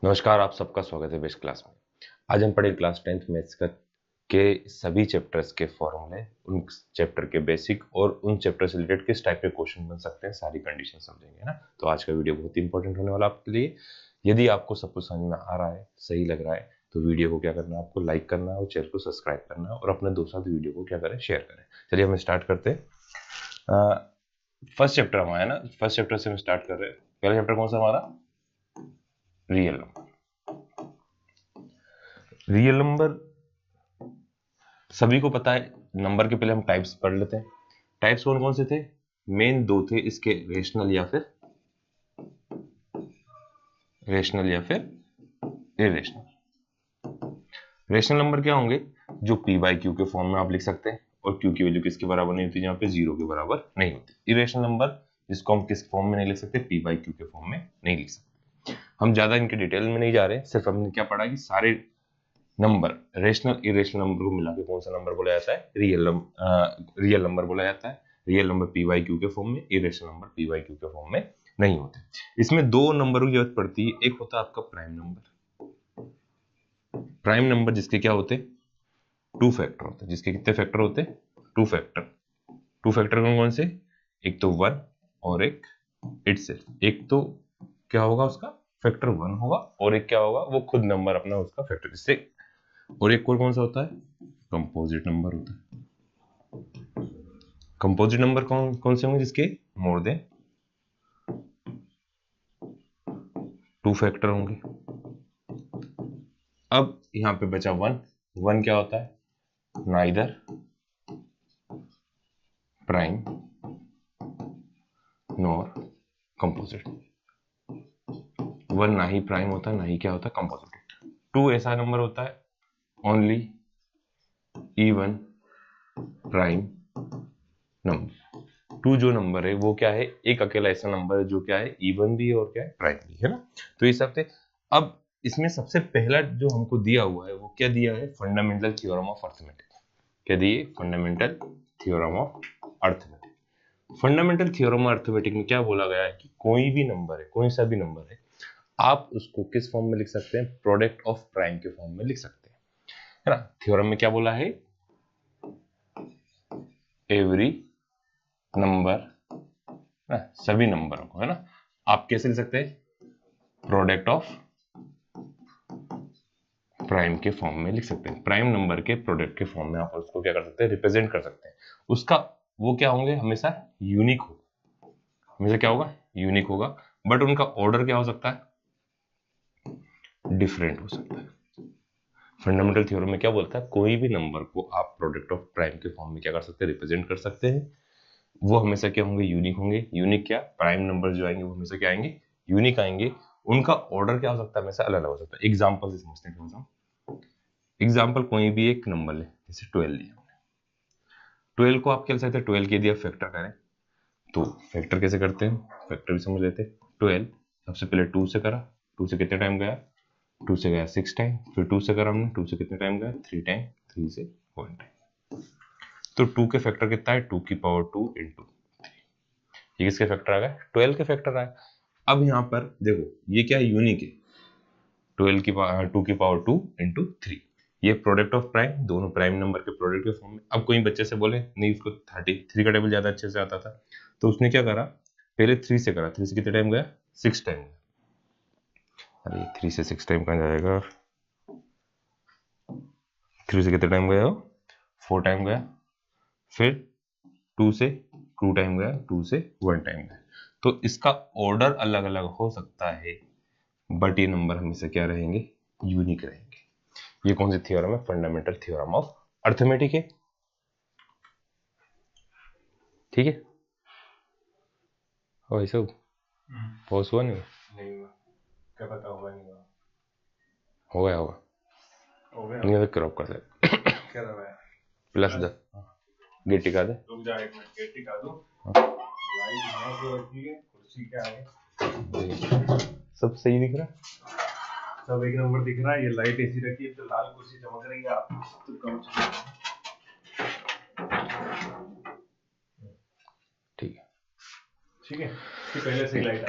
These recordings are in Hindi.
नमस्कार, आप सबका स्वागत है बेस्ट क्लास में। आज हम पढ़े क्लास 10th मैथ्स का के सभी चैप्टर्स के फॉर्मूले, उन चैप्टर के बेसिक और उन चैप्टर से रिलेटेड किस टाइप के क्वेश्चन बन सकते हैं, सारी कंडीशन समझेंगे ना। तो आज का वीडियो बहुत ही इंपॉर्टेंट होने वाला आपके लिए। यदि आपको सब कुछ समझ में आ रहा है, सही लग रहा है, तो वीडियो को क्या करना है, आपको लाइक करना है और चैनल को सब्सक्राइब करना है और अपने दोस्तों से वीडियो को क्या करें, शेयर करें। चलिए हम स्टार्ट करते हैं। फर्स्ट चैप्टर हमारा है ना, फर्स्ट चैप्टर से हम स्टार्ट कर रहे हैं। पहला चैप्टर कौन सा हमारा? Real number. रियल नंबर सभी को पता है। नंबर के पहले हम टाइप्स पढ़ लेते हैं। टाइप्स कौन कौन से थे? मेन दो थे इसके, रेशनल या फिर इरेशनल। रेशनल नंबर क्या होंगे? जो पी बाई क्यू के फॉर्म में आप लिख सकते हैं और क्यू की वैल्यू किसके बराबर नहीं होती, जहां पे जीरो के बराबर नहीं होती। इरेशनल नंबर जिसको हम किस फॉर्म में नहीं लिख सकते, पी बाई क्यू के फॉर्म में नहीं लिख सकते। हम ज्यादा इनके डिटेल में नहीं जा रहे, सिर्फ हमने क्या पढ़ा कि सारे नंबर रेशनल इरेशनल नंबर को मिला के कौन सा नंबर बोला जाता है? रियल नंबर बोला जाता है। Real number P Y Q के फॉर्म में, irrational number P Y Q के फॉर्म में नहीं होते। इसमें दो नंबरों की जरूरत पड़ती है। एक होता है आपका प्राइम नंबर। प्राइम नंबर जिसके क्या होते? टू फैक्टर होते। जिसके कितने फैक्टर होते? Two factor. टू फैक्टर कौन कौन से? एक तो वन और एक इटसेल्फ। एक तो क्या होगा उसका फैक्टर वन होगा और एक क्या होगा, वो खुद नंबर अपना उसका फैक्टर। जिससे और एक कौन सा होता है? कंपोजिट नंबर होता है। कंपोजिट नंबर कौन कौन से होंगे? जिसके मोर देन टू फैक्टर होंगे। अब यहां पे बचा वन। वन क्या होता है? Neither prime nor composite. One ना ही प्राइम होता है, ना ही क्या होता है, कंपोजिट। टू ऐसा नंबर होता है only even prime number. Two जो नंबर है वो क्या है? एक अकेला ऐसा नंबर है जो क्या है, इवन भी है और क्या है, प्राइम भी है ना। तो इस हिसाब से अब इसमें सबसे पहला जो हमको दिया हुआ है वो क्या दिया है? Fundamental theorem of arithmetic. क्या दिए? Fundamental theorem of arithmetic. Fundamental theorem of arithmetic में क्या बोला गया है कि कोई भी नंबर है, कोई सा भी नंबर है, आप उसको किस फॉर्म में लिख सकते हैं? प्रोडक्ट ऑफ प्राइम के फॉर्म में लिख सकते हैं, है ना। थ्योरम में क्या बोला है? एवरी नंबर, सभी नंबरों को, है ना, आप कैसे लिख सकते हैं? प्रोडक्ट ऑफ प्राइम के फॉर्म में लिख सकते हैं। प्राइम नंबर के प्रोडक्ट के फॉर्म में आप उसको क्या कर सकते हैं? रिप्रेजेंट कर सकते हैं। उसका वो क्या होंगे? हमेशा यूनिक होगा। हमेशा क्या होगा? यूनिक होगा। बट उनका ऑर्डर क्या हो सकता है? डिफरेंट हो सकता है। फंडामेंटल थ्योरम में क्या बोलता है? कोई भी नंबर को आप प्रोडक्ट ऑफ प्राइम के फॉर्म में क्या कर सकते हैं? रिप्रेजेंट कर सकते हैं। वो हमेशा क्या होंगे? यूनिक होंगे। यूनिक क्या? प्राइम नंबर जो आएंगे वो हमेशा क्या आएंगे? यूनिक आएंगे। उनका ऑर्डर क्या हो सकता है? हमेशा अलग अलग हो सकता है। एग्जाम्पल से समझते हैं। एग्जाम्पल कोई भी एक नंबर ले, जैसे 12 लिया। 12 को आप क्या लिख सकते हैं? 12 के यदि आप फैक्टर करें तो फैक्टर कैसे करते हैं? फैक्टर भी समझ लेते हैं। 12 सबसे पहले 2 से करा, 2 से कितने टाइम गया? 2 से गया 6 टाइम। फिर 2 से करा हमने, 2 से कितने टाइम गया? 3 टाइम। 3 से 1 टाइम। तो 2 के फैक्टर कितना है? 2 की पावर 2 इंटू, ये किसके फैक्टर आ गए? 12 के फैक्टर आए। अब यहां पर देखो ये क्या है? यूनिक है। 12 की 2 की पावर 2 इंटू 3, ये प्रोडक्ट ऑफ प्राइम, दोनों प्राइम नंबर के प्रोडक्ट के फॉर्म में। अब कोई बच्चे से बोले नहीं उसको 33 का टेबल ज्यादा अच्छे से आता था, तो उसने क्या करा? पहले 3 से करा। 3 से कितने टाइम गया? 6 टाइम। अरे 3 से 6 टाइम कहाँ जाएगा? 3 से कितने टाइम गया? 4 टाइम गया। फिर 2 से 2 टाइम गया, 2 से 1 टाइम गया। तो इसका ऑर्डर अलग अलग हो सकता है, बट ये नंबर हमेशा क्या रहेंगे? यूनिक रहेंगे। ये कौन सी थ्योरम है? फंडामेंटल थ्योरम ऑफ अर्थमेटिक है। ठीक है। और ऐसा पॉज हुआ नहीं? नहीं हुआ। क्या पता होगा? नहीं हुआ। हो गया होगा। हो गया। नहीं तो क्रॉप कर दे। क्या दबा है? प्लस द गेट टिका दे। रुक जा एक मिनट, गेट टिका दो। लाइट यहाँ पे रखी है, कुर्सी क्या है? सब सही दिख रहा है? सब एक नंबर दिख रहा है। ये लाइट ऐसी रखी है तो लाल कुर्सी चमक रही है। आप तो कम ठीक है। ठीक है, इसके पहले से ही लाइट है।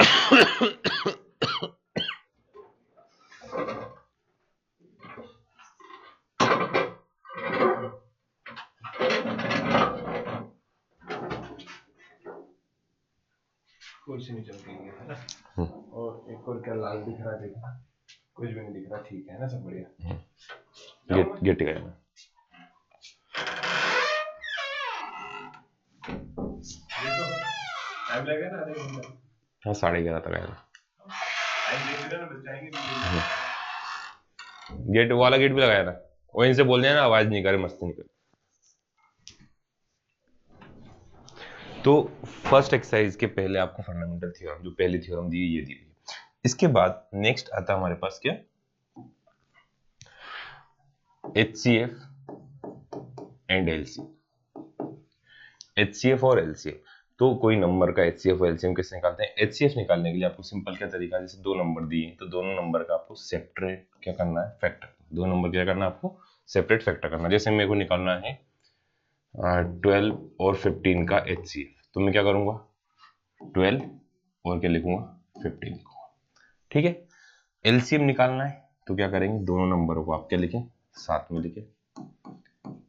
कुर्सी नहीं चमकी है ना। और एक और क्या लाल दिख रहा है, देखना कुछ भी नहीं दिख रहा, ठीक है ना, सब बढ़िया। गेट गया ना, टाइम लगेगा ना, आधे घंटा। हाँ 11:30 तक आएगा। टाइम देख लेना, बचाएंगे गेट वाला गेट भी लगाया था, वहीं से बोल दिया ना, आवाज नहीं करे, मस्ती नहीं करे। तो फर्स्ट एक्सरसाइज के पहले आपको फंडामेंटल थ्योरम, जो पहली थ्योरम दी है ये दी है। इसके बाद नेक्स्ट आता हमारे पास क्या, HCF एंड LCM। HCF और LCM, तो कोई नंबर का HCF और LCM कैसे निकालते हैं? HCF निकालने के लिए आपको सिंपल क्या तरीका है, जैसे दो नंबर दिए तो दोनों नंबर का आपको सेपरेट क्या करना है, फैक्टर। दो नंबर क्या करना है आपको, सेपरेट फैक्टर करना। जैसे मेरे को निकालना है 12 और 15 का HCF, तो मैं क्या करूंगा, 12 और क्या लिखूंगा, 15 लिखूंगा, ठीक है। LCM निकालना है तो क्या करेंगे, दोनों नंबरों को आप क्या लिखें, साथ में लिखें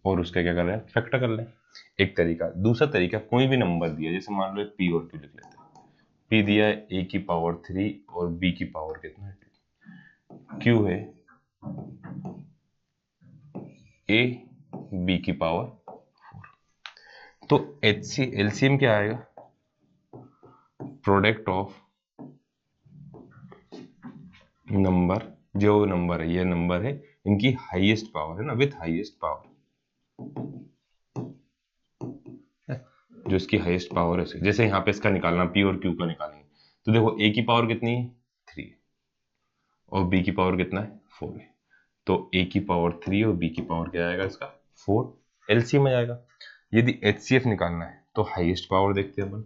और उसका क्या कर रहे हैं, फैक्टर कर लें, एक तरीका। दूसरा तरीका, कोई भी नंबर दिया, जैसे मान लो P और Q लिख लेते हैं। P दिया है A की पावर 3 और B की पावर कितना है 2, Q है A B की पावर 4। तो LCM क्या आएगा, प्रोडक्ट ऑफ नंबर, जो नंबर है, ये नंबर है, इनकी हाईएस्ट पावर है ना, विथ हाईएस्ट पावर, जो इसकी हाईएस्ट पावर है। जैसे यहाँ पे इसका निकालना, P और Q का निकालेंगे, तो देखो A की पावर कितनी है 3 और B की पावर कितना है 4 है, तो A की पावर 3 और B की पावर क्या आएगा इसका 4, LCM में आएगा। यदि HCF निकालना है तो हाईएस्ट पावर देखते हैं अपन,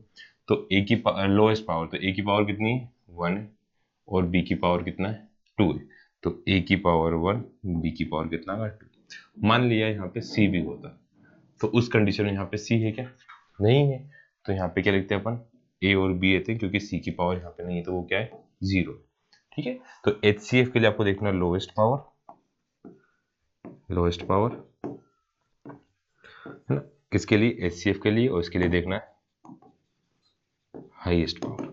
तो A की लोएस्ट पावर, तो A की पावर कितनी है 1 है और B की पावर कितना है 2 है, तो A की पावर 1, B की पावर कितना है 2। मान लिया यहाँ पे C भी होता, तो उस कंडीशन में यहाँ पे C है क्या, नहीं है, तो यहाँ पे क्या लिखते हैं अपन, A और B लेते हैं, क्योंकि C की पावर यहाँ पे नहीं है तो वो क्या है 0, ठीक है। तो HCF के लिए आपको देखना लोएस्ट पावर, लोएस्ट पावर है ना, किसके लिए, HCF के लिए, और इसके लिए देखना है हाईएस्ट पावर,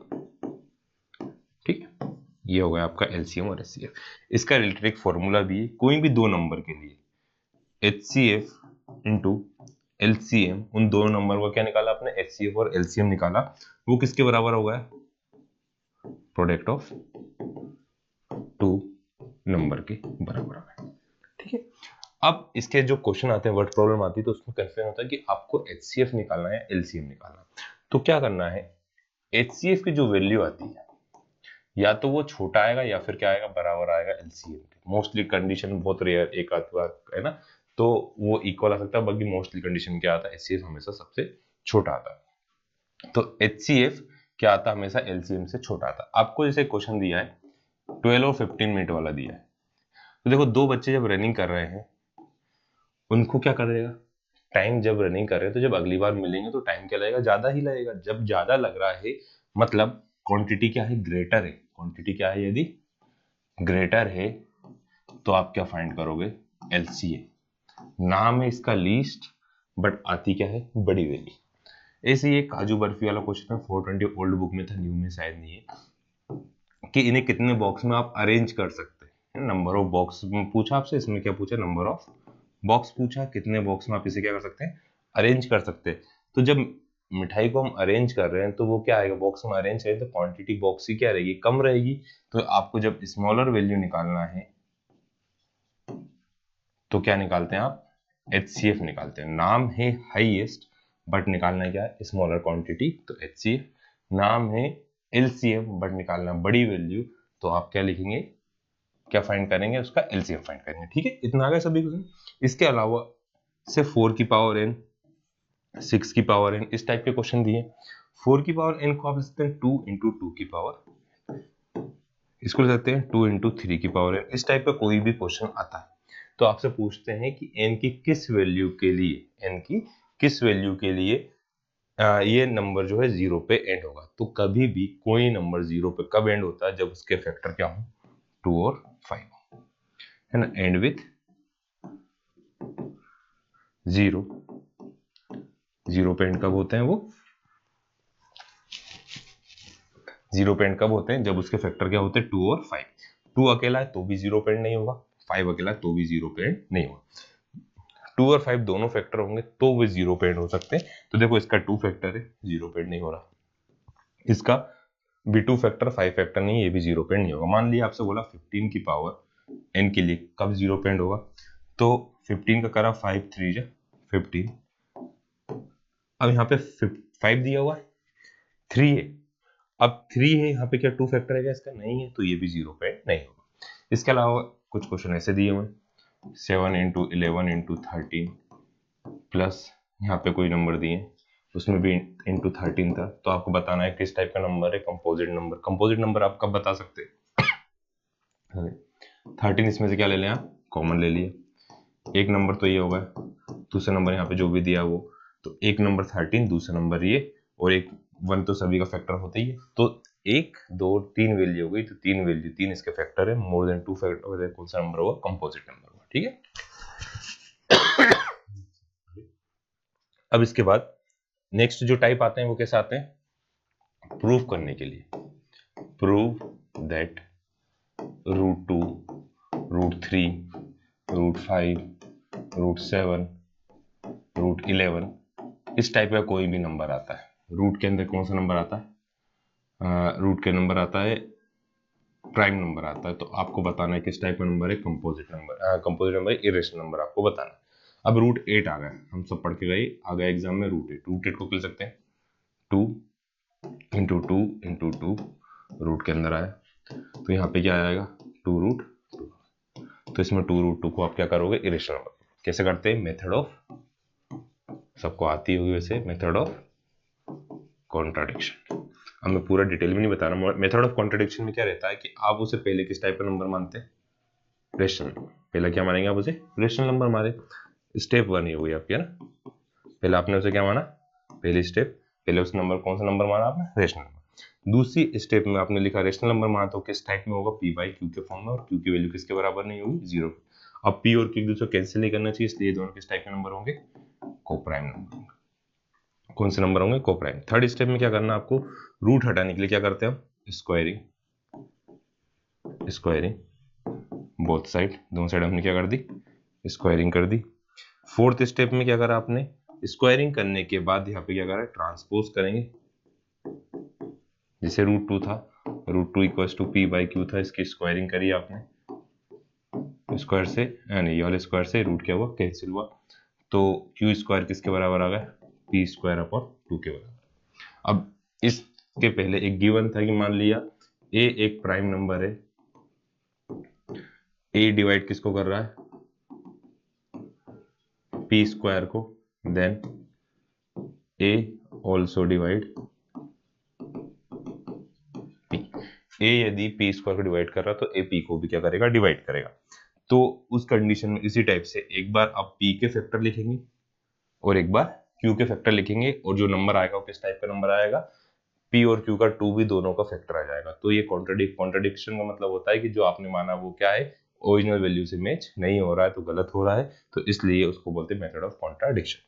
ठीक है। ये हो गया आपका LCM और HCF। इसका रिलेटेड एक फॉर्मूला भी है, कोई भी दो नंबर के लिए HCF इंटू LCM, उन दोनों नंबर को क्या निकाला आपने, HCF और LCM निकाला, वो किसके बराबर हो गया, प्रोडक्ट ऑफ टू नंबर के बराबर हो गया, ठीक है। अब इसके जो क्वेश्चन आते हैं, वर्ड प्रॉब्लम आती है, तो उसमें कंफ्यूजन होता है कि आपको HCF निकालना है LCM निकालना। तो क्या करना है, HCF की जो वैल्यू आती है या तो वो छोटा आएगा या फिर क्या आएगा, बराबर आएगा LCM के। मोस्टली कंडीशन बहुत रेयर, एक आध बार है ना, तो वो इक्वल आ सकता है, बाकी मोस्टली कंडीशन क्या आता है, HCF हमेशा सबसे छोटा आता है। तो HCF क्या आता है, हमेशा LCM से छोटा आता है। आपको जैसे क्वेश्चन दिया है 12 और 15 मिनट वाला दिया है, तो देखो दो बच्चे जब रनिंग कर रहे हैं, उनको क्या कर देगा, टाइम जब रनिंग कर रहे हैं तो जब अगली बार मिलेंगे तो टाइम क्या लगेगा, ज्यादा ही लगेगा। जब ज्यादा लग रहा है मतलब क्वांटिटी क्या है, ग्रेटर है। क्वांटिटी क्या है, यदि ग्रेटर है तो आप क्या फाइंड करोगे, LCM। नाम है इसका लीस्ट, बट आती क्या है, बड़ी वैल्यू। ऐसे ये काजू बर्फी वाला क्वेश्चन है, 420 ओल्ड बुक में था, न्यू में शायद नहीं है, कि इन्हें कितने बॉक्स में आप अरेंज कर सकते हैं। नंबर ऑफ बॉक्स पूछा आपसे, इसमें क्या पूछा, नंबर ऑफ बॉक्स पूछा, कितने बॉक्स में आप इसे क्या कर सकते हैं, अरेंज कर सकते हैं। तो जब मिठाई को हम अरेंज कर रहे हैं तो वो क्या आएगा, बॉक्स में अरेंज करें तो क्वांटिटी बॉक्स की क्या रहेगी, कम रहेगी। तो आपको जब स्मॉलर वैल्यू निकालना है तो क्या निकालते हैं आप, HCF निकालते हैं। नाम है हाईएस्ट, बट निकालना क्या है, स्मॉलर क्वांटिटी, तो HCF। नाम है LCM, बट निकालना बड़ी वैल्यू, तो आप क्या लिखेंगे, क्या फाइंड करेंगे, उसका LCM फाइंड करेंगे, ठीक है। इतना आ गया सभी क्वेश्चन। इसके अलावा से 4 की पावर n, 6 की पावर n, इस टाइप के क्वेश्चन दिए। 4 की पावर n को आप लिख सकते हैं 2 इंटू 2 की पावर, इसको लिख सकते हैं 2 इंटू 3 की पावर n। इस टाइप का कोई भी क्वेश्चन आता है तो आपसे पूछते हैं कि n की किस वैल्यू के लिए, n की किस वैल्यू के लिए ये नंबर जो है 0 पे एंड होगा। तो कभी भी कोई नंबर 0 पे कब एंड होता है, जब उसके फैक्टर क्या हो, 2 और 5 है ना, एंड विथ 0। 0 पे एंड कब होते हैं वो, जीरो पे एंड कब होते हैं? जब उसके फैक्टर क्या होते हैं? 2 और 5। 2 अकेला है तो भी जीरो पे एंड नहीं होगा, 5 अकेला है तो भी जीरो पे एंड नहीं होगा। 2 और 5 दोनों फैक्टर होंगे तो वे जीरो पे एंड हो सकते हैं। तो देखो इसका 2 फैक्टर है, जीरो पे एंड नहीं हो रहा, इसका भी 2 फैक्टर 5 फैक्टर नहीं, ये भी जीरो पे एंड नहीं होगा। मान लिया आपसे बोला 15 की पावर n के लिए कब जीरो पे एंड होगा, तो 15 का करा 5 3 15। अब यहाँ पे 5 दिया हुआ है, 3 है, अब 3 है यहाँ पे, क्या 2 फैक्टर है क्या इसका? नहीं है, तो ये भी जीरो पे एंड नहीं होगा। इसके अलावा कुछ क्वेश्चन ऐसे दिए हुए, 7 इंटू 11 इंटू 13 प्लस यहाँ पे कोई नंबर दिए, उसमें भी इंटू 13 था, तो आपको बताना है किस टाइप का नंबर है, कंपोजिट नंबर। कंपोजिट नंबर आप कब बता सकते हैं? 13 इसमें से क्या ले लें आप? कॉमन ले लिए, एक नंबर तो ये होगा, दूसरा नंबर यहाँ पे जो भी दिया वो, तो एक नंबर 13, दूसरा नंबर ये, और एक 1 तो सभी का फैक्टर होता ही है, तो 1 2 3 वैल्यू हो गई, तो 3 वैल्यू 3 इसके फैक्टर है, मोर देन 2 फैक्टर, कौन सा नंबर होगा? कंपोजिट नंबर होगा। ठीक है। अब इसके बाद नेक्स्ट जो टाइप आते हैं वो कैसे आते हैं? प्रूव करने के लिए, प्रूव दैट √2 √3 √5 √7 √11 इस टाइप का कोई भी नंबर आता है। रूट के अंदर कौन सा नंबर आता है? रूट के नंबर आता है प्राइम नंबर आता है, तो आपको बताना है किस टाइप का नंबर है? Composite number. Composite number irrational number आपको बताना है। अब √8 आ गया, हम सब पढ़ के गए, आ गया एग्जाम में √8 को लिख सकते हैं 2 इंटू 2 इंटू 2, रूट के अंदर आया, तो यहाँ पे क्या आएगा? 2√2। तो इसमें 2√2 को आप क्या करोगे? Irrational number. कैसे करते हैं? मेथड ऑफ, सबको आती होगी वैसे, मेथड ऑफ कॉन्ट्राडिक्शन। अब मैं पूरा डिटेल में नहीं बता रहा। मेथड ऑफ कॉन्ट्राडिक्शन में क्या रहता है कि आप उसे पहले किस टाइप का नंबर मानते हैं? रेशनल। पहले क्या मानेंगे आप? उसे रेशनल नंबर माने। स्टेप 1 ये हुई आपकी, है ना? पहले आपने उसे क्या माना? पहली स्टेप, पहले उस नंबर, कौन सा नंबर माना आपने? Rational number. दूसरी स्टेप में आपने लिखा रेशनल नंबर माना, तो किस टाइप में होगा? p/q के फॉर्म में, और q की वैल्यू किसके बराबर नहीं होगी? 0। अब p और q एक दूसरे कैंसिल नहीं करना चाहिए, इसलिए दोनों किस टाइप के नंबर होंगे? Coprime number. कौन से नंबर होंगे? कोप्राइम। थर्ड स्टेप में क्या करना आपको? रूट हटाने के लिए क्या करते हैं हम? स्क्वायरिंग। स्क्वायरिंग बोथ साइड, दोनों साइड हमने क्या कर दी? स्क्वायरिंग कर दी। फोर्थ स्टेप में क्या करा आपने? स्क्वायरिंग करने के बाद यहाँ पे क्या करा? ट्रांसपोज करेंगे। जैसे √2 था, √2 इक्वल्स टू p/q था, इसकी स्क्वायरिंग करी आपने, स्क्वायर से, यानी ये वाले स्क्वायर से रूट क्या हुआ? कैंसिल हुआ, तो q स्क्वायर किसके बराबर आ गया? p²/2 के बराबर। अब इसके पहले एक गिवन था कि मान लिया a एक प्राइम नंबर है, a डिवाइड किसको कर रहा है? p² को, then a also divide p। a यदि p² को डिवाइड कर रहा है तो a p को भी क्या करेगा? डिवाइड करेगा। तो उस कंडीशन में इसी टाइप से एक बार आप p के फैक्टर लिखेंगे और एक बार q के फैक्टर लिखेंगे, और जो नंबर आएगा वो किस टाइप का नंबर आएगा? p और q का 2 भी दोनों का फैक्टर आ जाएगा। तो ये कॉन्ट्रडिक्शन का मतलब होता है कि जो आपने माना वो क्या है? ओरिजिनल वैल्यू से मैच नहीं हो रहा है, तो गलत हो रहा है, तो इसलिए उसको बोलते हैं मेथड ऑफ कॉन्ट्राडिक्शन।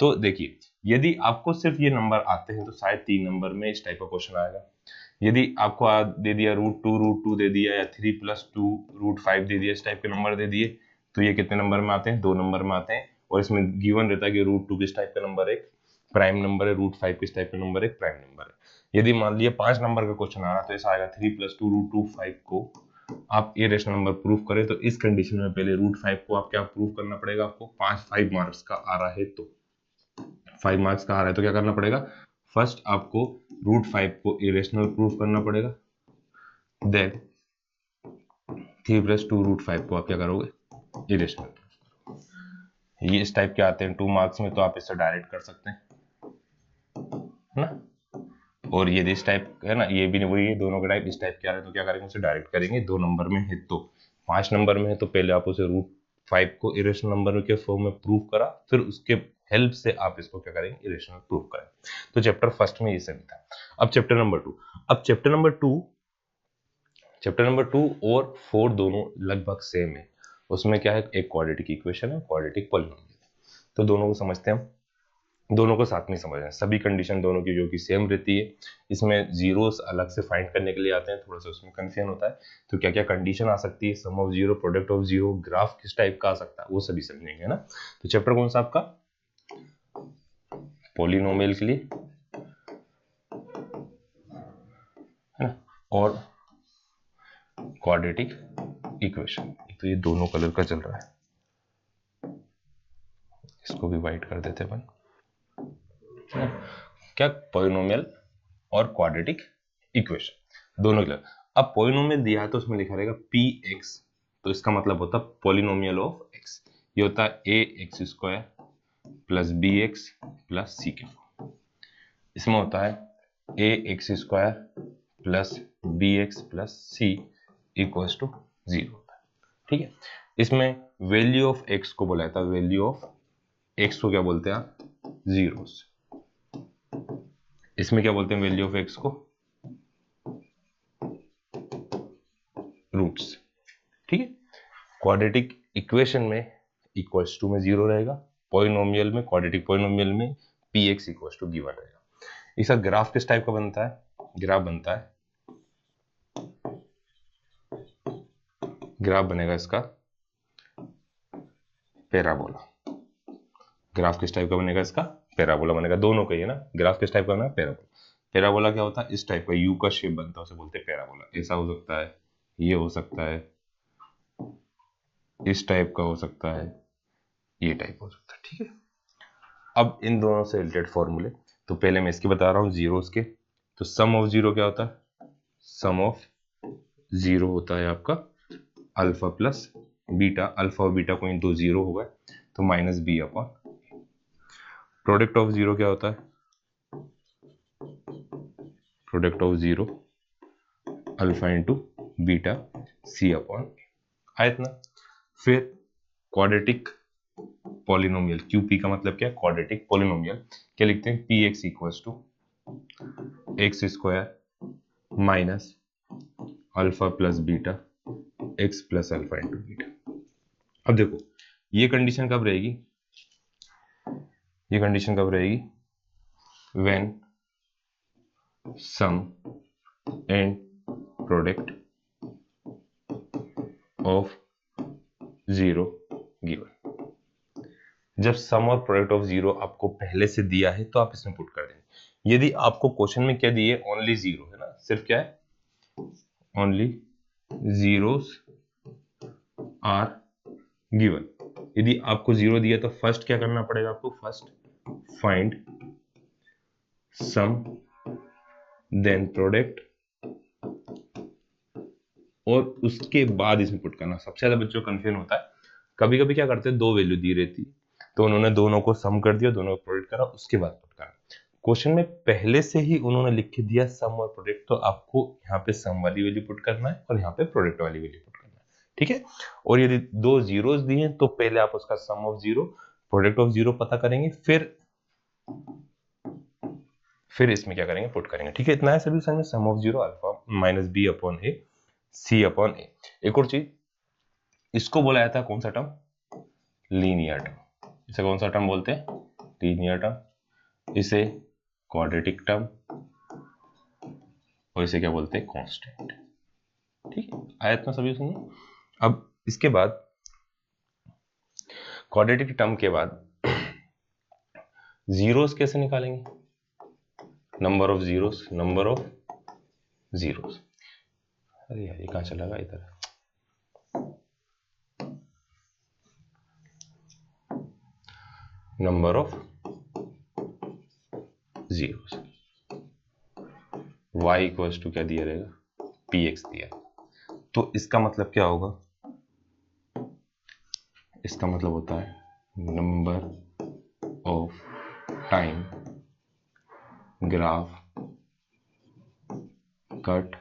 तो देखिए, यदि आपको सिर्फ ये नंबर आते हैं तो शायद 3 नंबर में इस टाइप का क्वेश्चन आएगा। यदि आपको दे दिया √2 दे दिया, या 3 + 2 √5 दे दिया, इस टाइप के नंबर दे दिए, तो ये कितने नंबर में आते हैं? 2 नंबर में आते हैं। और इसमें गिवन रहता है कि √2 किस टाइप का नंबर है? प्राइम नंबर है। √5 किस टाइप का नंबर है? प्राइम नंबर है। यदि मान लिया 5 नंबर का क्वेश्चन आ रहा है, तो ऐसा आएगा 3 + 2 √2 5 को आप इरेशनल नंबर प्रूफ करें, तो इस कंडीशन में पहले √5 को आप क्या प्रूफ करना पड़ेगा आपको? 5 मार्क्स का आ रहा है तो 5 मार्क्स का आ रहा है तो क्या करना पड़ेगा? फर्स्ट आपको √5 को इरेशनल प्रूफ करना पड़ेगा, देन 3 + 2 √5 को आप क्या करोगे? इरेशनल। ये इस टाइप के आते हैं 2 मार्क्स में, तो आप इससे डायरेक्ट कर सकते हैं, है ना? और ये इस टाइप है ना, ये भी वही है, दोनों के टाइप इस टाइप के आ रहे हैं तो क्या करेंगे? उसे डायरेक्ट करेंगे। 2 नंबर में है तो, 5 नंबर में है तो पहले आप उसे √5 को इरेशनल नंबर के फॉर्म में प्रूव करा, फिर उसके हेल्प से आप इसको क्या करेंगे? इरेशनल प्रूव करें। तो चैप्टर फर्स्ट में ये सभी था। अब चैप्टर नंबर 2। अब चैप्टर नंबर 2 और 4 दोनों लगभग सेम है। उसमें क्या है? एक क्वाड्रेटिक इक्वेशन है, क्वाड्रेटिक पॉलिनोमियल। तो दोनों को समझते हैं हम। दोनों को साथ में समझना है, सभी कंडीशन दोनों की जो कि सेम रहती है। इसमें जीरोस अलग से फाइंड करने के लिए आते हैं, थोड़ा सा उसमें कंफ्यूजन होता है। तो क्या क्या कंडीशन आ सकती है, sum of zero, product of zero, graph किस टाइप का आ सकता है, वो सभी समझेंगे ना। तो चैप्टर कौन सा आपका, पॉलिनोमियल के लिए, है ना, और क्वाड्रेटिक इक्वेशन। तो ये दोनों कलर का चल रहा है, इसको भी वाइट कर देते हैं अपन। क्या, पॉलिनोमियल और क्वाड्रेटिक इक्वेशन दोनों के लिए। अब पॉलिनोमियल दिया है तो उसमें लिखा रहेगा पी एक्स, तो इसका मतलब होता है पॉलिनोमियल ऑफ एक्स। ये होता है ए x square plus B x plus c के फॉर्म। इसमें होता है ए x square plus B x plus c equals to 0 होता है। ठीक है, इसमें वैल्यू ऑफ एक्स को बोला जाता है, वैल्यू ऑफ एक्स को क्या बोलते हैं आप, जीरोस। इसमें क्या बोलते हैं वैल्यू ऑफ एक्स को, रूट्स। ठीक है, क्वाड्रेटिक इक्वेशन में इक्वल्स टू में 0 रहेगा, पॉलिनोमियल में, क्वाड्रेटिक पॉलिनोमियल में P X equals to given रहेगा। इसका ग्राफ किस टाइप का बनता है, ग्राफ बनता है, ग्राफ बनेगा इसका पैराबोला। ग्राफ किस टाइप का बनेगा इसका, पैराबोला बनेगा, दोनों का ही है ना। ग्राफ किस टाइप का बनेगा, पैराबोला। पैराबोला क्या होता है, इस टाइप का यू का शेप बनता है, उसे बोलते हैं पैराबोला। ऐसा हो सकता है, ये हो सकता है, इस टाइप का हो सकता है, ये टाइप हो सकता है। ठीक है, अब इन दोनों से रिलेटेड फॉर्मूले, तो पहले मैं इसकी बता रहा हूँ जीरोस के। तो सम ऑफ जीरो क्या होता है, सम ऑफ जीरो होता है आपका अल्फा प्लस बीटा, अल्फा और बीटा कोई दो जीरो होगा तो minus B upon. Product of zero क्या होता है, product of zero alpha into beta C upon, आया ना। फिर क्वाड्रेटिक पॉलिनोमियल, क्यूपी का मतलब क्या है, क्वाड्रेटिक पॉलिनोमियल, क्या लिखते हैं, P X equals to X square minus alpha plus beta X plus alpha into beta. अब देखो ये कंडीशन कब रहेगी, ये कंडीशन कब रहेगी, when sum and product of zero given. जब सम और प्रोडक्ट ऑफ जीरो आपको पहले से दिया है तो आप इसमें पुट कर देंगे। यदि आपको क्वेश्चन में क्या दिए, ओनली जीरो है ना, सिर्फ क्या है, ओनली जीरोस आर गिवन। यदि आपको जीरो दिया तो फर्स्ट क्या करना पड़ेगा आपको, first find sum then product, और उसके बाद इसमें पुट करना। सबसे ज्यादा बच्चों को कंफ्यूजन होता है, कभी कभी क्या करते हैं, दो वैल्यू दी रहती तो उन्होंने दोनों को सम कर दिया, दोनों को प्रोडक्ट करा, उसके बाद पुट करा। क्वेश्चन में पहले से ही उन्होंने लिख के दिया सम और प्रोडक्ट, तो आपको यहाँ पे सम वाली वैल्यू पुट करना है और यहाँ पे प्रोडक्ट वाली वैल्यू पुट करना है। ठीक है, और यदि दो जीरोस दिए तो पहले आप उसका sum of zero product of zero पता करेंगे, फिर इसमें क्या करेंगे, पुट करेंगे। ठीक है, इतना है सभी समझ, sum of zero alpha minus B upon a c upon a. एक और चीज, इसको बोला जाता है कौन सा टर्म, लीनियर टर्म। इसे कौन सा टर्म बोलते हैं, लीनियर टर्म। इसे क्वाड्रेटिक टर्म, और इसे क्या बोलते हैं, कांस्टेंट। ठीक है, आयत में सभी सुनिए। अब इसके बाद क्वाड्रेटिक टर्म के बाद जीरोस कैसे निकालेंगे, number of zeros, number of zeros. अरे यार ये कहां चला गया, इधर number of zeros. y equals to क्या दिया रहेगा, px दिया। तो इसका मतलब क्या होगा, इसका मतलब होता है number of time graph cut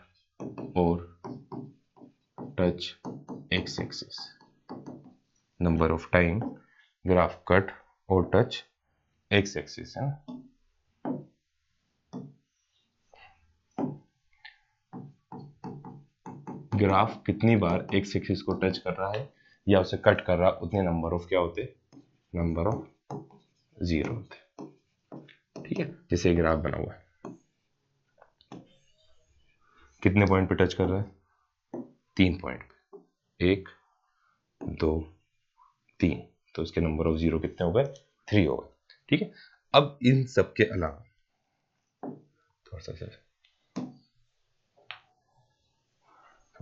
और touch x axis, number of time graph cut और टच एक्स एक्सिस, है ना। ग्राफ कितनी बार एक्स एक्सिस को टच कर रहा है या उसे कट कर रहा है, उतने नंबर ऑफ क्या होते, नंबर ऑफ जीरो होते। ठीक है, जैसे ग्राफ बना हुआ है, कितने पॉइंट पे टच कर रहा है? 3 पॉइंट पे, 1 2 3, तो इसके नंबर ऑफ जीरो कितने हो गए? 3 हो गए। ठीक है, अब इन सब के अलावा थोड़ा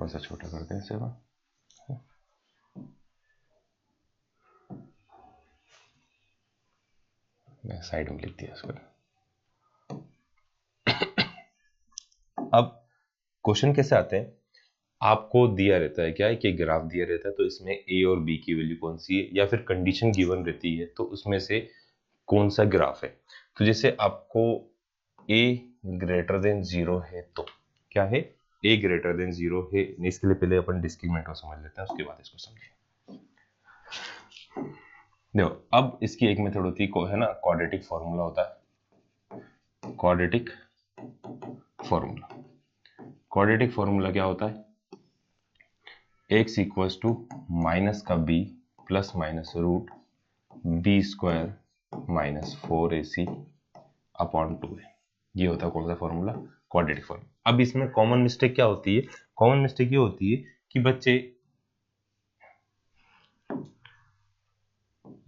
सा छोटा करते हैं इसे, मैं साइड में लिख दिया इसको। अब क्वेश्चन कैसे आते हैं? आपको दिया रहता है क्या है कि ग्राफ दिया रहता है, तो इसमें ए और बी की वैल्यू कौन सी है, या फिर कंडीशन गिवन रहती है तो उसमें से कौन सा ग्राफ है। तो जैसे आपको ए ग्रेटर देन 0 है तो क्या है? ए ग्रेटर देन 0 है। इसके लिए पहले अपन डिस्क्रिमिनेंट को समझ लेते हैं, उसके बाद इसको समझें। देखो, अब इसकी एक मेथड होती है ना, क्वाड्रेटिक फॉर्मूला होता है, क्वाड्रेटिक फॉर्मूला। क्वाड्रेटिक फॉर्मूला क्या होता है? x इक्वल्स टू माइनस का b plus minus root B square minus 4ac upon 2 है। ये होता है कौन सा फॉर्मूला? Quadratic formula. अब इसमें कॉमन मिस्टेक क्या होती है? कॉमन मिस्टेक ये होती है कि बच्चे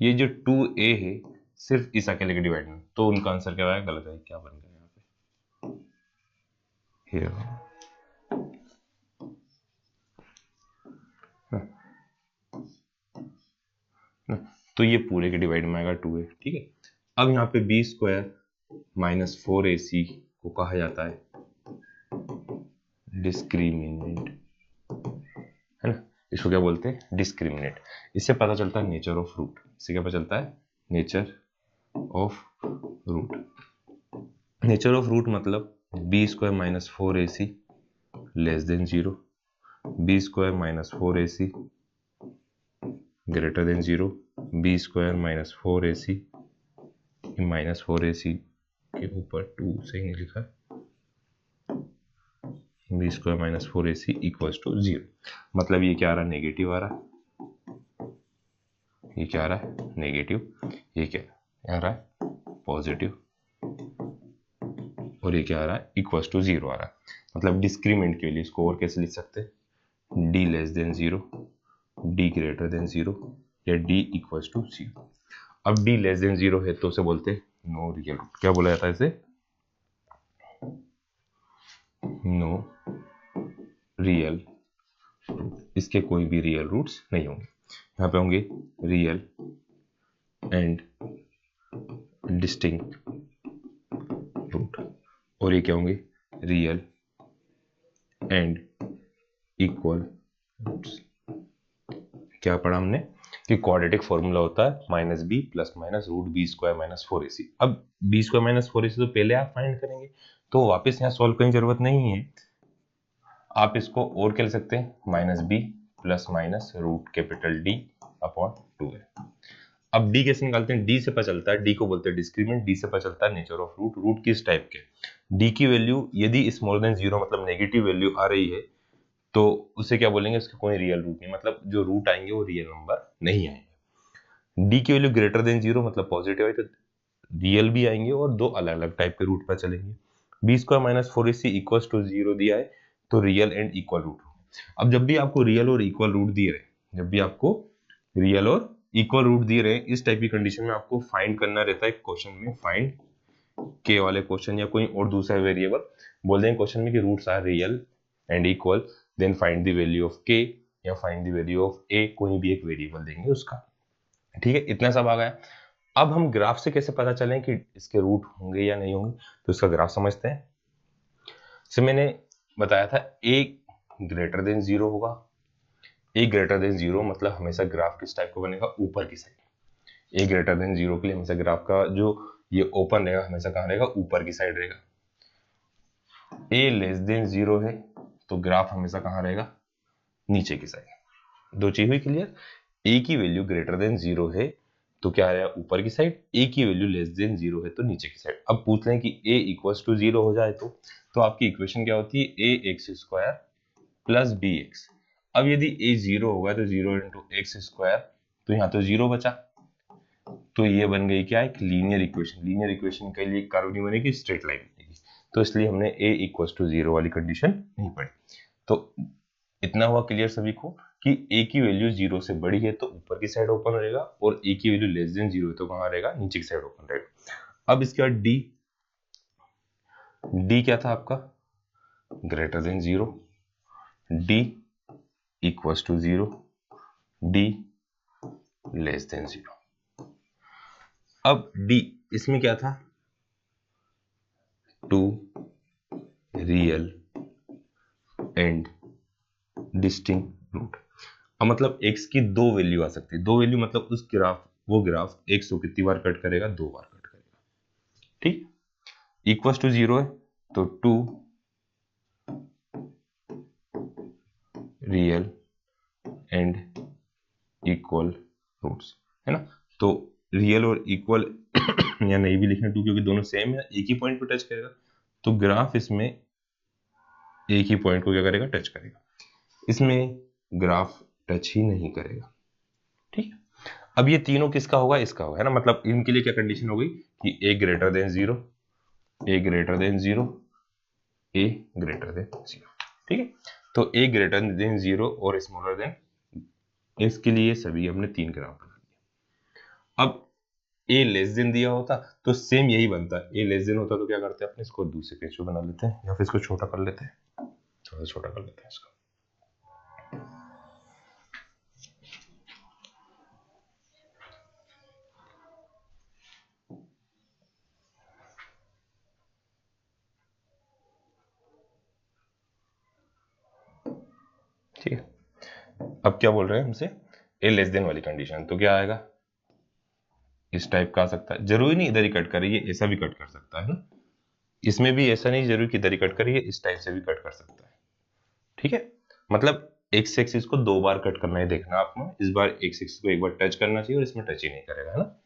ये जो 2a है सिर्फ इस अकेले के डिवाइड में, तो उनका आंसर क्या है? गलत है। क्या बन गया यहाँ पे? तो ये पूरे के डिवाइड में आएगा 2a। ठीक है, अब यहाँ पे बी स्क्वायर माइनस 4ac को कहा जाता है डिस्क्रिमिनेंट, है ना। इसको क्या बोलते हैं? डिस्क्रिमिनेंट। इससे पता चलता है नेचर ऑफ रूट। इससे क्या पता चलता है? Nature of root. Nature of root मतलब b square minus 4ac less than 0, b square minus 4ac greater than 0, b square minus 4ac minus 4ac के ऊपर 2 से ही लिखा, b square minus 4ac equals to 0। मतलब ये क्या आ रहा है? नेगेटिव आ रहा है। ये क्या आ रहा है? नेगेटिव। ये क्या आ रहा है? पॉजिटिव। और ये क्या आ रहा है? इक्वल्स टू 0 आ रहा है। मतलब डिस्क्रीमेंट के लिए इसको और कैसे लिख सकते हैं? d less than 0, d greater than 0 या d इक्वल्स टू 0। अब d लेस देन 0 है तो उसे बोलते हैं नो रियल रूट। क्या बोला जाता है इसे? No real root. इसके कोई भी रियल रूट्स नहीं होंगे। यहाँ पे होंगे रियल एंड डिस्टिंक्ट रूट, और ये क्या होंगे? Real and equal roots. क्या पढ़ा हमने कि क्वाड्रेटिक फॉर्मूला होता है minus B plus minus root B square minus 4ac। अब बी स्क्वायर माइनस 4ac तो पहले आप फाइंड करेंगे, तो वापस यहाँ सॉल्व करने की जरूरत नहीं है। आप इसको और क्या ले सकते हैं? Minus B plus minus root capital D upon 2 है। अब डी कैसे निकालते हैं? डी से पता चलता है, डी को बोलते हैं डिस्क्रीमेंट, डी से पता चलता है नेचर ऑफ रूट। रूट किस टाइप के? डी की वैल्यू यदि स्मॉलर देन 0 मतलब नेगेटिव वैल्यू आ रही है तो उसे क्या बोलेंगे? उसके कोई रियल रूट नहीं, मतलब जो रूट आएंगे वो रियल नंबर नहीं आएंगे। डी की वैल्यू ग्रेटर देन 0 मतलब पॉजिटिव है, तो रियल भी आएंगे और दो अलग अलग टाइप के रूट पर चलेंगे। B square minus 4ac equal to 0 दिया है तो रियल एंड इक्वल रूट। अब जब भी आपको रियल और इक्वल रूट दिए रहे, जब भी आपको रियल और इक्वल रूट दिए रहे, इस टाइप की कंडीशन में आपको फाइंड करना रहता है क्वेश्चन में। फाइंड के वाले क्वेश्चन या कोई और दूसरा वेरिएबल बोल देंगे क्वेश्चन में कि roots are real and equal, then find the value of k या find the value of a, कोई भी एक वेरिएबल देंगे उसका। ठीक है, इतना सब आ गया। अब हम ग्राफ से कैसे पता चलें कि इसके रूट होंगे या नहीं होंगे, तो इसका ग्राफ समझते हैं। जैसे मैंने बताया था a ग्रेटर देन 0 होगा। a ग्रेटर देन 0 मतलब हमेशा ग्राफ किस टाइप का बनेगा? ऊपर की साइड। a ग्रेटर देन 0 के लिए हमेशा ग्राफ का जो ये ओपन रहेगा हमेशा कहाँ रहेगा? ऊपर की साइड रहेगा। a लेस देन 0 है तो ग्राफ हमेशा कहाँ रहेगा? नीचे की साइड। दो चीज हुई क्लियर? a की वैल्यू ग्रेटर देन 0 है तो क्या रहेगा? ऊपर की साइड। a की वैल्यू लेस देन 0 है तो नीचे की साइड। अब पूछ लें कि a इक्वल्स टू 0 हो जाए तो आपकी इक्वेशन क्या होती है? ax square plus bx। अब यदि a 0 होगा तो 0 इंटू एक्स स्क्वायर, तो यहाँ तो 0 बचा। तो ये बन गई क्या, एक लीनियर इक्वेशन। लीनियर इक्वेशन के लिए कर्व नहीं बनेगी, स्ट्रेट लाइन बनेगी, तो इसलिए हमने a इक्वल टू 0 वाली कंडीशन नहीं पढ़ी। तो इतना हुआ क्लियर सभी को कि a की वैल्यू 0 से बड़ी है तो ऊपर की साइड ओपन रहेगा, और a की वैल्यू लेस देन 0 है तो कहाँ रहेगा, नीचे की साइड ओपन रहेगा। अब इसके बाद d क्या था आपका, greater than 0, d equal to 0, d less than 0। अब d इसमें क्या था, two real and distinct root. अब मतलब x की दो वैल्यू आ सकती है, दो वैल्यू मतलब उस ग्राफ, वो ग्राफ x को कितनी बार कट करेगा, दो बार कट करेगा, ठीक। इक्वल टू 0 है तो two real and equal roots, है ना। तो रियल और इक्वल या नहीं भी लिखना टू, क्योंकि दोनों सेम है, एक ही पॉइंट पे टच करेगा, तो ग्राफ इसमें एक ही पॉइंट को क्या करेगा, टच करेगा। इसमें ग्राफ टच ही नहीं करेगा, ठीक है। अब ये तीनों किसका होगा, इसका होगा, है ना। मतलब इनके लिए क्या कंडीशन हो गई कि a greater than 0, a greater than 0, a greater than 0, ठीक है। तो a ग्रेटर देन 0 और स्मॉलर देन, इसके लिए सभी हमने तीन ग्राफ बना दिया। अब a लेस देन दिया होता तो सेम यही बनता, a लेस देन होता तो क्या करते हैं, अपने इसको दूसरे पेज पे बना लेते हैं, या फिर इसको छोटा कर लेते हैं, थोड़ा छोटा कर लेते हैं इसको। ठीक है, अब क्या बोल रहे हैं हमसे, a लेस देन वाली कंडीशन, तो क्या आएगा, इस टाइप का आ सकता है, जरूरी नहीं इधर ही कट करिए, ऐसा भी कट कर सकता है ना। इसमें भी ऐसा नहीं जरूरी कि इधर ही कट करिए, इस टाइप से भी कट कर सकता है, ठीक है। मतलब एक्स एक्सिस को दो बार कट करना है, देखना आपको, इस बार एक्स एक्सिस को एक बार टच करना चाहिए और इसमें टच ही नहीं करेगा, है ना।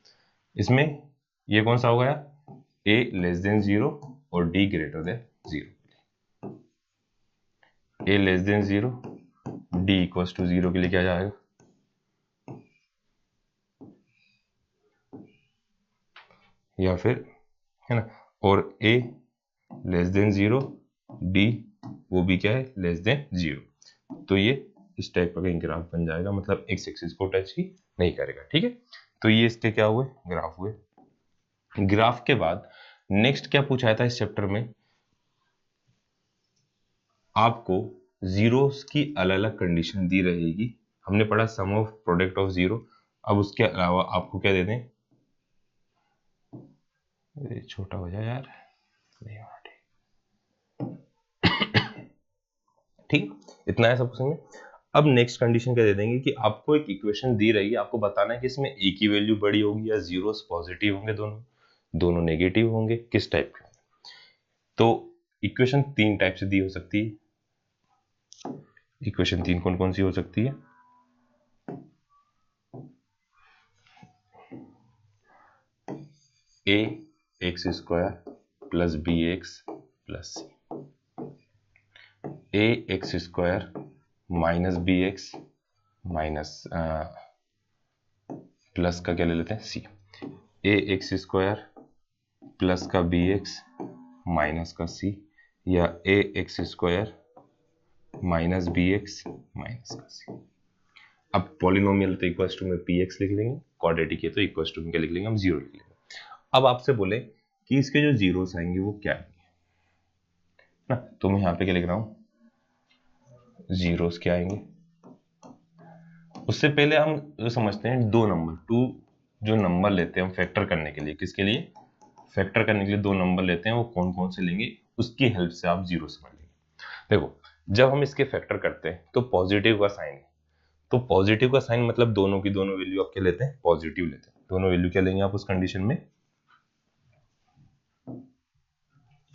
इसमें ये कौन सा हो गया, a लेस देन 0 और d greater than 0। a less than 0, d equal to 0 के लिए क्या जाएगा, या फिर, है ना, और a लेस देन 0, d वो भी क्या है, लेस देन 0। तो ये इस टाइप का कहीं ग्राफ बन जाएगा, मतलब एक्स एक्सिस को टच ही नहीं करेगा, ठीक है। तो ये इसके क्या हुए, ग्राफ हुए। ग्राफ के बाद नेक्स्ट क्या पूछा था इस चैप्टर में, आपको जीरोस की अलग अलग कंडीशन दी रहेगी। हमने पढ़ा सम ऑफ प्रोडक्ट ऑफ जीरो, अब उसके अलावा आपको क्या दे दें, छोटा हो जाए यार, नहीं हो ठीक, इतना है सब कुछ में। अब नेक्स्ट कंडीशन क्या दे देंगे कि आपको एक इक्वेशन दी रही है, आपको बताना है कि इसमें ए की वैल्यू बड़ी होगी या जीरोस पॉजिटिव होंगे, दोनों नेगेटिव होंगे, किस टाइप के होंगे। तो इक्वेशन तीन टाइप से दी हो सकती है। इक्वेशन तीन कौन कौन सी हो सकती है, ए x square plus B x plus C, A x square minus B X minus plus का क्या ले लेते हैं C, A x square plus का बी एक्स माइनस का सी, या A x square minus B X minus का सी। अब पॉलिनोमियल तो इक्वल टू में पी एक्स लिख लेंगे, क्वाड्रेटिक है तो इक्वल टू में क्या लिख लेंगे, हम जीरो लिख लेंगे। अब आपसे बोले कि इसके जो जीरोस आएंगे वो क्या आएंगे ना, तो मैं यहाँ पे क्या लिख रहा हूँ, जीरोस क्या आएंगे। उससे पहले हम समझते हैं दो नंबर, टू जो नंबर लेते हैं हम फैक्टर करने के लिए, किसके लिए, फैक्टर करने के लिए दो नंबर लेते हैं, वो कौन कौन से लेंगे, उसकी हेल्प से आप जीरो समझ लेंगे। देखो जब हम इसके फैक्टर करते हैं तो पॉजिटिव का साइन है, तो पॉजिटिव का साइन मतलब दोनों की दोनों वैल्यू आप क्या लेते हैं, पॉजिटिव लेते हैं, दोनों वैल्यू क्या लेंगे आप उस कंडीशन में,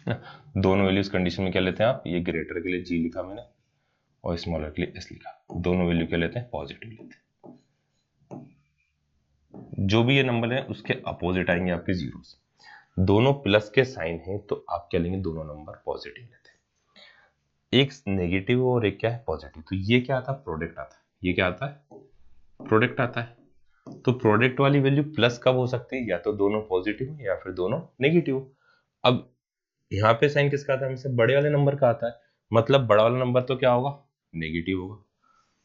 दोनों वैल्यूज कंडीशन में क्या लेते हैं आप, ये ग्रेटर के लिए जी लिखा मैंने और स्मॉलर के लिए एस लिखा, दोनों वैल्यू क्या लेते हैं, पॉजिटिव लेते हैं। जो भी ये नंबर है उसके अपोजिट आएंगे आपके जीरोस, दोनों प्लस के साइन है तो आप क्या लेंगे, दोनों नंबर पॉजिटिव लेते हैं। एक नेगेटिव और एक क्या है, पॉजिटिव, तो ये क्या आता है, प्रोडक्ट आता है, ये क्या आता है, प्रोडक्ट आता है। तो प्रोडक्ट वाली वैल्यू प्लस कब हो सकती है, या तो दोनों पॉजिटिव या फिर दोनों नेगेटिव। अब यहाँ पे साइन किसका आता है, हमेशा बड़े वाले नंबर का आता है, मतलब बड़ा वाला नंबर तो क्या होगा, नेगेटिव होगा।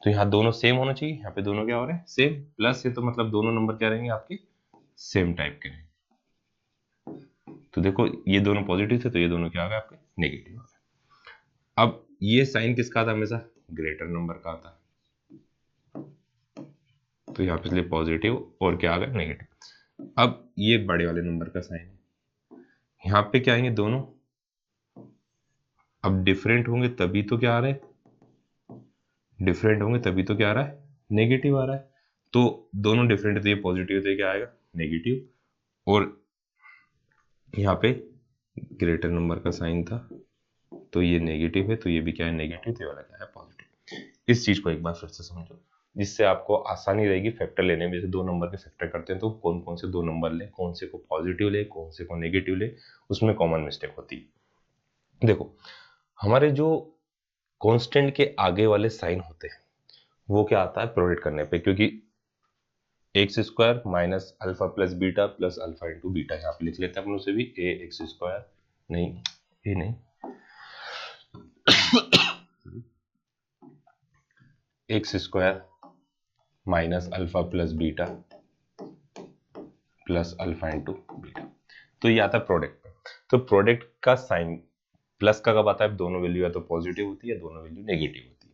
तो यहाँ दोनों सेम होना चाहिए, यहाँ पे दोनों क्या हो रहे हैं, सेम। प्लस है तो मतलब दोनों नंबर क्या रहेंगे आपके, सेम टाइप के रहेंगे। तो देखो ये दोनों पॉजिटिव थे तो ये दोनों क्या हो गए आपके, नेगेटिव हो गए। अब ये साइन किसका आता है, हमेशा ग्रेटर नंबर का आता है, तो यहाँ पे इसलिए पॉजिटिव और क्या आ गया, नेगेटिव। अब ये बड़े वाले नंबर का साइन है, यहाँ पे क्या आएंगे दोनों, अब डिफरेंट होंगे तभी तो क्या आ रहा है, डिफरेंट होंगे तभी तो क्या आ रहा है, नेगेटिव आ रहा है। तो दोनों डिफरेंट है तो ये पॉजिटिव है तो क्या आएगा, नेगेटिव। और यहाँ पे ग्रेटर नंबर का साइन था तो ये नेगेटिव है, तो ये भी क्या है, नेगेटिव, तो ये वाला क्या है, पॉजिटिव। इस चीज को एक बार फिर से समझो, जिससे आपको आसानी रहेगी फैक्टर लेने में। जैसे दो नंबर के फैक्टर करते हैं तो कौन कौन से दो नंबर ले, कौन से को पॉजिटिव ले, कौन से को नेगेटिव ले, उसमें कॉमन मिस्टेक होती है। देखो हमारे जो कांस्टेंट के आगे वाले साइन होते हैं वो क्या आता है प्रोडक्ट करने पे, क्योंकि x square minus alpha plus beta plus alpha into beta, यहाँ पे लिख लेते हैं अपन उसे भी, ए एक्स स्क्वायर, नहीं ये नहीं, x square minus alpha plus beta plus alpha into beta. तो ये आता है प्रोडक्ट पे। तो प्रोडक्ट का साइन प्लस का कब आता है, दोनों वैल्यू या तो पॉजिटिव होती है या दोनों वैल्यू नेगेटिव होती है।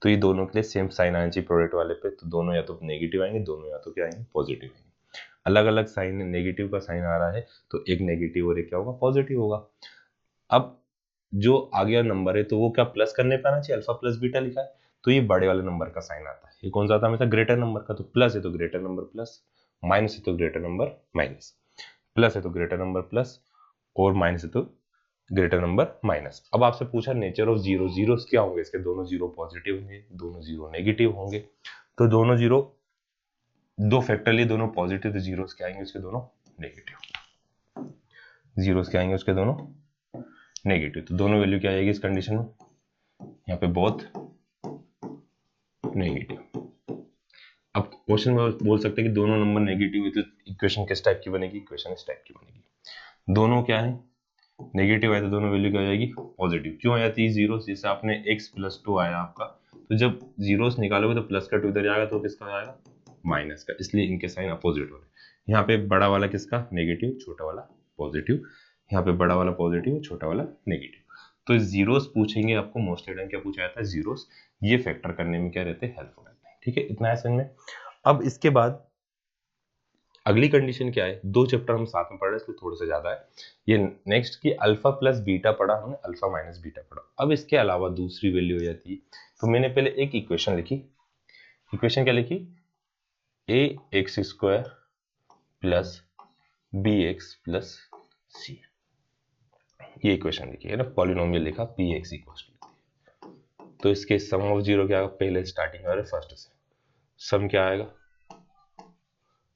तो ये दोनों के लिए सेम साइन आना चाहिए प्रोडक्ट वाले पे, तो दोनों या तो नेगेटिव आएंगे, दोनों या तो क्या आएंगे, पॉजिटिव आएंगे। अलग अलग साइन, नेगेटिव का साइन आ रहा है तो एक नेगेटिव और एक क्या होगा, पॉजिटिव होगा। अब जो आगे नंबर है तो वो क्या प्लस करने पे आना चाहिए, अल्फा प्लस बीटा लिखा है तो ये बड़े वाले नंबर का साइन आता है। ये कौन सा आता है, हमेशा ग्रेटर नंबर का। तो प्लस है तो ग्रेटर नंबर प्लस, माइनस है तो ग्रेटर नंबर माइनस, प्लस है तो ग्रेटर नंबर प्लस और माइनस है तो ग्रेटर नंबर माइनस। अब आपसे पूछा नेचर ऑफ जीरो, जीरोस क्या होंगे इसके, दोनों जीरो पॉजिटिव होंगे, दोनों जीरो नेगेटिव होंगे। तो दोनों जीरो दो फैक्टर लिए, दोनों पॉजिटिव, तो जीरोस क्या आएंगे उसके दोनों नेगेटिव, जीरोस क्या आएंगे उसके दोनों नेगेटिव। तो दोनों वैल्यू क्या आएगी इस कंडीशन में, यहाँ पे बोथ नेगेटिव। अब क्वेश्चन में बोल सकते हैं कि दोनों नंबर नेगेटिव है तो इक्वेशन किस टाइप की बनेगी, इक्वेशन इस टाइप की बनेगी। दोनों क्या है, नेगेटिव है तो दोनों वैल्यू क्या हो जाएगी, पॉजिटिव। क्यों आ जाती है जीरो, जैसे आपने x प्लस टू आया आपका, तो जब जीरोस निकालोगे तो प्लस का टू इधर जाएगा तो किसका आएगा, माइनस का, इसलिए इनके साइन अपोजिट हो रहे हैं। यहाँ पे बड़ा वाला किसका, नेगेटिव, छोटा वाला पॉजिटिव, यहाँ पे बड़ा वाला पॉजिटिव, छोटा वाला नेगेटिव। तो जीरोस पूछेंगे आपको, मोस्टली टाइम क्या पूछा जाता है, जीरोस। ये फैक्टर करने में क्या रहते हैं, हेल्पफुल रहते हैं। ठीक है, इतना है समझ में। अब इसके बाद अगली कंडीशन क्या है, दो चैप्टर हम साथ में पढ़ रहे हैं इसलिए थोड़ा सा ज्यादा है। ये नेक्स्ट की अल्फा प्लस बीटा पढ़ा हमने, अल्फा माइनस बीटा पढ़ा। अब इसके अलावा दूसरी वैल्यू हो जाती है, तो मैंने पहले एक इक्वेशन लिखी। इक्वेशन क्या लिखी, a x square plus B x plus c, ये इक्वेशन लिखी है ना, पॉलिनोमियल लिखा पी एक्स इक्वल। तो इसके सम ऑफ जीरो क्या, पहले स्टार्टिंग और फर्स्ट से सम क्या आएगा,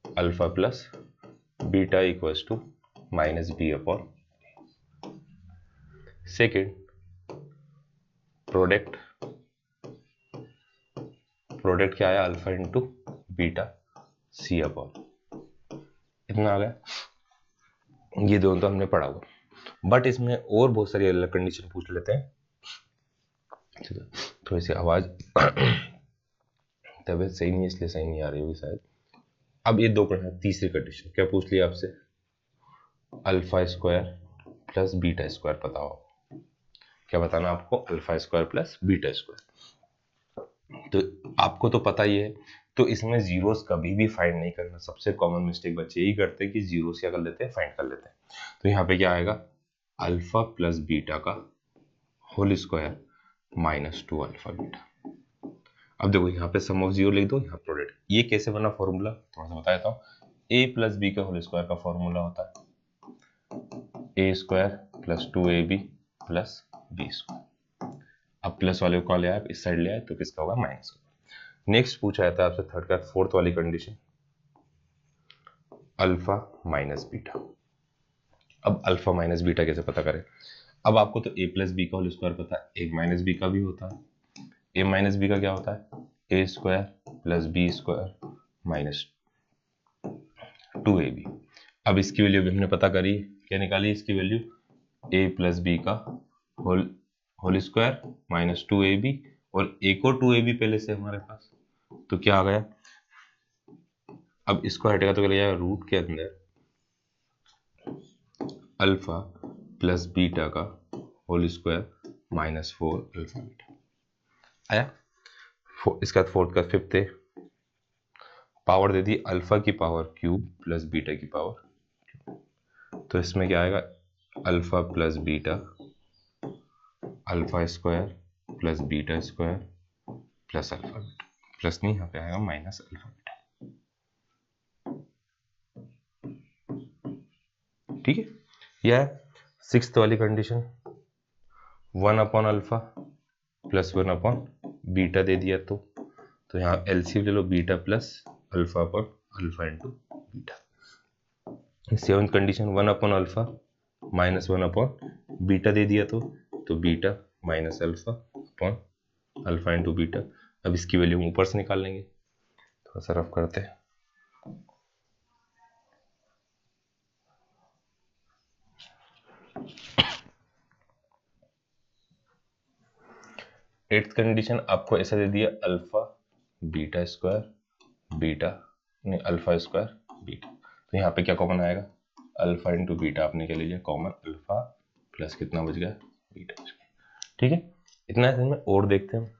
alpha plus beta equals to minus B upon. Second product, product क्या आया, alpha into beta C upon, इतना आ गया। ये दोनों तो हमने पढ़ा हुआ, बट इसमें और बहुत सारी अलग कंडीशन पूछ लेते हैं। थोड़ी सी आवाज तबीयत सही नहीं है इसलिए सही नहीं आ रही होगी शायद। अब ये दो पढ़ना, तीसरी कंडीशन क्या पूछ लिया आपसे, alpha square plus beta square पता हो, क्या बताना आपको, alpha square plus beta square. तो आपको तो पता ही है, तो इसमें जीरोस कभी भी फाइंड नहीं करना। सबसे कॉमन मिस्टेक बच्चे यही करते हैं कि जीरोस क्या कर लेते हैं, फाइंड कर लेते हैं। तो यहाँ पे क्या आएगा, अल्फा प्लस बीटा का whole square minus two alpha beta. अब देखो यहाँ पे सम ऑफ जीरो लिख दो, यहाँ प्रोडक्ट। ये कैसे बना फॉर्मूला, थोड़ा सा बता देता हूँ। ए प्लस बी का होल स्क्वायर का फॉर्मूला होता है a square plus two a B plus B square. अब प्लस वाले को ले आए, इस साइड ले आए तो किसका होगा, माइनस होगा। नेक्स्ट पूछा जाता है आपसे थर्ड का फोर्थ वाली कंडीशन, अल्फा माइनस बीटा। अब अल्फा माइनस बीटा कैसे पता करें, अब आपको तो ए प्लस बी का होल स्क्वायर पता है, ए माइनस बी का भी होता है। ए माइनस बी का क्या होता है, a square plus B square minus 2ab। अब इसकी वैल्यू भी हमने पता करी, क्या निकाली इसकी वैल्यू, a प्लस बी का होल स्क्वायर माइनस 2ab, और एक और 2ab पहले से हमारे पास, तो क्या आ गया, अब इसको हटेगा तो क्या जाएगा, रूट के अंदर अल्फा प्लस बीटा का whole square minus 4 alpha beta आया। इसका फोर्थ का फिफ्थ है, पावर दे दी अल्फा की पावर क्यूब प्लस बीटा की पावर, तो इसमें क्या आएगा, alpha plus beta, alpha square plus beta square plus alpha beta, plus नहीं यहाँ पे आएगा माइनस अल्फा बीटा। ठीक है, यह सिक्स्थ वाली condition, 1 upon alpha plus 1 upon beta दे दिया, तो यहाँ एलसीएम ले लो, beta plus alpha upon alpha into beta. Seventh condition, 1 upon alpha minus 1 upon beta दे दिया, तो beta minus alpha upon alpha into beta. अब इसकी वैल्यू हम ऊपर से निकाल लेंगे, थोड़ा सा रफ करते हैं। एट्थ कंडीशन आपको ऐसा दे दिया, अल्फा बीटा स्क्वायर बीटा, नहीं अल्फा स्क्वायर बीटा, तो यहाँ पे क्या कॉमन आएगा, अल्फा इंटू बीटा आपने क्या ले लिया कॉमन, अल्फा प्लस कितना बच गया, बीटा बच गया। ठीक है, इतना इसमें और देखते हैं।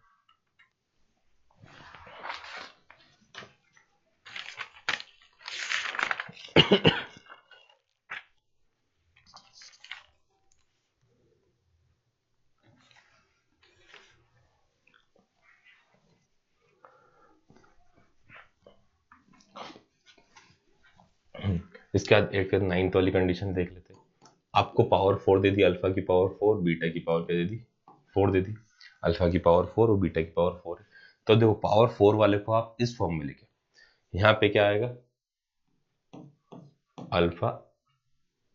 इसके बाद एक नाइन्थ वाली कंडीशन देख लेते हैं। आपको पावर 4 दे दी, अल्फा की पावर 4, बीटा की पावर क्या दे दी, 4 दे दी, अल्फा की पावर 4 और बीटा की पावर 4 है। तो देखो पावर 4 वाले को आप इस फॉर्म में लिखे, यहाँ पे क्या आएगा, अल्फा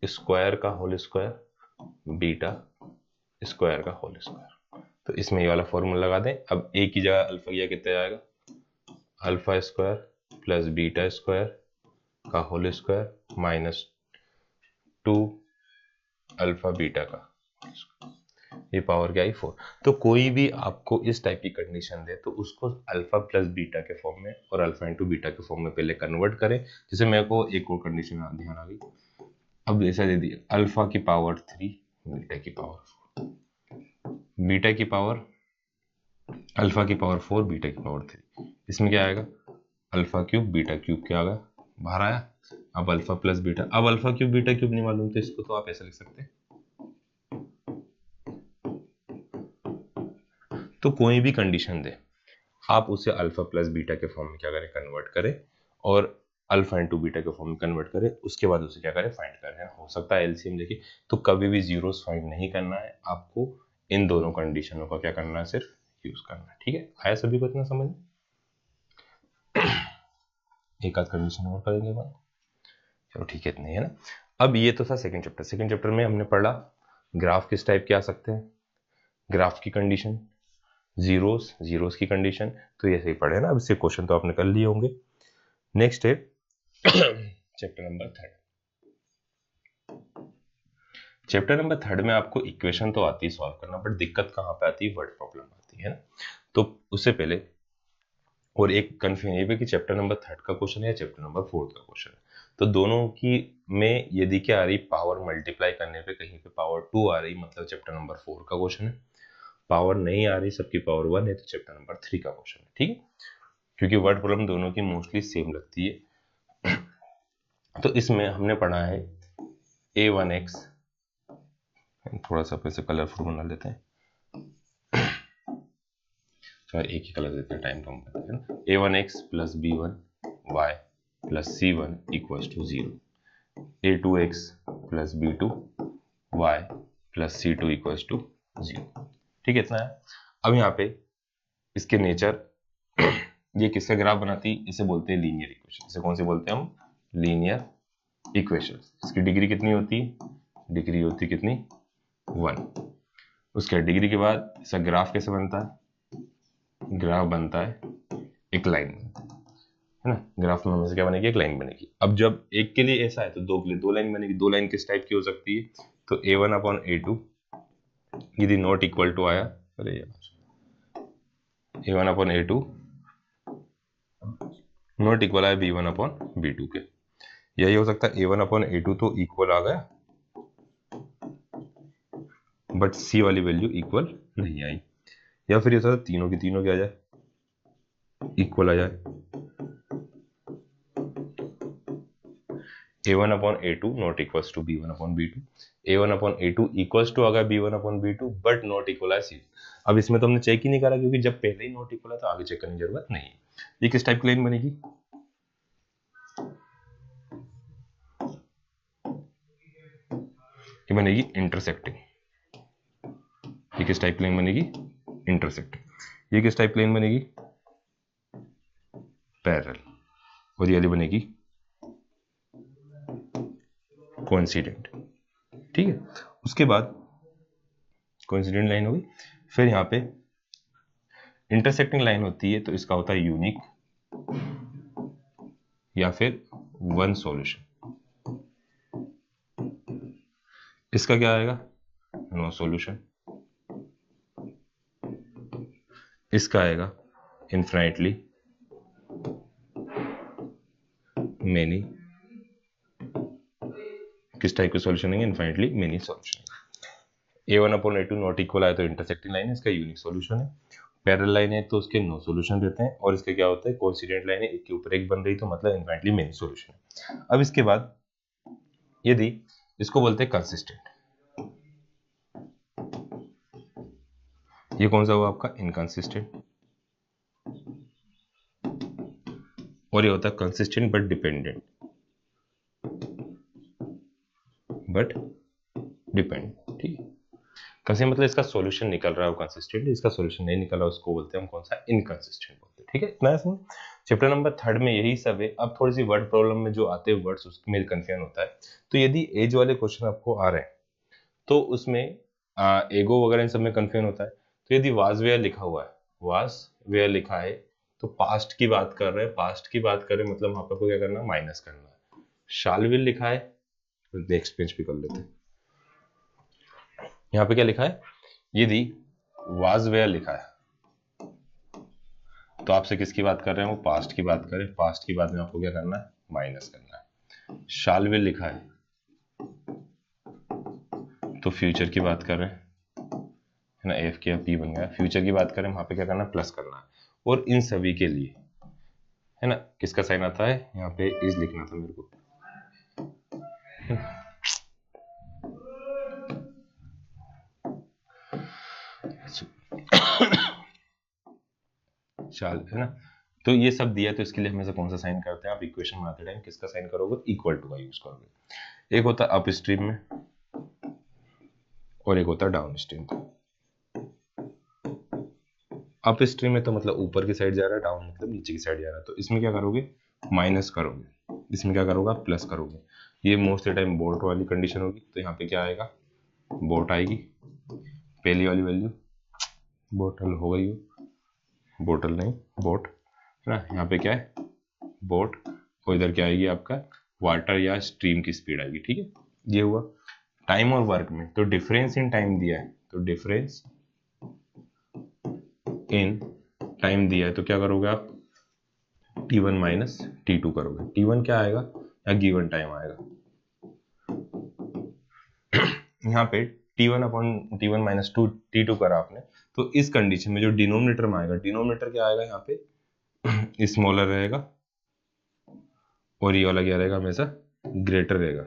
स्क्वायर का होल स्क्वायर बीटा स्क्वायर का होल स्क्वायर, तो इसमें ये वाला फॉर्मूला लगा दें। अब ए की जगह अल्फा किया कितना जाएगा, alpha square plus beta square का whole square minus 2 alpha beta का, ये पावर क्या आई 4। तो कोई भी आपको इस टाइप की कंडीशन दे तो उसको अल्फा प्लस बीटा के फॉर्म में और अल्फा इंटू बीटा के फॉर्म में पहले कन्वर्ट करें। जैसे मेरे को एक और कंडीशन ध्यान आ गई, अब ऐसा दे दिया, अल्फा की पावर 3 बीटा की पावर 4, बीटा की पावर, अल्फा की पावर 4 बीटा की पावर 3, इसमें क्या आएगा, अल्फा क्यूब बीटा क्यूब क्या आ गया बाहर आया। अब अल्फा प्लस बीटा, अब अल्फा क्यूब बीटा क्यूब नहीं मालूम तो इसको तो आप ऐसा लिख सकते हैं। तो कोई भी कंडीशन दे आप उसे अल्फा प्लस बीटा के फॉर्म में क्या करें, कन्वर्ट करें, और अल्फा इंटू बीटा के फॉर्म में कन्वर्ट करें, उसके बाद उसे क्या करें, फाइंड करें। हो सकता है एलसीएम देखिए, तो कभी भी जीरोस फाइंड नहीं करना है आपको, इन दोनों कंडीशनों का क्या करना है, सिर्फ यूज करना है। ठीक है, आया सभी को इतना समझ। एक आध कंडीशन और करेंगे बात, चलो ठीक है, इतनी है ना। अब ये तो था सेकंड चैप्टर। सेकंड चैप्टर में हमने पढ़ा ग्राफ किस टाइप के आ सकते हैं, ग्राफ की कंडीशन, जीरोस की कंडीशन, तो ये सही पढ़े ना। अब इससे क्वेश्चन तो आपने कर लिए होंगे। नेक्स्ट है चैप्टर नंबर 3। चैप्टर नंबर 3 में आपको इक्वेशन तो आती है सॉल्व करना, बट दिक्कत कहाँ पे आती है, वर्ड प्रॉब्लम आती है ना। तो उससे पहले और एक कंफ्यूजन ये भी कि चैप्टर नंबर 3 का क्वेश्चन है या चैप्टर नंबर 4 का क्वेश्चन है। तो दोनों की में यदि क्या आ रही, पावर मल्टीप्लाई करने पे कहीं पे पावर 2 आ रही, मतलब चैप्टर नंबर 4 का क्वेश्चन है। पावर नहीं आ रही, सबकी पावर 1 है, तो चैप्टर नंबर 3 का क्वेश्चन है। ठीक है, क्योंकि वर्ड प्रॉब्लम दोनों की मोस्टली सेम लगती है। तो इसमें हमने पढ़ा है a1x, थोड़ा सा पैसे कलरफुल बना लेते हैं, एक ही कलर देते हैं, टाइम कम करते हैं। a1x plus b1y plus c1 equals to 0, a2x plus b2y plus c2 equals to 0। ठीक है, इतना है। अब यहाँ पे इसके नेचर, ये किसका ग्राफ बनाती, इसे बोलते हैं लीनियर इक्वेशन। इसे कौन से बोलते हैं हम, लीनियर इक्वेशन। इसकी डिग्री कितनी होती है, डिग्री होती कितनी, 1। उसके डिग्री के बाद इसका ग्राफ कैसे बनता है, ग्राफ बनता है एक लाइन, है ना, ग्राफ में हमें से क्या बनेगी, एक लाइन बनेगी। अब जब एक के लिए ऐसा है तो दो के लिए दो लाइन बनेगी। दो लाइन किस टाइप की हो सकती है, तो A1/A2 यदि नॉट इक्वल टू आया, अरे यार, A1/A2 नॉट इक्वल आया B1/B2 के, यही हो सकता है A1/A2 तो इक्वल आ गया बट C वाली वैल्यू इक्वल नहीं आई, या फिर ये सकता तीनों की तीनों क्या आ जाए, इक्वल आ जाए। A1/A2 not equals to B1/B2, A1/A2 equals to आ गया B1/B2 बट नॉट इक्वल है C। अब इसमें तो हमने चेक ही नहीं करा क्योंकि जब पहले ही नॉट इक्वल है तो आगे चेक करने की जरूरत नहीं है। ये किस टाइप की लाइन बनेगी, ये बनेगी इंटरसेक्टिंग। ये किस टाइप की लाइन बनेगी, इंटरसेक्टिंग। ये किस टाइप की लाइन बनेगी, पैरेलल। और ये वाली बनेगी कोइंसिडेंट। ठीक है, उसके बाद कोइंसिडेंट लाइन होगी, फिर यहाँ पे इंटरसेक्टिंग लाइन होती है तो इसका होता है यूनिक या फिर वन सॉल्यूशन। इसका क्या आएगा, नो सॉल्यूशन। इसका आएगा इनफाइनाइटली मेनी। किस टाइप के सॉल्यूशन है, infinitely many solution. A1/A2 not equal आया तो इंटरसेक्टिंग लाइन है, इसका यूनिक सॉल्यूशन है। पैरेलल लाइन है तो उसके नो सॉल्यूशन रहते हैं, और इसके क्या होता है, कोइंसिडेंट लाइन है, एक के ऊपर एक बन रही तो मतलब इनफाइनाइटली मेनी सॉल्यूशन है। अब इसके बाद यदि इसको बोलते हैं कंसिस्टेंट, ये कौन सा हुआ आपका, इनकंसिस्टेंट। और ये होता है कंसिस्टेंट बट डिपेंडेंट, ठीक है। कैसे मतलब इसका सॉल्यूशन निकल रहा है वो कंसिस्टेंट, इसका सॉल्यूशन नहीं निकल रहा उसको बोलते हैं हम कौन सा, इनकंसिस्टेंट बोलते हैं। ठीक है, इतना समझ। चैप्टर नंबर 3 में यही सब है। अब थोड़ी सी वर्ड प्रॉब्लम में जो आते हैं वर्ड्स उसमें कंफ्यूजन होता है। तो यदि एज वाले क्वेश्चन आपको आ रहे हैं तो उसमें एगो वगैरह इन सब में कंफ्यूजन होता है। तो यदि वाज वेयर लिखा हुआ है, वाज वेयर लिखा है तो पास्ट की बात कर रहे हैं, पास्ट की बात कर रहे हैं मतलब वहां पर क्या करना है, माइनस करना है। शाल विल लिखा है तो नेक्स्ट पेज पे कर लेते हैं। यहाँ पे क्या लिखा है, यदि वाज वेयर लिखा है तो आपसे किसकी बात कर रहे हैं, वो पास्ट की बात करें, पास्ट की बात में आपको क्या करना है, माइनस करना है। शाल विल लिखा है तो फ्यूचर की बात कर रहे हैं, है ना, एफ के पी बन गया। फ्यूचर की बात करें वहां पे क्या करना है, प्लस करना है। और इन सभी के लिए है ना किसका साइन आता है, यहाँ पे इज लिखना था मेरे को। शाल, है ना, तो ये सब दिया तो इसके लिए हमेशा कौन सा साइन करते हैं, आप इक्वेशन बनाते टाइम किसका साइन करोगे, इक्वल टू का यूज करोगे। एक होता है अप स्ट्रीम में और एक होता है डाउन स्ट्रीम। अप स्ट्रीम में तो मतलब ऊपर की साइड जा रहा है, डाउन मतलब नीचे की साइड जा रहा है। तो इसमें क्या करोगे, माइनस करोगे, इसमें क्या करोगे, प्लस करोगे। ये मोस्ट टाइम बोट वाली कंडीशन होगी। तो यहाँ पे क्या आएगा, बोट आएगी, पहली वाली वैल्यू बोटल हो गई, बोटल नहीं बोट, है ना। यहाँ पे क्या है, बोट, और इधर क्या आएगी आपका वाटर या स्ट्रीम की स्पीड आएगी। ठीक है, ये हुआ। टाइम और वर्क में तो डिफरेंस इन टाइम दिया है, तो डिफरेंस इन टाइम दिया है तो क्या करोगे आप, T1 माइनस T2 करोगे। T1 क्या आएगा, या गिवन टाइम आएगा। यहाँ पे T1 माइनस T2 करा आपने, तो इस कंडीशन में जो डिनोमिनेटर में आएगा, डिनोमिनेटर क्या आएगा यहाँ पे स्मॉलर रहेगा, और ये वाला क्या रहेगा, हमेशा ग्रेटर रहेगा,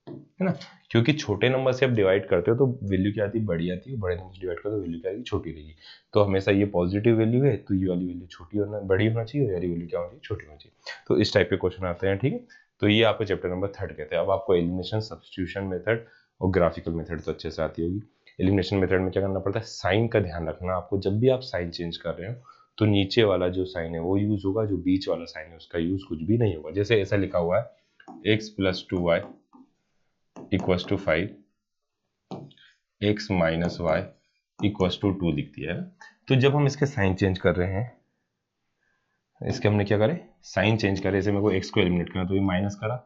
है ना। क्योंकि छोटे नंबर से आप डिवाइड करते हो तो वैल्यू क्या आती है, बड़ी आती है, बड़े नंबर से डिवाइड करते हो वैल्यू क्या आएगी, छोटी रहेगी। तो हमेशा ये पॉजिटिव वैल्यू है तो ये वाली वैल्यू छोटी होना, बड़ी होना चाहिए, और ये वाली वैल्यू क्या होनी चाहिए, छोटी होनी चाहिए। तो इस टाइप के क्वेश्चन आते हैं। ठीक है, तो ये आपको चैप्टर नंबर 3 कहते हैं। अब आपको एलिमिनेशन, सब्स्टिट्यूशन मेथड और ग्राफिकल मेथड तो अच्छे से आती होगी। एलिमिनेशन मेथड में क्या करना पड़ता है, साइन का ध्यान रखना आपको। जब भी आप साइन चेंज कर रहे हो तो नीचे वाला जो साइन है वो यूज होगा, जो बीच वाला साइन है उसका यूज कुछ भी नहीं होगा। जैसे ऐसा लिखा हुआ है x + 2y equals to 5, x minus Y equals to 2 लिख दिया है। तो जब हम इसके साइन चेंज कर रहे हैं इसके हमने क्या करे, साइन चेंज करे, जैसे मेरे को x को एलिमिनेट करना तो ये माइनस करा,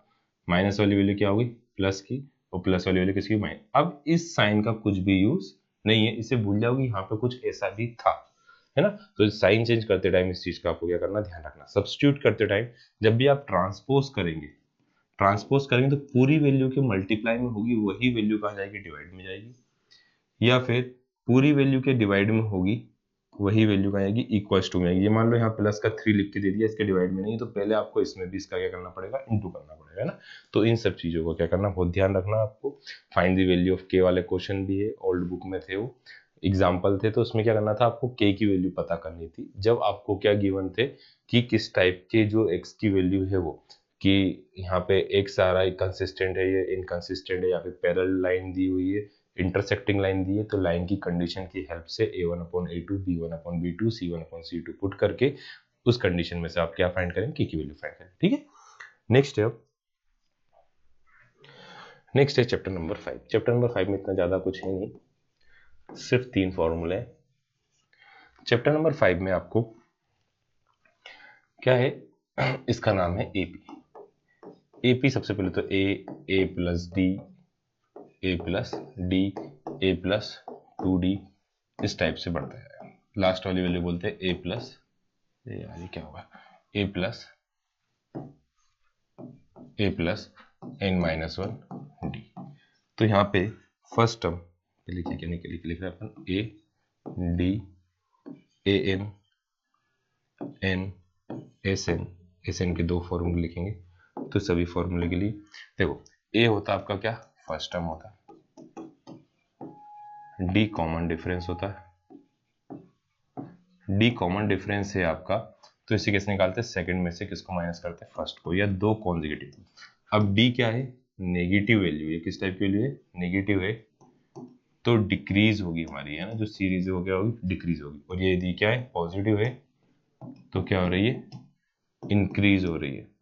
माइनस वाली वैल्यू क्या होगी प्लस की, और प्लस वाली वैल्यू किसकी माइनस। अब इस साइन का कुछ भी यूज नहीं है, इसे भूल जाओगे, यहाँ पे कुछ ऐसा भी था, है ना। तो साइन चेंज करते टाइम इस चीज का आपको क्या करना, ध्यान रखना। सब्स्टिट्यूट करते टाइम जब भी आप ट्रांसपोज करेंगे तो पूरी वैल्यू के मल्टीप्लाई में होगी वही वैल्यू कहाँ जाएगी, डिवाइड में जाएगी, या फिर पूरी वैल्यू के डिवाइड में होगी वही वैल्यू कहाँ आएगी, इक्वल्स टू में आएगी। ये मान लो यहाँ प्लस का 3 लिख के दे दिया, इसके डिवाइड में नहीं, तो पहले आपको इसमें भी इसका क्या करना पड़ेगा, इनटू करना पड़ेगा ना। तो इन सब चीजों को क्या करना, बहुत ध्यान रखना आपको। फाइंड द वैल्यू ऑफ के वाले क्वेश्चन भी है, ओल्ड बुक में थे वो एग्जाम्पल थे, तो उसमें क्या करना था, आपको के की वैल्यू पता करनी थी। जब आपको क्या गिवन थे कि किस टाइप के जो एक्स की वैल्यू है वो, कि यहाँ पे एक्स आ रहा है कंसिस्टेंट है, ये इनकंसिस्टेंट है, या फिर पैरेलल लाइन दी हुई है, इंटरसेक्टिंग लाइन दी है, तो लाइन की कंडीशन की हेल्प से a1/a2 b1/b2 c1/c2 पुट करके उस कंडीशन में से आप क्या फाइंड करें, की वैल्यू फाइंड करें। ठीक है, नेक्स्ट है चैप्टर नंबर 5। चैप्टर नंबर 5 में इतना ज्यादा कुछ है नहीं, सिर्फ 3 फॉर्मूले हैं। चैप्टर नंबर 5 में आपको क्या है, इसका नाम है एपी। सबसे पहले तो ए प्लस डी, ए प्लस डी, ए प्लस 2d, इस टाइप से बढ़ता है। लास्ट वाली वैल्यू बोलते हैं ए प्लस, ये क्या होगा, ए प्लस n-1 डी। तो यहाँ पे फर्स्ट टर्म लिखिए, क्या लिख रहे हैं अपन, a d a n s n के 2 फॉर्मूले लिखेंगे। तो सभी फॉर्मूले के लिए देखो, ए होता है आपका क्या, फर्स्ट टर्म होता है, डी कॉमन डिफरेंस होता है, डी कॉमन डिफरेंस है आपका, तो इसे कैसे निकालते हैं, सेकंड में से किसको माइनस करते हैं, फर्स्ट को, या 2 कॉन्जिक्यूटिव। अब डी क्या है, नेगेटिव वैल्यू, ये किस टाइप की वैल्यू है, नेगेटिव है, तो डिक्रीज होगी हमारी, है ना, जो सीरीज है वो क्या होगी, डिक्रीज होगी। और ये डी क्या है, पॉजिटिव है, तो क्या हो रही है, इंक्रीज हो रही है।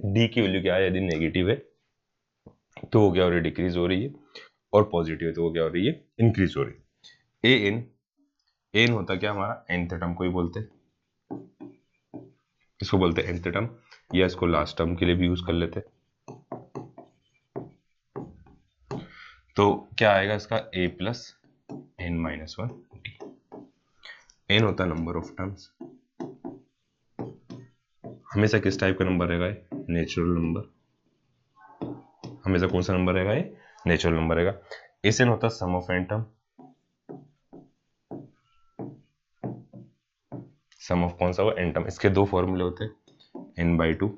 डी की वैल्यू क्या है, यदि नेगेटिव है तो वो क्या हो रही है, डिक्रीज हो रही है, और पॉजिटिव है तो वो क्या हो रही है, इंक्रीज हो रही है। एन होता क्या हमारा, nth टर्म को ही बोलते हैं, इसको बोलते हैं nth टर्म, या इसको लास्ट टर्म के लिए भी यूज कर लेते हैं। तो क्या आएगा इसका, a plus n-1 D. n होता है नंबर ऑफ टर्म्स, हमेशा किस टाइप का नंबर रहेगा, नेचुरल नंबर, हमेशा कौन सा नंबर रहेगा, ये नेचुरल नंबर रहेगा। Sn होता है sum of n term, sum of कौन सा हुआ, n टर्म। इसके 2 फॉर्मूले होते हैं, n/2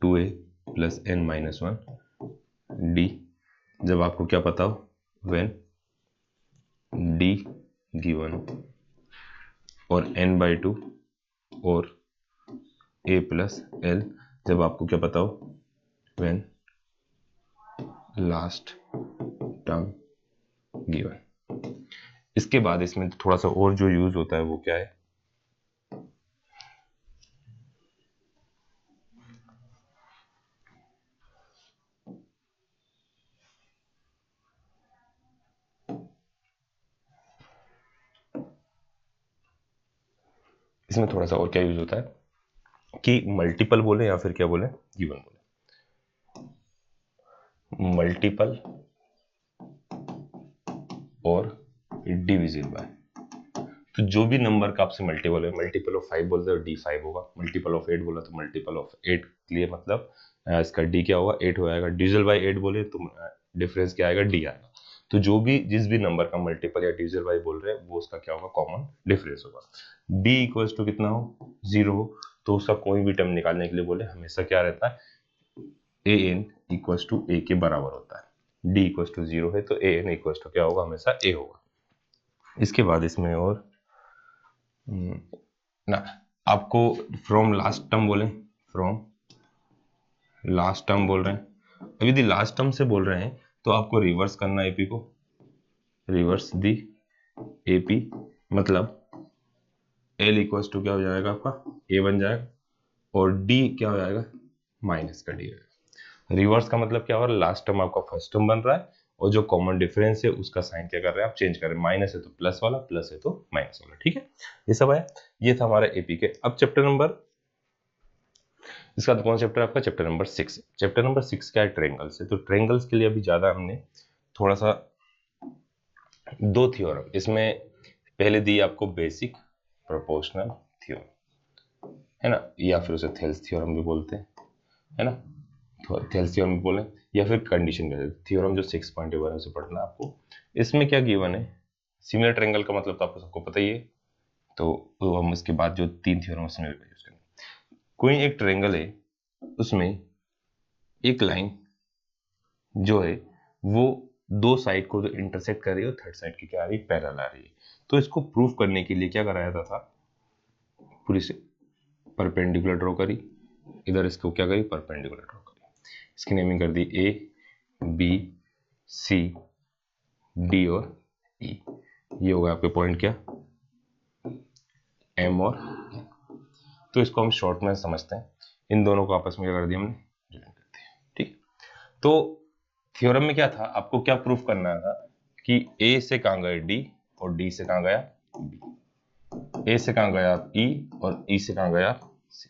2a plus n-1 d। जब आपको क्या पता हो, when d गिवन हो, और n/2 और a प्लस l जब आपको क्या पता हो, when लास्ट टर्म गिवन। इसके बाद इसमें थोड़ा सा और जो यूज होता है वो क्या है, इसमें थोड़ा सा और क्या यूज होता है कि मल्टीपल बोले या फिर क्या बोले, गिवन बोले। मल्टीपल और डिविजिबल बाय, तो जो भी नंबर का आपसे मल्टीपल है, मल्टीपल ऑफ 5 बोलते हो d5 होगा, मल्टीपल ऑफ 8 बोला तो मल्टीपल ऑफ 8 के लिए मतलब इसका d क्या होगा, 8 हो जाएगा। डिविजिबल बाय 8 बोले तो डिफरेंस क्या आएगा, d आएगा। तो जो भी जिस भी नंबर का मल्टीपल या डिविजिबल बाय बोल रहे हैं वो उसका क्या होगा, कॉमन डिफरेंस होगा। d इक्वल्स टू कितना हो, 0 हो, तो उसका कोई भी टर्म निकालने के लिए बोले हमेशा क्या रहता है, an इक्वल्स टू a के बराबर होता है। d इक्वल्स टू 0 है तो an इक्वल्स टू क्या होगा, हमेशा a होगा। इसके बाद इसमें और ना, आपको फ्रॉम लास्ट टर्म बोले, फ्रॉम लास्ट टर्म बोल रहे हैं। अब यदि लास्ट टर्म से बोल रहे हैं तो आपको रिवर्स करना है एपी को, रिवर्स दी एपी, मतलब एल इक्वल्स टू क्या हो जाएगा आपका, ए बन जाएगा, और डी क्या हो जाएगा, माइनस का डी। रिवर्स का मतलब क्या हो रहा है, लास्ट टर्म आपका फर्स्ट टर्म बन रहा है और जो कॉमन डिफरेंस है उसका साइन क्या कर रहे हैं आप, चेंज कर रहे हैं, माइनस है तो प्लस वाला, प्लस है तो माइनस वाला। ठीक है, ये सब है, ये था हमारा एपी के। अब चैप्टर नंबर, इसका कौन चैप्टर आपका, चैप्टर नंबर 6। चैप्टर नंबर 6 क्या है, ट्रायंगल्स है। तो ट्रायंगल्स के लिए अभी ज्यादा हमने थोड़ा सा 2 थ्योरम इसमें पहले दी आपको, बेसिक प्रोपोर्शनल थ्योरम है ना, या फिर उसे थेल्स थ्योरम भी बोलते हैं, है ना, थेल्स थ्योरम भी बोले, या फिर कंडीशन थ्योरम जो 6.1 है उसे पढ़ना आपको। इसमें क्या गिवन है, सिमिलर ट्रायंगल का मतलब तो आपको सबको पता ही है, तो हम इसके बाद जो 3 थ्योरम उसमें यूज करेंगे। कोई एक ट्रायंगल है, उसमें एक लाइन जो है वो 2 साइड को जो इंटरसेक्ट कर रही है, थर्ड साइड की क्या आ रही है, पैरेलल आ रही है। तो इसको प्रूव करने के लिए क्या कराया था, पूरी से परपेंडिकुलर ड्रॉ करी, इधर इसको क्या करी, परपेंडिकुलर ड्रॉ करी, इसकी नेमिंग कर दी ए बी सी डी और ई। ये होगा आपके पॉइंट क्या, एम और E। तो इसको हम शॉर्ट में समझते हैं, इन दोनों को आपस में क्या कर दिया हमने, ज्वाइन कर दिया। ठीक, तो थ्योरम में क्या था, आपको क्या प्रूफ करना था कि ए से कहां गए डी और डी से कहां गया बी, ए से कहां गया ई और ई से कहां गया सी।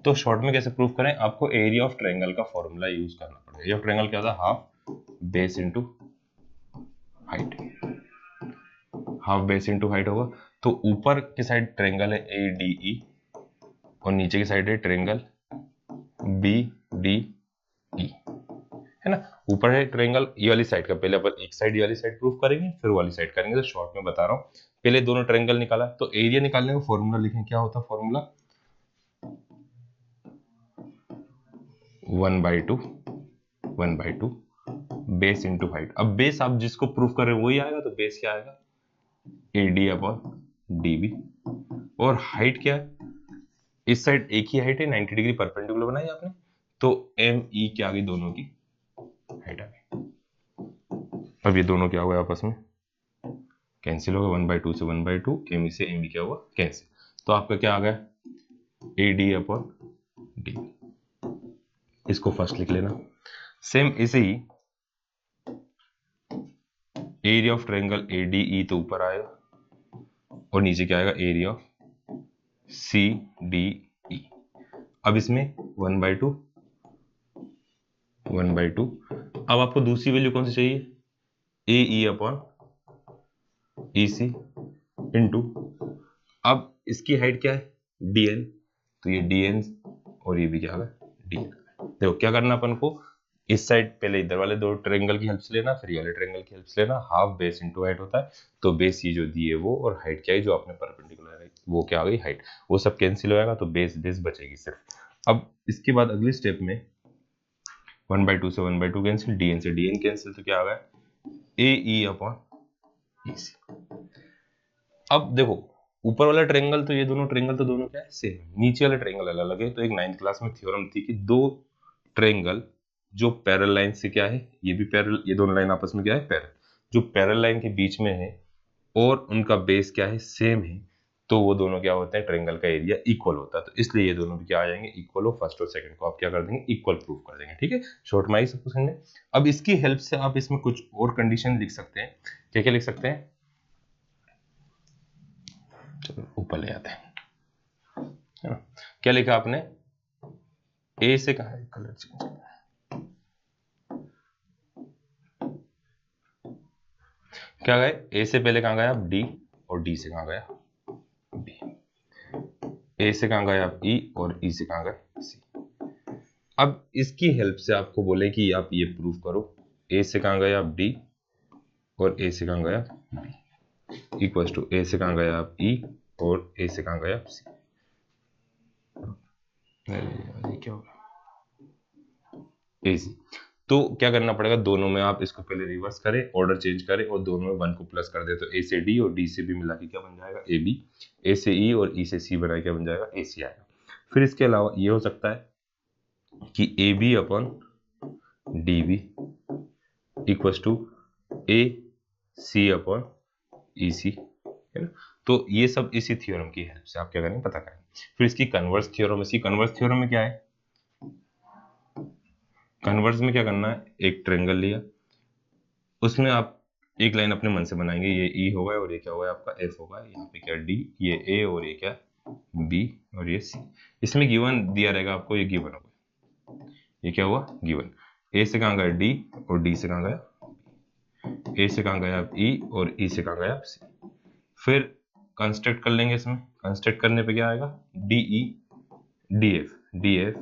तो शॉर्ट में कैसे प्रूफ करें, आपको एरिया ऑफ ट्रायंगल का फॉर्मूला यूज करना पड़ेगा। एरिया ऑफ ट्रायंगल क्या था, half base into height, half base into height होगा। तो ऊपर की साइड ट्रायंगल है ए डी ई और नीचे की साइड है ट्रायंगल बी डी ई, है ना। ऊपर है ट्रायंगल, ये वाली साइड का पहले अपन एक साइड ये वाली साइड प्रूफ करेंगे, फिर वाली साइड करेंगे। तो शॉर्ट में बता रहा हूं, पहले दोनों ट्रायंगल निकाला, तो एरिया निकालने का फॉर्मूला लिखें, क्या होता है फॉर्मूला, 1/2 बेस इंटू हाइट। अब बेस आप जिसको प्रूफ कर रहे हो वही आएगा, तो बेस क्या आएगा, AD अपॉन DB। और हाइट क्या है, इस साइड एक ही हाइट है, 90 डिग्री परपेंडिकुलर बनाई आपने, तो ME क्या आ गई, दोनों की हाइट आ गई। अब ये दोनों क्या हुआ आपस में कैंसिल होगा, 1/2 से 1/2, ME से ME क्या हुआ कैंसिल। तो आपका क्या आ गया, AD अपॉन DB। इसको फर्स्ट लिख लेना। सेम ऐसे ही एरिया ऑफ ट्रायंगल ADE तो ऊपर आएगा और नीचे क्या आएगा, एरिया ऑफ CDE। अब इसमें 1/2 1/2। अब आपको दूसरी वैल्यू कौन सी चाहिए, AE अपॉन EC इंटू, अब इसकी हाइट क्या है DN, तो ये DN और ये भी क्या है DN। देखो क्या करना अपन को, इस साइड पहले इधर वाले 2 ट्रायंगल की हेल्प से लेना, फिर ये वाले ट्रायंगल की हेल्प से लेना। हाफ बेस इनटू हाइट होता है, तो बेस ये जो दी है वो, और हाइट क्या है जो आपने परपेंडिकुलर है वो क्या आ गई हाइट, वो सब कैंसिल हो जाएगा, तो बेस बेस बचेगी सिर्फ। अब इसके बाद अगली स्टेप में 1/2 से 1/2 कैंसिल, DN से DN कैंसिल, तो क्या आ गया AE अपॉन EC। अब देखो ऊपर वाला ट्रायंगल तो ये दोनों ट्रायंगल तो दोनों क्या है सेम, नीचे वाला ट्रायंगल अलग अलग है। तो एक 9th क्लास में थ्योरम थी कि 2 ट्रायंगल जो पैरेलल लाइन से क्या है, ये भी पैरेलल, ये दोनों लाइन आपस में क्या है पैरेलल, जो पैरेलल लाइन के बीच में है और उनका बेस क्या है सेम है, तो वो दोनों क्या होते हैं, ट्रायंगल का एरिया इक्वल होता है। तो इसलिए ये दोनों भी क्या आ जाएंगे, इक्वल हो। फर्स्ट और सेकंड को आप क्या कर देंगे, इक्वल प्रूफ कर देंगे। ठीक है, शॉर्ट में आई सब कुछ समझ में। अब इसकी हेल्प से आप इसमें कुछ और कंडीशन लिख सकते हैं। क्या क्या लिख सकते हैं, चलो ऊपर ले आते हैं, है ना। क्या लिखा आपने, ए से कहा है, कलर चेंज करना है, क्या गए, ए से पहले कहां गया आप D, और D से कहां गया B, ए से कहां गए आप E और E से कहां गए C। अब इसकी हेल्प से आपको बोले कि आप ये प्रूफ करो, ए से कहां गए आप D और ए से कहां गया B इक्वल टू ए से कहां गया आप E और ए से कहां गया C। अरे क्या होगा AC। तो क्या करना पड़ेगा, दोनों में आप इसको पहले रिवर्स करें, ऑर्डर चेंज करें और दोनों में 1 को प्लस कर दे, तो A से D और D से B मिला के क्या बन जाएगा AB, A से E और E से C बना क्या बन जाएगा AC आएगा। फिर इसके अलावा ये हो सकता है कि AB upon DB equal to AC upon EC, है ना। तो ये सब इसी थ्योरम की हेल्प से आप क्या करेंगे पता करेंगे। फिर इसकी कन्वर्स थ्योरम, इसकी कन्वर्स थ्योरम में क्या है, कन्वर्स में क्या करना है, एक ट्रायंगल लिया, उसमें आप एक लाइन अपने मन से बनाएंगे, ये ई होगा और ये क्या होगा आपका एफ होगा, यहाँ पे क्या डी, ये ए और ये क्या बी और ये सी। इसमें गिवन दिया रहेगा आपको, ये गिवन होगा, ये क्या हुआ गिवन। ए से कहाँ गया डी और डी से कहाँ गया, ए से कहाँ गया ई और ई से कहाँ गया सी। फिर कंस्ट्रक्ट कर लेंगे, इसमें कंस्ट्रक्ट करने पे क्या आएगा D E D F, D F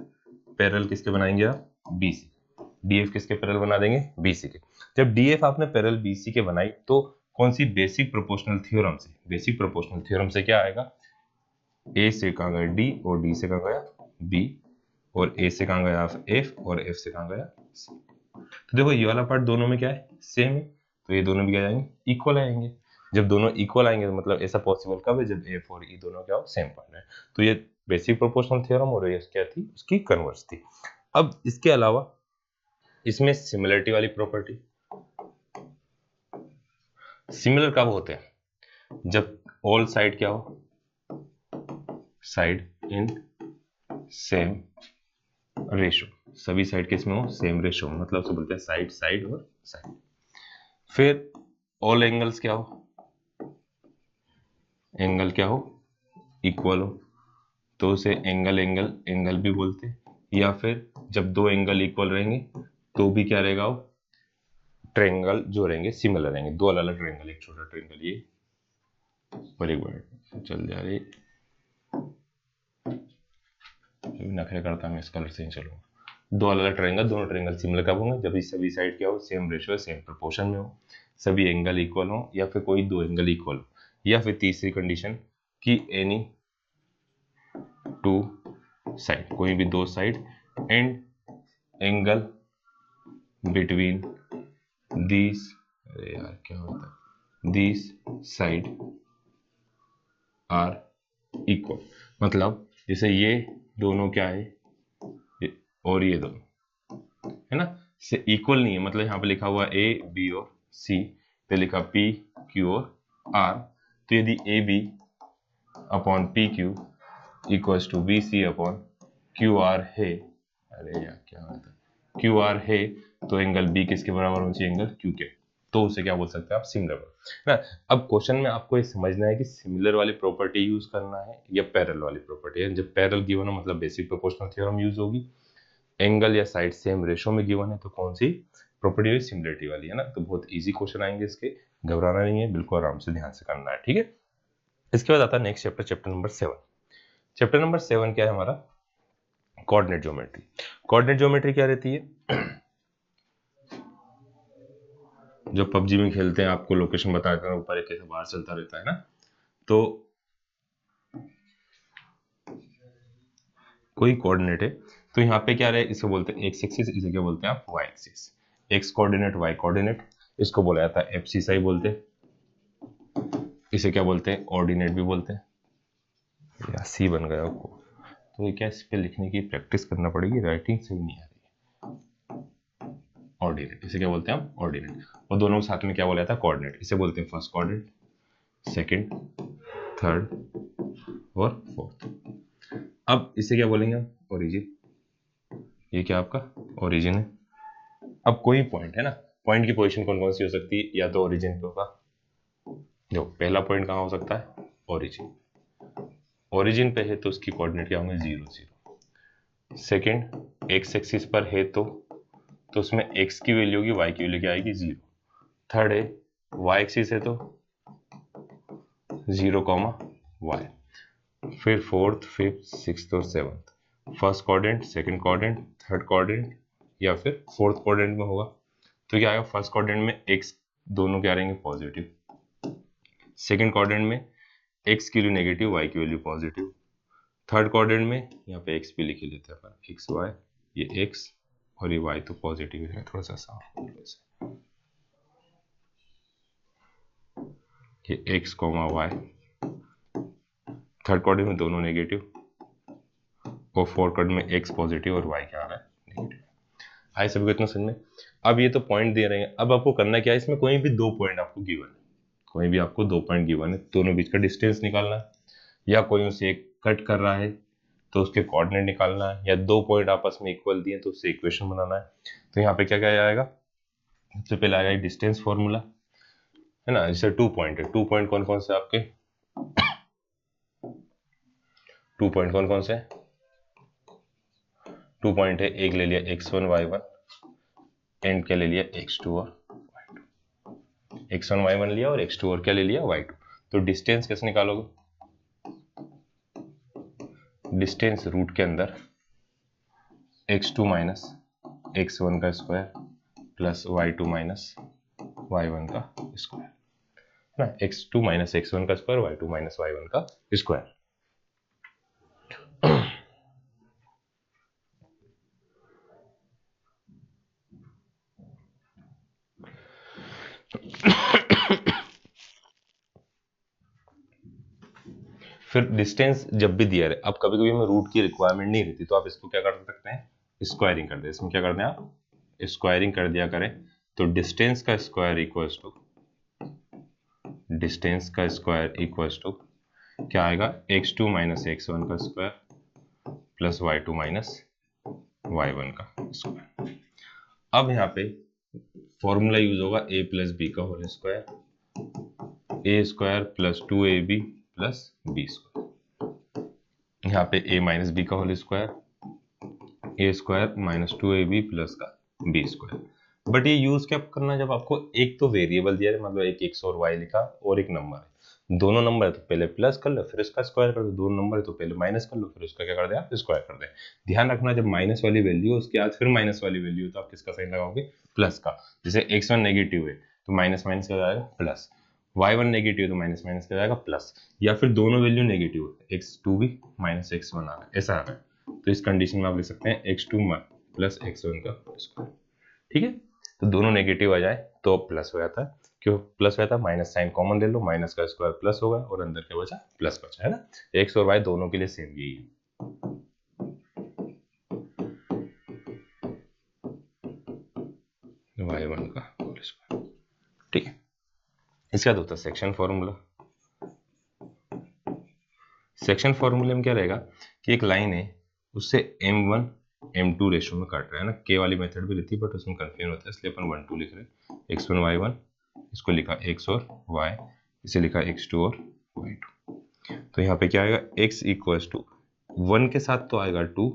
parallel किसके बनाएंगे आप बी सी, डी एफ किसके पैरेलल बना देंगे बी सी के। जब डी एफ आपने पैरेलल बी सी के बनाई तो कौन सी बेसिक प्रोपोर्शनल थ्योरम से, बेसिक प्रोपोर्शनल थ्योरम से क्या आएगा, ए से कहाँ गया डी और डी से कहाँ गया बी और ए से कहाँ गया एफ और एफ से कहाँ गया सी। तो देखो ये वाला पार्ट दोनों में क्या है सेम है, तो ये दोनों भी क्या आएंगे इक्वल आएंगे। जब दोनों इक्वल आएंगे तो मतलब ऐसा पॉसिबल कब है, जब एफ और ई दोनों क्या हो सेम पार्ट है। तो ये बेसिक प्रोपोर्शनल थ्योरम और ये क्या थी उसकी कन्वर्स थी। अब इसके अलावा इसमें सिमिलरिटी वाली प्रॉपर्टी, सिमिलर कब होते हैं, जब ऑल साइड क्या हो साइड इन सेम रेशो, सभी साइड किस में हो सेम रेशो, मतलब उसे बोलते हैं साइड साइड और साइड। फिर ऑल एंगल्स क्या हो, एंगल क्या हो इक्वल हो, तो उसे एंगल एंगल एंगल भी बोलते हैं। या फिर जब दो एंगल इक्वल रहेंगे तो भी क्या रहेगा वो ट्रायंगल जो रहेंगे सिमिलर रहेंगे, दो अलग अलग ट्रायंगल, एक छोटा ट्रायंगल ये और एक बड़ा चल जा रही, नखरे करता मैं इस कलर से ही चलूंगा। दो अलग अलग ट्रायंगल, दोनों ट्रायंगल सिमिलर कब होंगे, जब सभी साइड क्या हो सेम रेशियो सेम प्रोपोर्शन में हो, सभी एंगल इक्वल हो, या फिर कोई दो एंगल इक्वल हो, या फिर तीसरी कंडीशन कि एनी टू साइड, कोई भी दो side and angle between these, अरे यार क्या होता है, दीज साइड आर इक्वल, मतलब जैसे ये दोनों क्या है और ये दोनों है ना से इक्वल नहीं है, मतलब यहाँ पे लिखा हुआ ए बी और सी पे लिखा पी क्यू और आर, तो यदि A B upon P Q equals to B C upon Q R है, अरे यार क्या होता है क्यू आर है, तो एंगल बी किसके बराबर होना चाहिए एंगल क्यू के, तो उसे क्या बोल सकते हैं आप सिमिलर ना। अब क्वेश्चन में आपको ये समझना है कि सिमिलर वाली प्रॉपर्टी यूज करना है या पैरेलल वाली प्रॉपर्टी है। जब पैरेलल गिवन हो मतलब बेसिक प्रोपोर्शनल थ्योरम यूज होगी, एंगल या साइड सेम रेशो में गिवन है तो कौन सी प्रॉपर्टी हुई सिमिलरिटी वाली है ना। तो बहुत इजी क्वेश्चन आएंगे इसके, घबराना नहीं है, बिल्कुल आराम से ध्यान से करना है, ठीक है। इसके बाद आता है next chapter, chapter number 7। Chapter number 7 क्या है हमारा, कोऑर्डिनेट ज्योमेट्री। कोऑर्डिनेट ज्योमेट्री क्या रहती है, जो पबजी में खेलते हैं आपको लोकेशन बता देते हैं ऊपर एक कैसे बाहर चलता रहता है ना, तो कोई कोऑर्डिनेट है तो यहाँ पे क्या रहे, इसको बोलते हैं एक्स एक्सिस, इसे क्या बोलते हैं आप Y axis, X coordinate Y coordinate, इसको बोला जाता है एब्सिसाई बोलते हैं, इसे क्या बोलते हैं ऑर्डिनेट भी बोलते हैं, या सी बन गया आपको, तो ये क्या इस पे लिखने की प्रैक्टिस करना पड़ेगी, राइटिंग सही नहीं आ रही है। ऑर्डिनेट इसे क्या बोलते हैं हम ऑर्डिनेट, और दोनों के साथ में क्या बोला जाता है कोऑर्डिनेट, इसे बोलते हैं फर्स्ट कोऑर्डिनेट, सेकंड, थर्ड और फोर्थ। अब इसे क्या बोलेंगे हम ओरिजिन, ये क्या आपका ओरिजिन है। अब कोई पॉइंट है ना, पॉइंट की पोजीशन कौन कौन सी हो सकती है, या तो ओरिजिन पे होगा, देखो पहला पॉइंट कहाँ हो सकता है ओरिजिन, ओरिजिन पे है तो उसकी कोऑर्डिनेट क्या होंगे 0 0। सेकंड एक्स एक्सिस पर है तो उसमें x की वैल्यू होगी, y की वैल्यू क्या आएगी 0। थर्ड है y एक्सिस है तो 0, y। फिर फोर्थ फिफ्थ सिक्स्थ और seventh, first coordinate second coordinate third coordinate या फिर फोर्थ कोऑर्डिनेट में होगा, तो क्या आएगा फर्स्ट कोऑर्डिनेट में x दोनों क्या रहेंगे पॉजिटिव, सेकंड कोऑर्डिनेट में x की वैल्यू नेगेटिव y की वैल्यू पॉजिटिव, थर्ड कोऑर्डिनेट में यहाँ पे x भी लिख लेते हैं अपन x y, ये x और ये y तो पॉजिटिव है, थोड़ा सा साफ ये x y, थर्ड कोऑर्डिनेट में दोनों नेगेटिव और फोर्थ कोऑर्डिनेट में x पॉजिटिव और y क्या आ रहा है नेगेटिव। आए सभी को इतना समझ में। अब ये तो पॉइंट दे रहे हैं, अब आपको करना क्या है, इसमें कोई भी दो पॉइंट आपको गिवन है, कोई भी आपको दो पॉइंट गिवन है, दोनों बीच का डिस्टेंस निकालना है, या कोई उसे एक कट कर रहा है तो उसके कोऑर्डिनेट निकालना है, या दो पॉइंट आपस में इक्वल दिए तो उससे इक्वेशन बनाना है। तो यहाँ पे क्या क्या आएगा, सबसे पहले आएगा डिस्टेंस फॉर्मूला, है ना। जैसे 2 पॉइंट है, 2 पॉइंट कौन कौन से आपके, 2 पॉइंट कौन कौन से, 2 पॉइंट है, एक ले लिया x1 y1, एंड क्या ले लिया x2 और y2, x1 y1 लिया और x2 और क्या ले लिया y2। तो डिस्टेंस कैसे निकालोगे, डिस्टेंस रूट के अंदर x2 माइनस x1 का square plus y2 minus y1 का स्क्वायर, है ना। x2 माइनस x1 का स्क्वायर, y2 माइनस y1 का स्क्वायर। फिर डिस्टेंस जब भी दिया रहे, अब कभी कभी हमें रूट की रिक्वायरमेंट नहीं रहती, तो आप इसको क्या कर सकते हैं, स्क्वायरिंग कर दे। इसमें क्या करते हैं आप, स्क्वायरिंग कर दिया करें, तो डिस्टेंस का स्क्वायर इक्वल्स टू, डिस्टेंस का स्क्वायर इक्वल्स टू क्या आएगा, x2 माइनस x1 का square plus y2 minus y1 का स्क्वायर। अब यहाँ पे फॉर्मूला यूज होगा a प्लस बी का whole square, a square plus 2ab plus B square, यहाँ पे a माइनस बी का whole square, a square minus 2ab plus का बी स्क्वायर। बट ये यूज क्या करना, जब आपको एक तो वेरिएबल दिया है, मतलब एक x और y लिखा और एक नंबर है, दोनों नंबर है तो पहले प्लस कर लो फिर इसका स्क्वायर कर दो, दोनों नंबर है तो पहले माइनस कर लो फिर उसका क्या कर दे आप स्क्वायर कर दे। ध्यान रखना जब माइनस वाली वैल्यू हो उसके बाद फिर माइनस वाली वैल्यू हो तो आप किसका साइन लगाओगे, प्लस का। जैसे x1 नेगेटिव है तो माइनस माइनस का जाएगा प्लस, y1 नेगेटिव तो माइनस माइनस का जाएगा प्लस, या फिर दोनों वैल्यू नेगेटिव है, x2 भी माइनस x1 आ रहा है, ऐसा आ रहा है, तो इस कंडीशन में आप लिख सकते हैं x2 प्लस x1 का स्क्वायर। ठीक है, तो दोनों नेगेटिव आ जाए तो प्लस हो जाता है, क्यों प्लस हो जाता है, माइनस साइन कॉमन ले लो, माइनस का स्क्वायर प्लस होगा और अंदर क्या बचा, प्लस बचा, है ना। एक्स और वाई दोनों के लिए सेम यही है। y1 का होल स्क्वायर, ठीक है। इसके बाद होता है सेक्शन फॉर्मूला। सेक्शन फॉर्मूले में क्या रहेगा कि एक लाइन है उससे m1 m2 रेशो में काट रहा है ना, के वाली मेथड भी रहती है बट उसमें कंफ्यूजन होता है, इसलिए अपन 1 2 लिख रहे हैं, x1 y1, इसको लिखा x और y, इसे लिखा x2 और y2। तो यहाँ पे क्या आएगा, x इक्वल्स टू 1 के साथ तो आएगा 2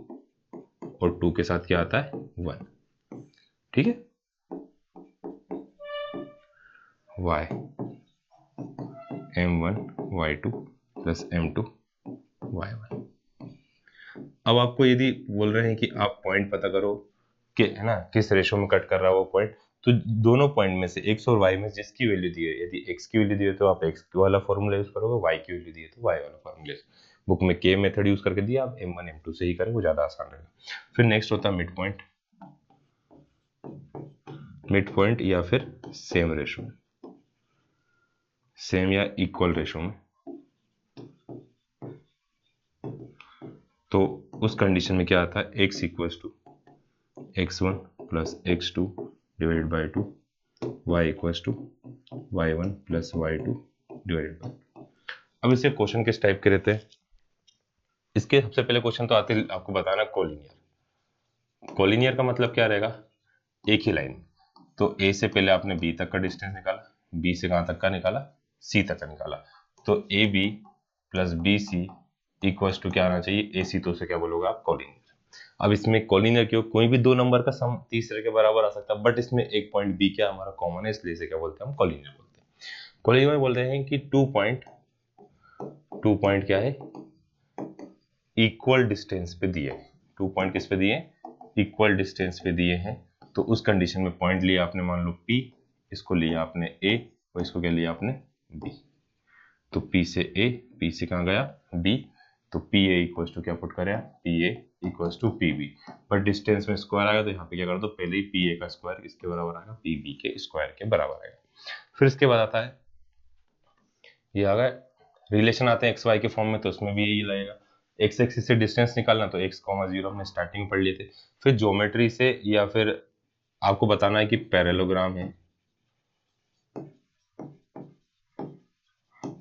और 2 के साथ क्या आता है 1, ठीक है। y m1 y2 plus m2 y1। अब आपको यदि बोल रहे हैं कि आप पॉइंट पता करो कि, है ना, किस रेशो में कट कर रहा है वो पॉइंट, तो दोनों पॉइंट में से x और y में जिसकी वैल्यू दी है, यदि x की वैल्यू दी है तो आप x वाला फॉर्मूला यूज करोगे, y की वैल्यू दी है तो y वाला फॉर्मूला। बुक में k मेथड यूज करके दिया, आप m1 m2 से ही करें, वो ज्यादा आसान रहेगा। फिर नेक्स्ट होता है मिड पॉइंट, मिड पॉइंट या फिर सेम रेशो, सेम या इक्वल रेशो में। तो उस कंडीशन में क्या आता है, x equals to x1 plus x2 divided by 2, y equals to y1 plus y2 divided by. अब इसे क्वेश्चन किस टाइप के रहते हैं, इसके सबसे पहले क्वेश्चन तो आते आपको बताना कोलिनियर। कोलिनियर का मतलब क्या रहेगा, एक ही लाइन, तो a से पहले आपने b तक का डिस्टेंस निकाला, b से कहां तक का निकाला, c तक का निकाला, तो ab plus bc equals to क्या आना चाहिए, ac, तो उसे क्या बोलोगे आप, कोलिनियर। अब इसमें कोलिनियर क्यों, कोई भी दो नंबर का सम तीसरे के बराबर आ सकता है, बट इसमें एक पॉइंट बी क्या हमारा कॉमन है, इसलिए इसे क्या बोलते हैं हम, कोलिनियर बोलते हैं। कोलिनियर में बोलते हैं कि टू पॉइंट क्या है, इक्वल डिस्टेंस पे दिए, 2 पॉइंट किस पे दिए, इक्वल डिस्टेंस पे दिए हैं, तो उस कंडीशन में पॉइंट लिया आपने, मान लो P, इसको लिया आपने A और इसको क्या लिया आपने B, तो P से A, P से कहाँ गया B, तो PA इक्वल्स टू क्या पुट करें, PA इक्वल्स टू PB, पर डिस्टेंस में स्क्वायर आएगा तो यहाँ पे क्या कर दो, पहले ही PA का स्क्वायर किसके बराबर आएगा, PB के स्क्वायर के बराबर आएगा। फिर इसके बाद आता है, ये आ गया रिलेशन आते हैं XY के फॉर्म में, तो उसमें भी यही लगेगा, x एक्सिस से डिस्टेंस निकालना तो x, 0 हमने स्टार्टिंग में पढ़ लिए थे। फिर ज्योमेट्री से या फिर आपको बताना है कि पैरेललोग्राम है,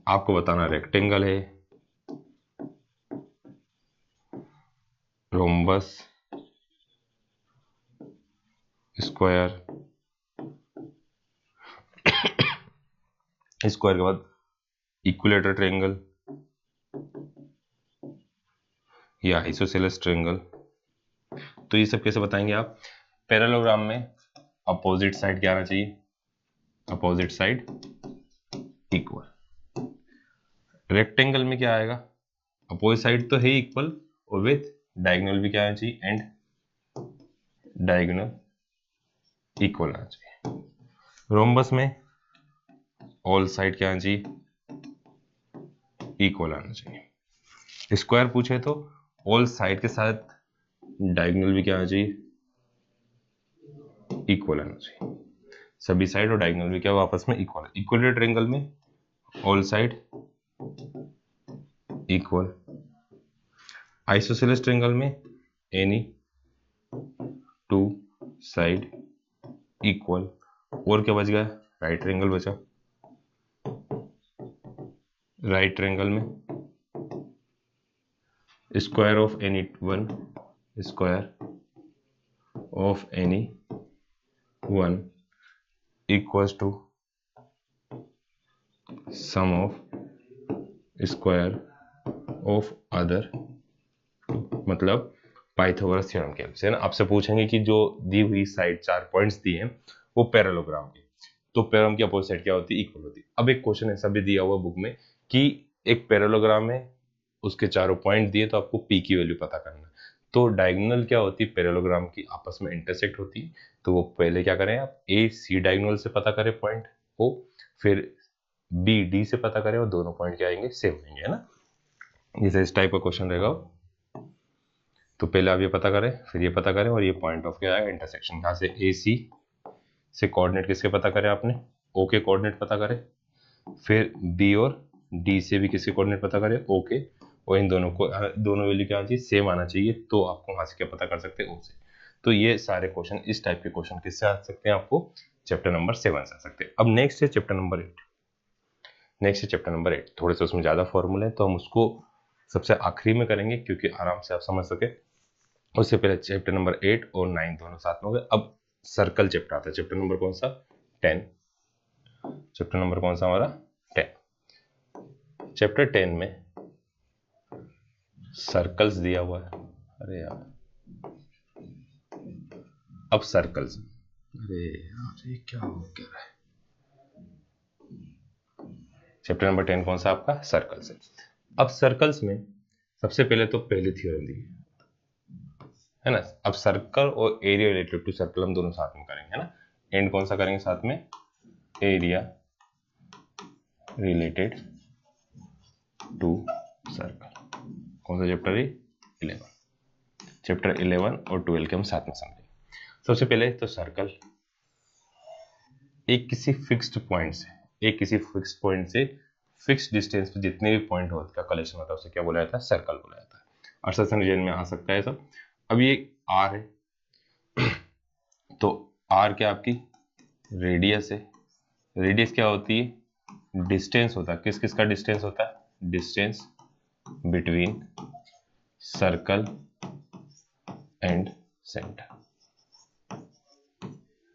आपको बताना रेक्टेंगल है, रोम्बस, स्क्वायर, स्क्वायर के बाद इक्विलेटरल ट्रायंगल या आइसोसेलेस ट्रायंगल। तो ये सब कैसे बताएंगे आप? पैरेललोग्राम में अपोजिट साइड क्या आना चाहिए? Opposite side equal. रेक्टेंगल में क्या आएगा? अपोजिट साइड तो है इक्वल और विथ डायगोनल भी क्या आना चाहिए? एंड डायगोनल इक्वल आना चाहिए। रोम्बस में ऑल साइड क्या आना चाहिए? इक्वल आना चाहिए। स्क्वायर पूछे तो ऑल साइड के साथ डायगोनल भी क्या आना चाहिए? इक्वल आना चाहिए। सभी साइड और डायगोनल भी क्या हो? आपस में इक्वल। इक्विलेटरल ट्रायंगल में all side equal. Isosceles triangle में एनी टू साइड इक्वल। और क्या बच गया? राइट ट्रायंगल बचा। राइट ट्रायंगल में square of any one, square of any one equals to sum of square of other. मतलब पाइथागोरस थ्योरम के हेल्प से ना आपसे पूछेंगे कि जो दी हुई साइड 4 पॉइंट्स दिए हैं वो पैरेललोग्राम के, तो पैरेललोग्राम की अपोजिट साइड क्या होती है? इक्वल होती है। अब एक क्वेश्चन ऐसा भी दिया हुआ बुक में कि एक पैरेललोग्राम है, उसके चारों पॉइंट दिए, तो आपको पी की वैल्यू पता करना। तो डायगोनल क्या होती है? पैरेललोग्राम की आपस में इंटरसेक्ट होती है। तो वो पहले क्या करें आप? ए सी डायगोनल से पता करें पॉइंट को, फिर बी डी से पता करें, और दोनों पॉइंट क्या आएंगे? सेम आएंगे, है ना। जैसे इस टाइप का क्वेश्चन रहेगा, तो पहले आप ये पता करें, फिर ये पता करें, और ये पॉइंट ऑफ क्या है? इंटरसेक्शन। यहाँ से ए सी से कोऑर्डिनेट किसके पता करें आपने? ओ के कोऑर्डिनेट पता करें। फिर बी और डी से भी किसके कोऑर्डिनेट पता करें? ओ के। और इन दोनों को दोनों वैल्यू क्या आना चाहिए? सेम आना चाहिए। तो आपको वहां से क्या पता कर सकते हैं? ओ से। तो ये सारे क्वेश्चन, इस टाइप के क्वेश्चन किससे आ सकते हैं? आपको चैप्टर नंबर 7 से आ सकते हैं। अब नेक्स्ट है चैप्टर नंबर 8। नेक्स्ट है चैप्टर नंबर 8। थोड़े से उसमें ज्यादा फॉर्मूले हैं, तो हम उसको सबसे आखिरी में करेंगे, क्योंकि आराम से आप समझ सके। उससे पहले चैप्टर नंबर 8 और 9 दोनों साथ में हो गए। अब सर्कल चैप्टर आता है। चैप्टर नंबर कौन सा? 10। चैप्टर नंबर कौन सा हमारा? 10। चैप्टर 10 में सर्कल्स दिया हुआ है। अरे यार, अब सर्कल्स, अरे यार ये क्या हो क्या रहा है? चैप्टर नंबर 10 कौन सा आपका? सर्कल्स है। अब सर्कल्स में सबसे पहले तो पहली थ्योरम दी है ना। अब सर्कल और एरिया रिलेटेड टू सर्कल हम दोनों साथ में करेंगे, है ना। एंड कौन सा करेंगे साथ में? Area related to circle. कौन सा चैप्टर है? 11। चैप्टर 11 और 12 के हम साथ में समझेंगे। सबसे पहले तो सर्कल एक किसी फिक्स्ड पॉइंट से फिक्स्ड डिस्टेंस पे जितने भी पॉइंट हो उसका कलेक्शन होता है, उसे क्या बोला जाता है? सर्कल बोला जाता है। अर्ससन रीजन में आ सकता है सब। अब ये आर है, तो आर क्या आपकी रेडियस है। रेडियस क्या होती है? डिस्टेंस होता है। किस किस का डिस्टेंस होता है? Distance between circle and centre.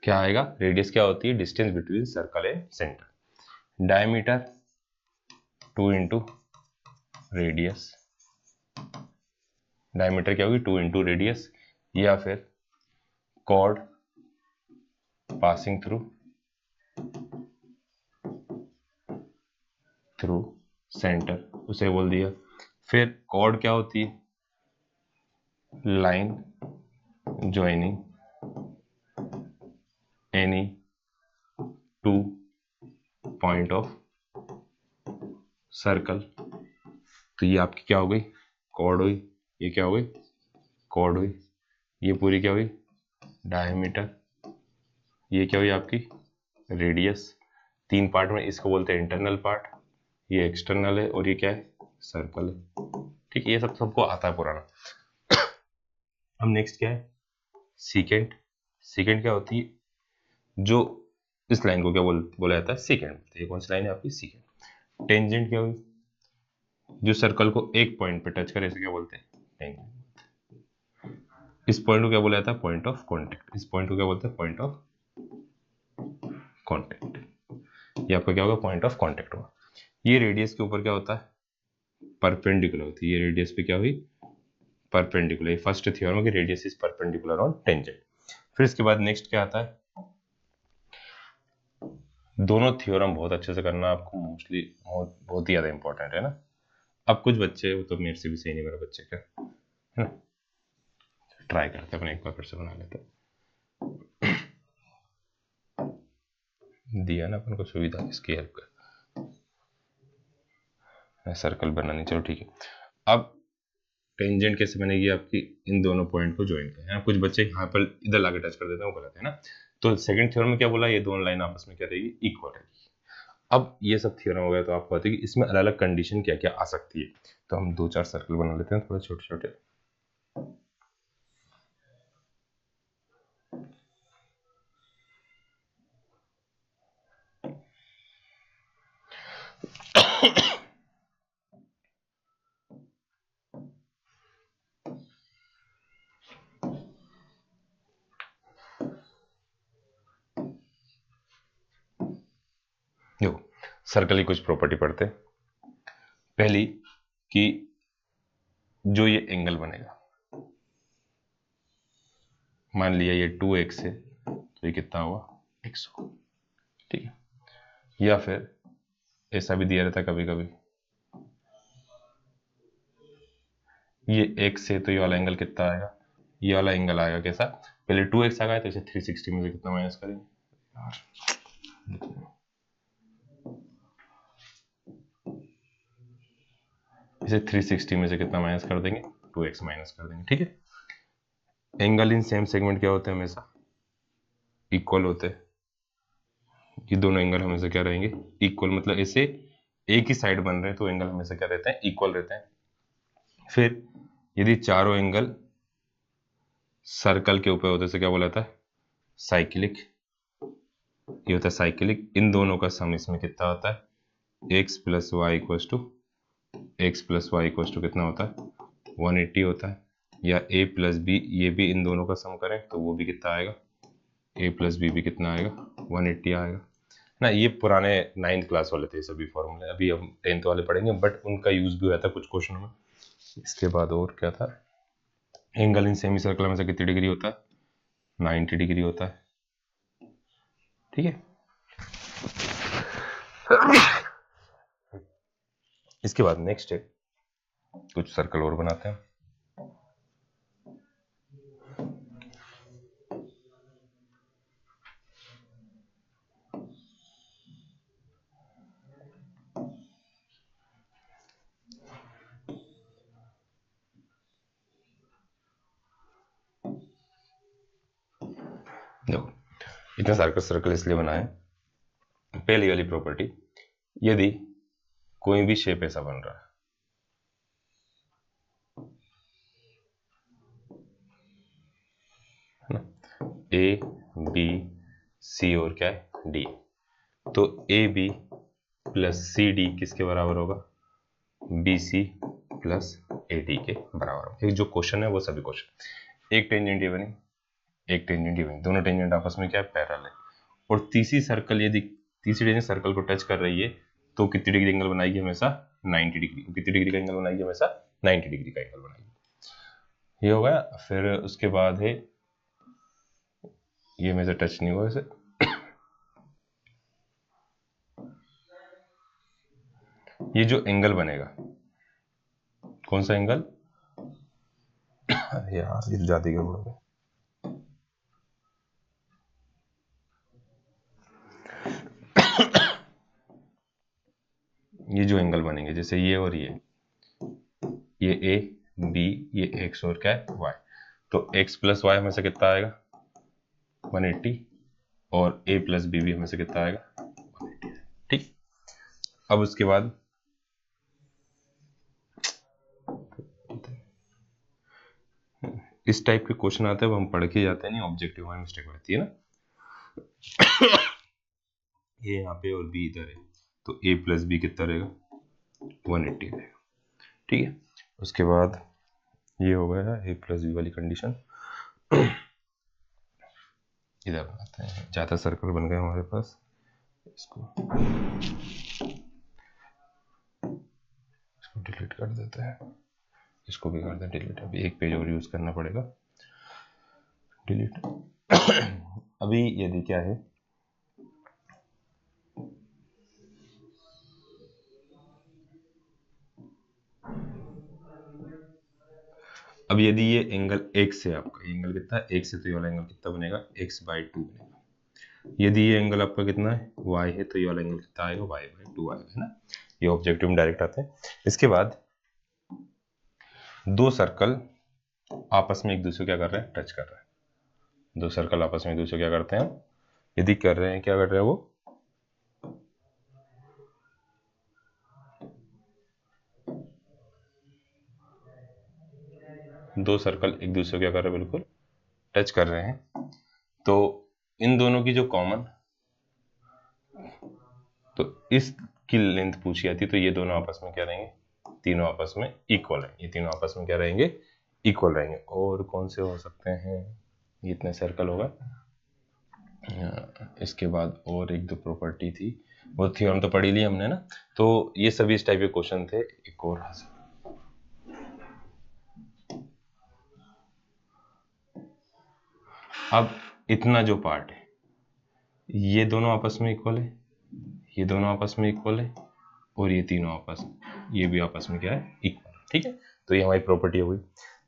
क्या आएगा? रेडियस क्या होती है? Distance between circle and centre. Diameter 2 into radius. Diameter क्या होगी? 2 इंटू रेडियस। या फिर कॉर्ड पासिंग थ्रू सेंटर, उसे बोल दिया। फिर कॉर्ड क्या होती है? Line joining any two point of circle. तो ये आपकी क्या हो गई? कॉर्ड हुई। ये क्या हो गई? कॉर्ड हुई। ये पूरी क्या हुई? डायमीटर। ये क्या हुई आपकी? रेडियस। 3 पार्ट में, इसको बोलते हैं इंटरनल पार्ट, ये एक्सटर्नल है, और ये क्या है? सर्कल है। ठीक है, ये सब सबको आता है पुराना। अब नेक्स्ट क्या है? सीकेंट। सीकेंट क्या होती है? जो इस लाइन को क्या बोला जाता है? सीकेंट। ये कौन सी लाइन है आपकी? सीकेंट। टेंजेंट क्या हुई? जो सर्कल को एक पॉइंट पे टच करे, इसे क्या बोलते हैं? टेंजेंट। इस पॉइंट को क्या बोला जाता है? Point of contact. इस पॉइंट को क्या बोलते हैं? Point of contact. ये आपका क्या होगा, पॉइंट ऑफ कांटेक्ट होगा। ये रेडियस के ऊपर क्या होता है, परपेंडिकुलर होती है। ये रेडियस पे क्या हुई, परपेंडिकुलर। फर्स्ट थ्योरम की radius is perpendicular on tangent. फिर इसके बाद नेक्स्ट क्या आता है, दोनों थ्योरम बहुत अच्छे से करना आपको, मोस्टली बहुत ही ज्यादा इंपॉर्टेंट है ना। अब कुछ बच्चे, वो तो मेरे से भी सही नहीं, मेरे बच्चे क्या है ना, ट्राई करते हैं, अपने एक बार फिर से बना लेते हैं। दिया ना अपन को सुविधा, इसकी हेल्प कर, सर्कल बनानी, चलो ठीक है। अब टेंजेंट कैसे बनेगी आपकी, इन दोनों पॉइंट को ज्वाइन करें। कुछ बच्चे यहाँ पर इधर लाके टच कर देते हैं, वो गलत है ना। तो सेकंड थ्योरम में क्या बोला, ये दोनों लाइन आपस में क्या रहेगी, इक्वल रहेगी। अब ये सब थ्योरम हो गया, तो आपको पता है कि इसमें अलग अलग कंडीशन क्या क्या आ सकती है। तो हम 2-4 सर्कल बना लेते हैं, थोड़े छोटे छोटे। देखो सर्कल की कुछ प्रॉपर्टी पढ़ते हैं। पहली कि जो ये एंगल बनेगा, मान लिया ये 2x है, तो ये कितना हुआ, x हो, ठीक है। या फिर ऐसा भी दिया रहता है कभी कभी, ये x है तो ये वाला एंगल कितना आएगा, ये वाला एंगल आएगा कैसा, पहले 2x आ गया तो इसे 360 में से कितना माइनस करेंगे यार, इसे 360 में से कितना माइनस कर देंगे, 2x माइनस कर देंगे, ठीक है। एंगल इन सेम सेगमेंट क्या होते हैं, हमेशा इक्वल होते हैं। ये दोनों एंगल हमेशा क्या रहेंगे, इक्वल, मतलब ऐसे एक ही साइड बन रहे हैं तो एंगल हमेशा क्या रहते हैं, इक्वल रहते हैं। फिर यदि चारों एंगल सर्कल के ऊपर होते हैं तो क्या बोला था, साइक्लिक। ये होता है साइक्लिक। इन दोनों का सम इसमें कितना होता है, x plus Y equals to कितना होता है, 180 होता है। या a प्लस बी, ये भी इन दोनों का सम करें तो वो भी कितना आएगा, a प्लस बी भी कितना आएगा, 180 आएगा ना। ये पुराने 9th क्लास वाले थे सभी फॉर्मूले, अभी हम 10th वाले पढ़ेंगे, बट उनका यूज भी हुआ था कुछ क्वेश्चन में। इसके बाद और क्या था, एंगल इन सेमी सर्कल में से कितनी डिग्री होता है, 90 डिग्री होता है, ठीक है। इसके बाद नेक्स्ट है, कुछ सर्कल और बनाते हैं। देखो इतने सारे सर्कल इसलिए बनाए, पहली वाली प्रॉपर्टी, यदि कोई भी शेप ऐसा बन रहा है ना, ए बी सी और क्या है, डी, तो A B plus C D किसके बराबर होगा, B C plus A D के बराबर होगा। जो क्वेश्चन है वो सभी क्वेश्चन, एक टेंजेंट ये बनी, एक टेंजेंट ये बनी, दोनों टेंजेंट आपस में क्या है, पैरेलल है। और तीसरी सर्कल यदि तीसरी टेंजेंट सर्कल को टच कर रही है तो कितनी डिग्री एंगल बनाएगी, हमेशा 90 डिग्री। कितनी डिग्री का एंगल बनाएगी, हमेशा 90 डिग्री का एंगल बनाएगी। ये हो गया। फिर उसके बाद है, ये मेरे से टच नहीं हुआ इसे, ये जो एंगल बनेगा, कौन सा एंगल, यार ये ज्यादा गड़बड़ हो गया, ये जो एंगल बनेंगे जैसे ये और ये ए बी, ये एक्स और क्या है, वाई, तो एक्स प्लस वाई हमें से कितना आएगा, 180, और ए प्लस बी भी हमें से कितना आएगा, 180, ठीक। अब उसके बाद इस टाइप के क्वेश्चन आते हैं, वो हम पढ़ के जाते हैं, नहीं ऑब्जेक्टिव में मिस्टेक होती है ना। ये यहाँ पे और बी इधर है, तो a प्लस बी कितना रहेगा, 180 रहेगा, ठीक है। उसके बाद ये हो गया a प्लस बी वाली कंडीशन। इधर बनाते हैं, ज़्यादा सर्कल बन गए हमारे पास, इसको डिलीट कर देते हैं, इसको भी कर दें डिलीट। अभी एक पेज और यूज करना पड़ेगा, डिलीट। अभी यदि क्या है, अब यदि ये एंगल x है आपका, ये एंगल कितना है x से, तो ये वाला एंगल कितना बनेगा x/2 बनेगा। यदि ये एंगल आपका कितना है y है, तो ये वाला एंगल कितना आएगा y/2 आएगा, है ना। ये ऑब्जेक्टिव में डायरेक्ट आते हैं। इसके बाद दो सर्कल आपस में एक दूसरे क्या कर रहे हैं, टच कर रहे हैं। दो सर्कल आपस में एक दूसरे क्या करते हैं, यदि कर रहे हैं, क्या कर रहे हैं वो, दो सर्कल एक दूसरे क्या कर रहे हैं, बिल्कुल टच कर रहे हैं। तो इन दोनों की जो कॉमन, तो इसकी लेंथ पूछी जाती, तो ये दोनों आपस में क्या रहेंगे, तीनों आपस में इक्वल है, ये तीनों आपस में क्या रहेंगे, इक्वल रहेंगे। और कौन से हो सकते हैं, ये इतने सर्कल होगा। इसके बाद और एक दो प्रॉपर्टी थी, वो थ्योरम तो पढ़ी ली हमने ना। तो ये सभी इस टाइप के क्वेश्चन थे। एक और अब इतना जो पार्ट है, ये दोनों आपस में इक्वल है, ये दोनों आपस में इक्वल है, और ये तीनों आपस, ये भी आपस में क्या है, इक्वल। ठीक है, तो ये हमारी प्रॉपर्टी हो गई।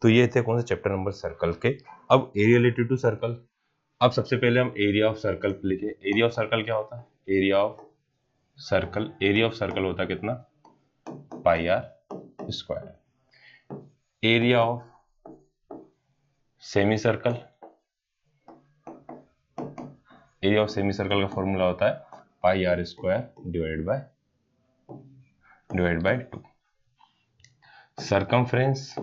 तो ये थे कौन से चैप्टर नंबर, सर्कल के। अब एरिया रिलेटेड टू सर्कल। अब सबसे पहले हम एरिया ऑफ सर्कल लिखे। एरिया ऑफ सर्कल क्या होता है, area of circle, area of circle होता है कितना, πr²। Area of semi circle, area of semi circle का फॉर्मूला होता है πr² डिवाइड बाय 2। सरकमफ्रेंस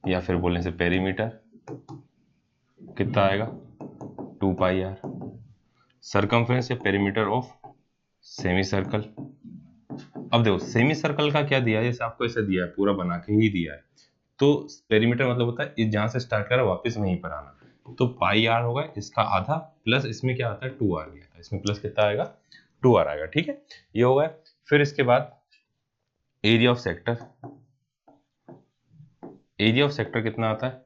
या फिर बोलने से पेरीमीटर कितना आएगा, 2πr। सरकमफ्रेंस या पेरीमीटर ऑफ सेमी सर्कल। अब देखो सेमी सर्कल का क्या दिया है, जैसे आपको ऐसा दिया है, पूरा बना के ही दिया है। तो पेरीमीटर मतलब होता है जहां से स्टार्ट करा वापस वहीं पर आना। तो πr होगा इसका आधा, प्लस इसमें क्या आता है 2r गया था, इसमें प्लस कितना आएगा, 2r आएगा। ठीक है, ये होगा। फिर इसके बाद area of sector, area of sector कितना आता है,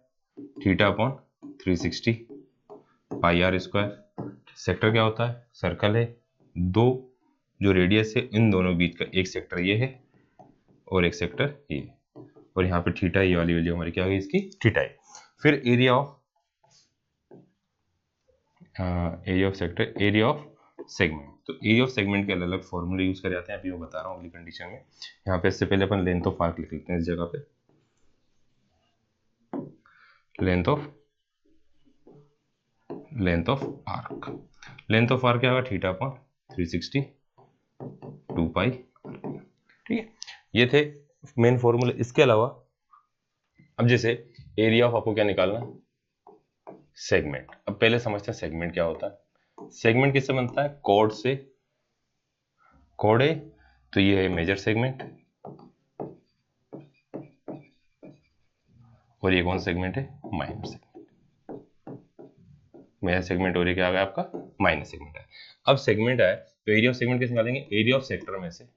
θ/360 πr²। सेक्टर क्या होता है, सर्कल है, दो जो रेडियस है, इन दोनों बीच का एक सेक्टर ये है और एक सेक्टर ये, और यहाँ पे थीटा, ये वाली वैल्यू हमारी क्या होगी इसकी, थीटा है। फिर area of sector, area of segment. तो एरिया ऑफ सेगमेंट के अलग अलग फॉर्मूले यूज करे जाते हैं, अभी वो बता रहा हूँ अगली कंडीशन में। यहाँ पे इससे पहले अपन लेंथ ऑफ आर्क लिख लेते हैं इस जगह पे, length of arc. Length of arc क्या होगा, θ/360 2π। ठीक है, ये थे मेन फॉर्मूले। इसके अलावा अब जैसे एरिया ऑफ आपको क्या निकालना, सेगमेंट। अब पहले समझते हैं सेगमेंट क्या होता है। सेगमेंट किससे बनता है, कॉर्ड से। कॉर्ड है तो ये है मेजर सेगमेंट, और ये कौन सा सेगमेंट है, माइनर सेगमेंट। मेजर सेगमेंट और ये क्या आ गया आपका, माइनर सेगमेंट है। अब सेगमेंट है तो एरिया ऑफ सेगमेंट कैसे निकालेंगे, एरिया ऑफ सेक्टर में से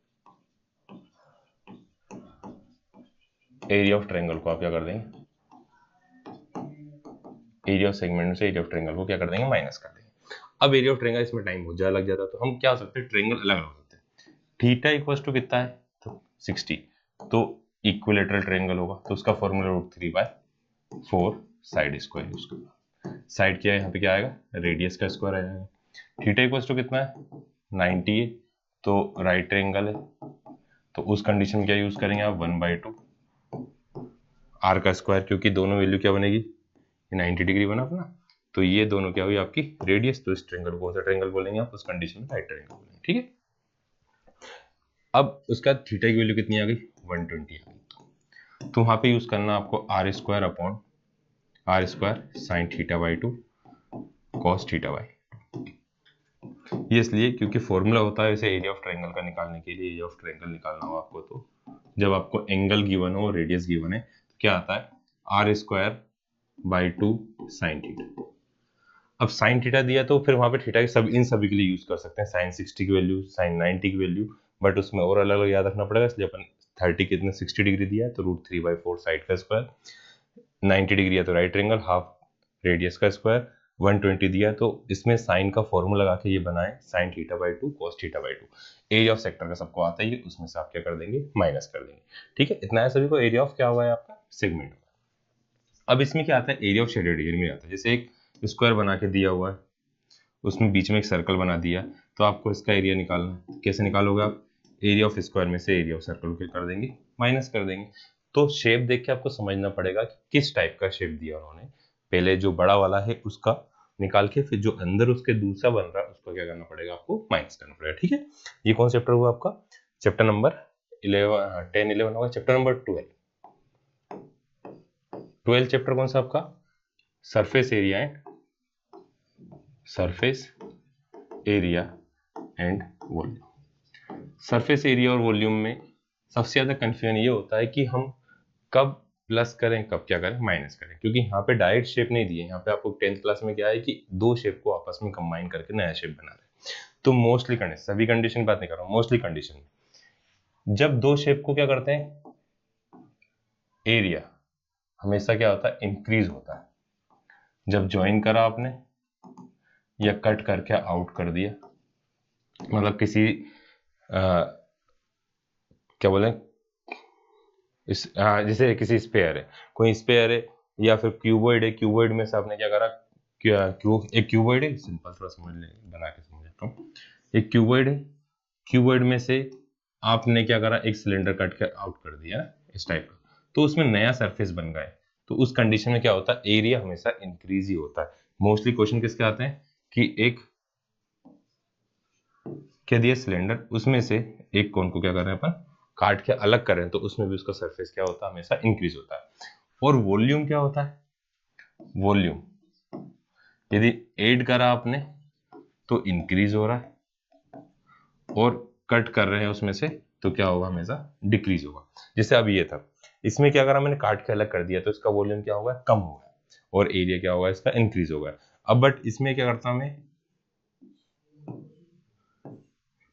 एरिया ऑफ ट्रायंगल को आप क्या कर देंगे, एरिया ऑफ सेगमेंट से एरिया ऑफ ट्रायंगल को क्या कर देंगे, माइनस कर देंगे। अब एरिया ऑफ ट्रायंगल, इसमें टाइम बहुत ज्यादा लग जाता है, तो हम क्या हो सकते हैं, ट्रायंगल अलग अलग हो सकते हैं। थीटा इक्वल टू कितना है, तो 60, तो इक्विलेटरल ट्रायंगल होगा, तो उसका फॉर्मूला √3/4 साइड स्क्वायर यूज करना। साइड क्या है, यहाँ पे क्या आएगा, रेडियस का स्क्वायर आ जाएगा। थीटा इक्वल टू कितना है, 90 है, तो राइट ट्रायंगल है, तो उस कंडीशन में क्या यूज करेंगे आप, 1/2 आर का स्क्वायर, क्योंकि दोनों वैल्यू क्या बनेगी, 90 डिग्री बना अपना, तो ये दोनों क्या हुई आपकी रेडियस, तो इस ट्रायंगल को कौन सा ट्रायंगल बोलेंगे आप, उस कंडीशन में राइट ट्रायंगल बोलेंगे। ठीक है, अब उसका थीटा की वैल्यू कितनी आ गई, 120 आ गई, तो वहां पे यूज करना आपको r² sin θ/2 cos θ/2। ये इसलिए क्योंकि फॉर्मूला होता है वैसे एरिया ऑफ ट्रायंगल का निकालने के लिए, एरिया ऑफ ट्रायंगल निकालना हो आपको, तो जब आपको एंगल गिवन हो, रेडियस गिवन है, तो क्या आता है, r² by 2 sin θ। अब साइन थीटा दिया तो फिर वहां पे थीटा के सब इन सभी के लिए यूज कर सकते हैं, साइन 60 की वैल्यू, साइन 90 की वैल्यू, बट उसमें और अलग अलग याद रखना पड़ेगा, इसलिए अपन 30 कितने 60 डिग्री दिया है तो √3/4 साइड का स्क्वायर, 90 डिग्री है तो राइट एंगल हाफ रेडियस का स्क्वायर, 120 दिया है तो इसमें साइन का फॉर्मूला लगा के ये बनाए sin θ/2 cos θ/2। Area of sector का सबको आता है ये, उसमें से आप क्या कर देंगे माइनस कर देंगे। ठीक है, इतना है सभी को। एरिया ऑफ क्या हुआ है आपका सेगमेंट। अब इसमें क्या आता है, एरिया ऑफ शेडेड रीजन में आता है। जैसे एक स्क्वायर बना के दिया हुआ है, उसमें बीच में एक सर्कल बना दिया, तो आपको इसका एरिया निकालना है। कैसे निकालोगे आप, एरिया ऑफ स्क्वायर में से एरिया ऑफ सर्कल क्या कर देंगे, माइनस कर देंगे। तो शेप देख के आपको समझना पड़ेगा कि किस टाइप का शेप दिया उन्होंने। पहले जो बड़ा वाला है उसका निकाल के फिर जो अंदर उसके दूसरा बन रहा है उसको क्या करना पड़ेगा, आपको माइनस करना पड़ेगा। ठीक है, ये कौन चैप्टर हुआ आपका, चैप्टर नंबर 10-11 होगा। चैप्टर नंबर 12 चैप्टर कौन सा आपका, surface area and volume. Surface area और वॉल्यूम में सबसे ज्यादा कंफ्यूजन ये होता है कि हम कब प्लस करें कब क्या करें माइनस करें, क्योंकि यहाँ पे डायरेक्ट शेप नहीं दिए। यहाँ पे आपको 10th क्लास में क्या है कि दो शेप को आपस में कंबाइन करके नया शेप बना रहे हैं। तो मोस्टली कंडीशन, सभी कंडीशन की बात नहीं कर रहा हूँ, मोस्टली कंडीशन में जब दो शेप को क्या करते हैं, एरिया हमेशा क्या होता है, इंक्रीज होता है। जब ज्वाइन करा आपने या कट करके आउट कर दिया, मतलब किसी क्या बोले इस जैसे किसी स्पेयर है, कोई स्पेयर है या फिर क्यूबॉइड है, क्यूबॉइड में से आपने क्या करा, एक क्यूबॉइड है, सिंपल थोड़ा समझ ले, बना के समझाता हूँ। एक क्यूबॉइड है, क्यूबॉइड में से आपने क्या करा, एक सिलेंडर कट कर आउट कर दिया इस टाइप का, तो उसमें नया सरफेस बन गया है। तो उस कंडीशन में क्या होता है, एरिया हमेशा इंक्रीज ही होता है। मोस्टली क्वेश्चन किसके आते हैं कि एक क्या दिया सिलेंडर, उसमें से एक कोन को क्या कर रहे हैं अपन, काट के अलग कर रहे हैं, तो उसमें भी उसका सरफेस क्या होता है, हमेशा इंक्रीज होता है। और वॉल्यूम क्या होता है, वॉल्यूम यदि ऐड करा आपने तो इंक्रीज हो रहा है, और कट कर रहे हैं उसमें से तो क्या होगा, हमेशा डिक्रीज होगा। जैसे अब ये था, इसमें क्या करा मैंने, काट के अलग कर दिया तो इसका वॉल्यूम क्या होगा, कम होगा, और एरिया क्या होगा इसका, इंक्रीज होगा। अब बट इसमें क्या करता हूं मैं,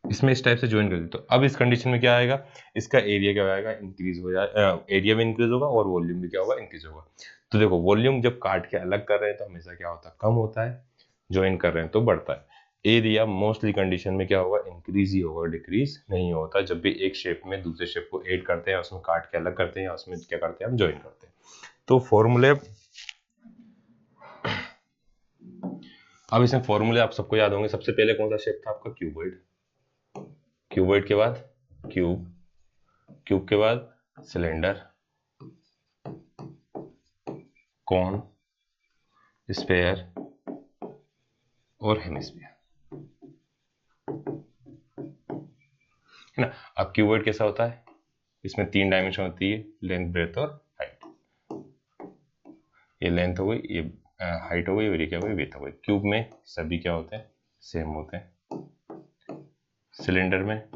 इसमें इस टाइप से ज्वाइन कर दी, तो अब इस कंडीशन में क्या आएगा, इसका एरिया क्या आएगा, इंक्रीज हो जाए, एरिया भी इंक्रीज होगा और वॉल्यूम भी क्या होगा, इंक्रीज होगा। तो देखो वॉल्यूम जब काट के अलग कर रहे हैं तो हमेशा क्या होता है, कम होता है, ज्वाइन कर रहे हैं तो बढ़ता है। एरिया मोस्टली कंडीशन में क्या होगा, इंक्रीज ही होगा, डिक्रीज नहीं होता। जब भी एक शेप में दूसरे शेप को ऐड करते हैं, उसमें काट के अलग करते हैं या उसमें क्या करते हैं, हम ज्वाइन करते हैं। तो फॉर्मूले, अब इसमें फॉर्मूले आप सबको याद होंगे। सबसे पहले कौन सा शेप था आपका, क्यूबॉइड, क्यूबॉइड के बाद क्यूब, क्यूब के बाद सिलेंडर, कॉन, स्फेयर और हेमिस्फीयर, है ना। अब क्यूबॉइड कैसा होता है, इसमें 3 डायमेंशन होती है, लेंथ, ब्रेथ और हाइट। ये लेंथ हो गई, ये हाइट हो गई, और ये क्या हो गई, विड्थ हो गई। क्यूब में सभी क्या होते हैं, सेम होते हैं। सिलेंडर में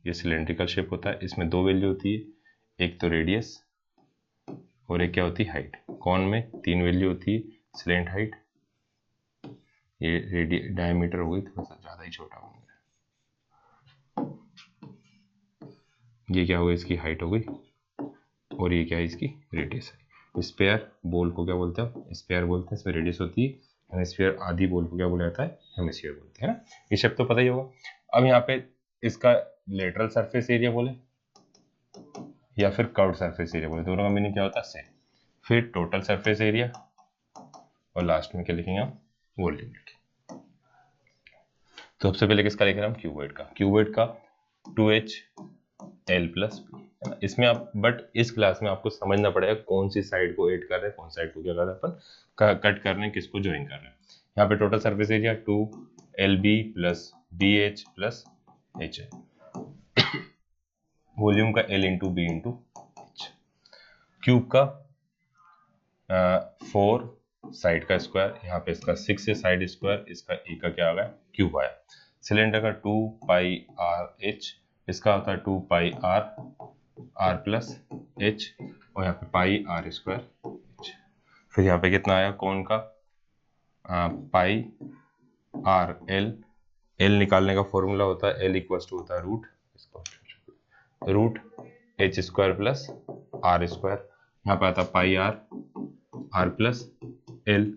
ये सिलेंड्रिकल शेप होता है, इसमें 2 वैल्यू होती है, एक तो रेडियस और एक क्या होती है, हाइट। कॉन में 3 वैल्यू होती है, स्लैंट हाइट, ये डायमीटर हो गई, थोड़ा सा ज्यादा ही छोटा हो गया, ये क्या हो गई, इसकी हाइट हो गई, और ये क्या है, इसकी रेडियस है। स्पेयर बॉल को क्या बोलते हैं, स्पेयर बोलते हैं, इसमें रेडियस होती है। हेमिस्फीयर आधी बॉल को क्या बोला जाता है, हेमिस्फीयर बोलते हैं ना। ये शब्द तो पता ही होगा। अब यहाँ पे इसका लेटरल सरफेस एरिया बोले या फिर कर्व्ड सरफेस एरिया बोले, दोनों का मीनिंग क्या होता है, सेम। फिर टोटल सरफेस एरिया, और लास्ट में क्या लिखेंगे हम, वॉल्यूम लिखेंगे। तो सबसे पहले किसका लिख रहे हैं हम, क्यूबॉइड का। क्यूबॉइड का 2HL+P, इसमें आप, बट इस क्लास में आपको समझना पड़ेगा कौन सी साइड को ऐड कर रहे हैं, कौन साइड को क्या कर रहे हैं अपन, कट कर रहे हैं, किसको ज्वाइन कर रहे हैं। यहाँ पे टोटल सरफेस एरिया 2LB+BH+H है, वॉल्यूम का L × B × H, क्यूब का 4 साइड का स्क्वायर, यहाँ पे इसका 6 है साइड स्क्वायर, इसका ए का क्या आ गया, क्यूब आया। सिलेंडर का 2πRH, इसका होता है 2πR+H, और यहाँ पे πR²H। फिर यहाँ पे कितना आया, कौन का पाई आर एल, एल निकालने का फॉर्मूला होता है एल इक्वल टू होता है root H square plus R square, यहाँ पे आता है पाई आर प्लस एल,